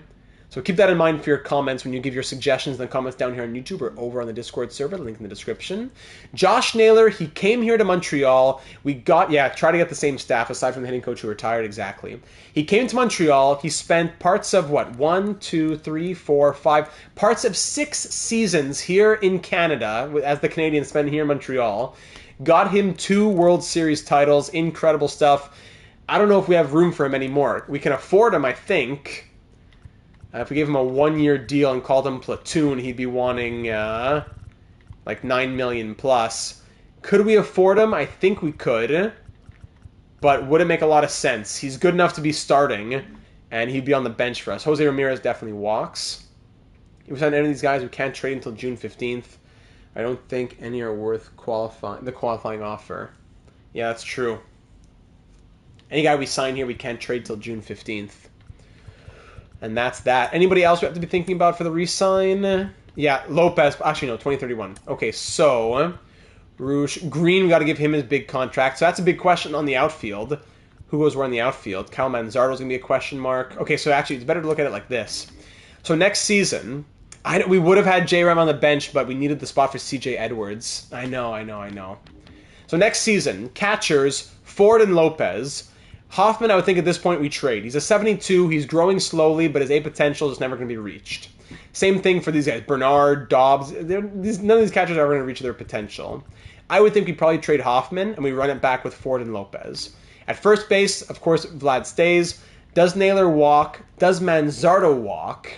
So keep that in mind for your comments when you give your suggestions in the comments down here on YouTube or over on the Discord server, link in the description. Josh Naylor, he came here to Montreal. We got, try to get the same staff aside from the hitting coach who retired, exactly. He came to Montreal. He spent parts of, what, 1, 2, 3, 4, 5, parts of 6 seasons here in Canada, as the Canadians spent here in Montreal. Got him 2 World Series titles, incredible stuff. I don't know if we have room for him anymore. We can afford him, I think. If we gave him a 1-year deal and called him Platoon, he'd be wanting like $9 million plus. Could we afford him? I think we could. But would it make a lot of sense? He's good enough to be starting, and he'd be on the bench for us. Jose Ramirez definitely walks. If we sign any of these guys, we can't trade until June 15th. I don't think any are worth the qualifying offer. Yeah, that's true. Any guy we sign here, we can't trade till June 15th. And that's that. Anybody else we have to be thinking about for the re-sign? Yeah, Lopez. Actually, no, 2031. Okay, so Rouge. Green, we got to give him his big contract. So that's a big question on the outfield. Who goes where in the outfield? Kyle Manzardo's going to be a question mark. Okay, so actually, it's better to look at it like this. So next season, we would have had J-Ram on the bench, but we needed the spot for CJ Edwards. I know. So next season, catchers, Ford and Lopez. Hoffman, I would think at this point we trade. He's a 72. He's growing slowly, but his A potential is never going to be reached. Same thing for these guys. Bernard, Dobbs. None of these catchers are ever going to reach their potential. I would think we'd probably trade Hoffman, and we run it back with Ford and Lopez. At first base, of course, Vlad stays. Does Naylor walk? Does Manzardo walk?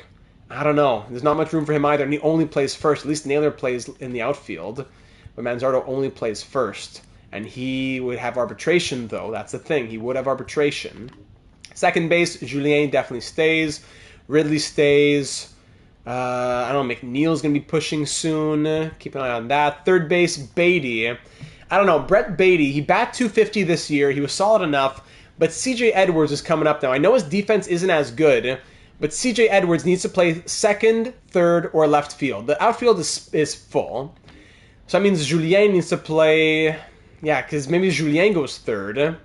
I don't know. There's not much room for him either, and he only plays first. At least Naylor plays in the outfield, but Manzardo only plays first. And he would have arbitration, though. That's the thing. He would have arbitration. Second base, Julien definitely stays. Ridley stays. I don't know, McNeil's going to be pushing soon. Keep an eye on that. Third base, Beatty. I don't know, Brett Beatty, he bat 250 this year. He was solid enough. But CJ Edwards is coming up now. I know his defense isn't as good, but CJ Edwards needs to play second, third, or left field. The outfield is full. So that means Julien needs to play... Yeah, because maybe Julien goes third.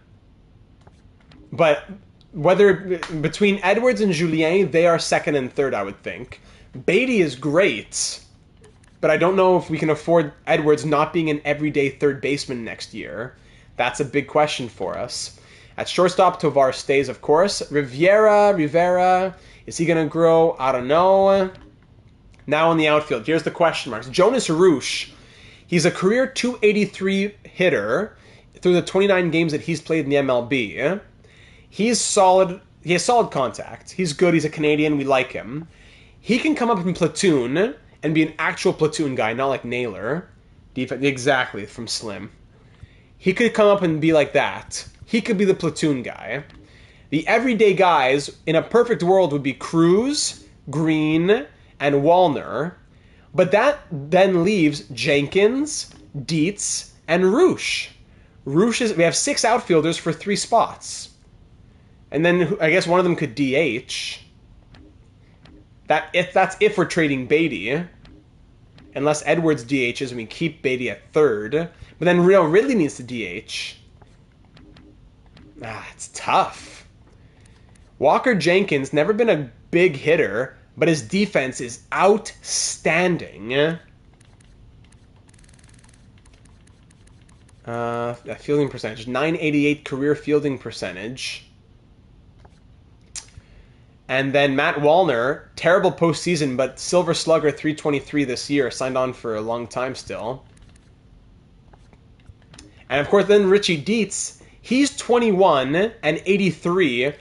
But whether between Edwards and Julien, they are second and third, I would think. Beatty is great, but I don't know if we can afford Edwards not being an everyday third baseman next year. That's a big question for us. At shortstop, Tovar stays, of course. Rivera, is he going to grow? I don't know. Now in the outfield, here's the question marks. Jonas Rusch. He's a career 283 hitter through the 29 games that he's played in the MLB. He's solid. He has solid contact. He's good. He's a Canadian. We like him. He can come up in platoon and be an actual platoon guy, not like Naylor. Exactly, from Slim. He could come up and be like that. He could be the platoon guy. The everyday guys in a perfect world would be Cruz, Green, and Wallner. But that then leaves Jenkins, Dietz, and Rusch. We have 6 outfielders for 3 spots. And then I guess one of them could DH. That's if we're trading Beatty. Unless Edwards DHs and we keep Beatty at third. But then Ridley needs to DH. It's tough. Walker Jenkins, never been a big hitter, but his defense is outstanding. Fielding percentage, 988 career fielding percentage. And then Matt Wallner, terrible postseason, but Silver Slugger 323 this year, signed on for a long time still. And of course then Richie Dietz, he's 21 and 83, and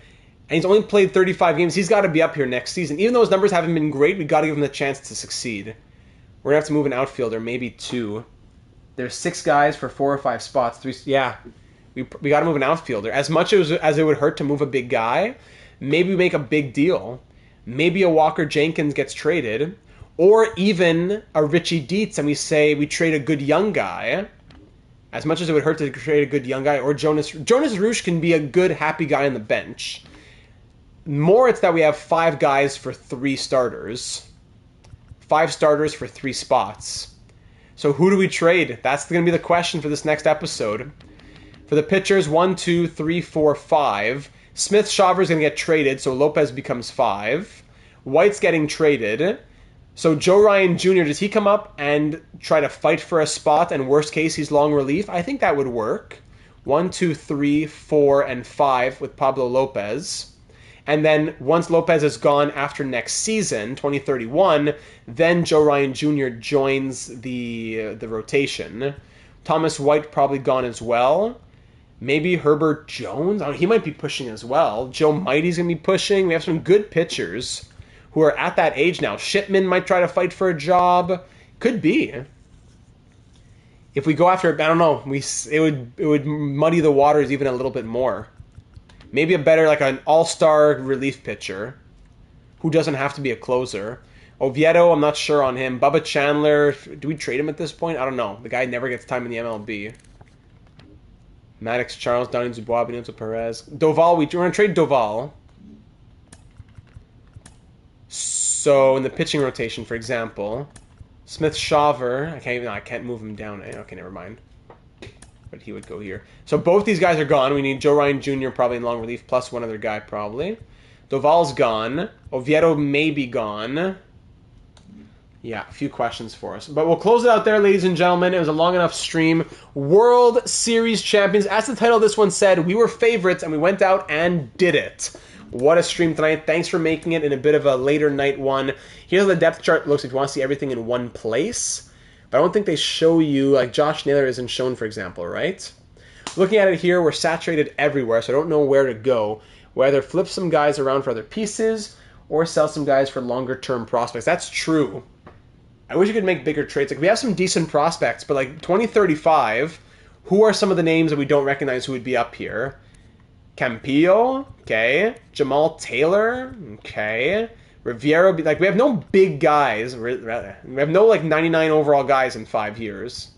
he's only played 35 games. He's got to be up here next season. Even though his numbers haven't been great, we got to give him the chance to succeed. We're going to have to move an outfielder, maybe 2. There's 6 guys for 4 or 5 spots. 3, yeah, we got to move an outfielder. As much as it would hurt to move a big guy, maybe we make a big deal. Maybe a Walker Jenkins gets traded, or even a Richie Dietz, and we say we trade a good young guy. As much as it would hurt to trade a good young guy, or Jonas Rusch can be a good, happy guy on the bench. More, it's that we have 5 guys for 3 starters. 5 starters for 3 spots. So who do we trade? That's going to be the question for this next episode. For the pitchers, 1, 2, 3, 4, 5. Smith Shawver is going to get traded, so Lopez becomes 5. White's getting traded. So Joe Ryan Jr., does he come up and try to fight for a spot, and worst case, he's long relief? I think that would work. 1, 2, 3, 4, and 5 with Pablo Lopez. And then once Lopez is gone after next season, 2031, then Joe Ryan Jr. joins the rotation. Thomas White probably gone as well. Maybe Herbert Jones. Oh, he might be pushing as well. Joe Mighty's going to be pushing. We have some good pitchers who are at that age now. Shipman might try to fight for a job. Could be. If we go after, I don't know, it would muddy the waters even a little bit more. Maybe a better, like an all-star relief pitcher who doesn't have to be a closer. Oviedo, I'm not sure on him. Bubba Chandler, do we trade him at this point? I don't know. The guy never gets time in the MLB. Maddox Charles, Donnie Dubois, Benito Perez. Doval, we're going to trade Doval. So, in the pitching rotation, for example, Smith Shawver, I can't move him down. Okay, never mind. But he would go here. So both these guys are gone. We need Joe Ryan Jr. probably in long relief, plus one other guy probably. Doval's gone. Oviedo may be gone. Yeah, a few questions for us. But we'll close it out there, ladies and gentlemen. It was a long enough stream. World Series champions. As the title of this one said, we were favorites, and we went out and did it. What a stream tonight. Thanks for making it in a bit of a later night one. Here's how the depth chart looks if you want to see everything in one place. But I don't think they show you, like Josh Naylor isn't shown, for example, right? Looking at it here, we're saturated everywhere, so I don't know where to go. We'll either flip some guys around for other pieces or sell some guys for longer-term prospects. That's true. I wish you could make bigger trades. Like, we have some decent prospects, but like 2035, who are some of the names that we don't recognize who would be up here? Campillo, okay. Jamal Taylor, okay. Riviero, like, we have no big guys. We have no, like, 99 overall guys in 5 years.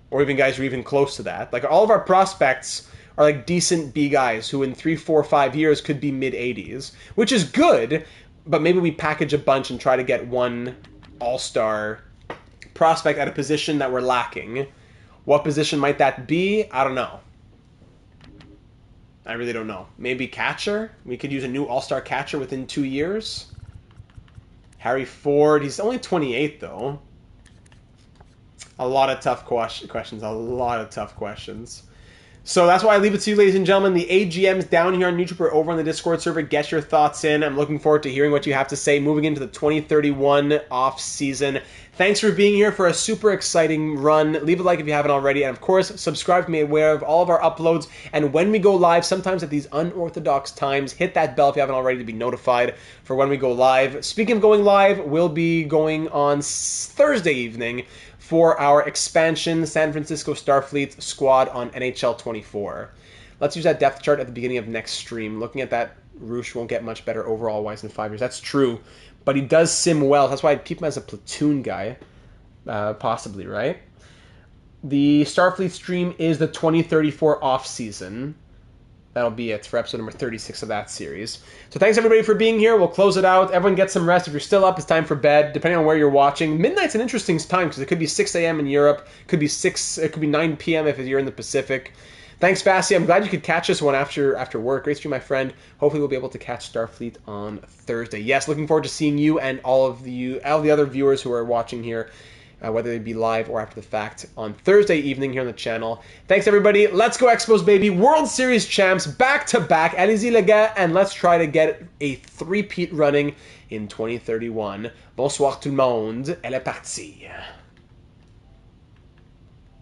Or even guys who are even close to that. Like, all of our prospects are, like, decent B guys who in 3, 4, 5 years could be mid-80s. Which is good, but maybe we package a bunch and try to get one all-star prospect at a position that we're lacking. What position might that be? I don't know. I really don't know. Maybe catcher? We could use a new all-star catcher within 2 years. Harry Ford, he's only 28 though. A lot of tough questions, a lot of tough questions. So that's why I leave it to you, ladies and gentlemen. The AGMs down here on YouTube or over on the Discord server. Get your thoughts in. I'm looking forward to hearing what you have to say moving into the 2031 off season. Thanks for being here for a super exciting run. Leave a like if you haven't already. And of course, subscribe to be aware of all of our uploads. And when we go live, sometimes at these unorthodox times, hit that bell if you haven't already to be notified for when we go live. Speaking of going live, we'll be going on Thursday evening for our expansion San Francisco Starfleet squad on NHL 24. Let's use that depth chart at the beginning of next stream. Looking at that, Roosh won't get much better overall-wise in 5 years. That's true, but he does sim well. That's why I'd keep him as a platoon guy, possibly, right? The Starfleet stream is the 2034 off-season. That'll be it for episode number 36 of that series. So thanks everybody for being here. We'll close it out. Everyone get some rest. If you're still up, it's time for bed, depending on where you're watching. Midnight's an interesting time because it could be 6 a.m. in Europe. It could be 9 p.m. if you're in the Pacific. Thanks, Bassi. I'm glad you could catch this one after work. Great stream, my friend. Hopefully we'll be able to catch Starfleet on Thursday. Yes, looking forward to seeing you and all the other viewers who are watching here, whether they be live or after the fact, on Thursday evening here on the channel. Thanks, everybody. Let's go Expos, baby. World Series champs, back-to-back. Allez-y, les gars, and let's try to get a three-peat running in 2031. Bonsoir tout le monde. Elle est partie.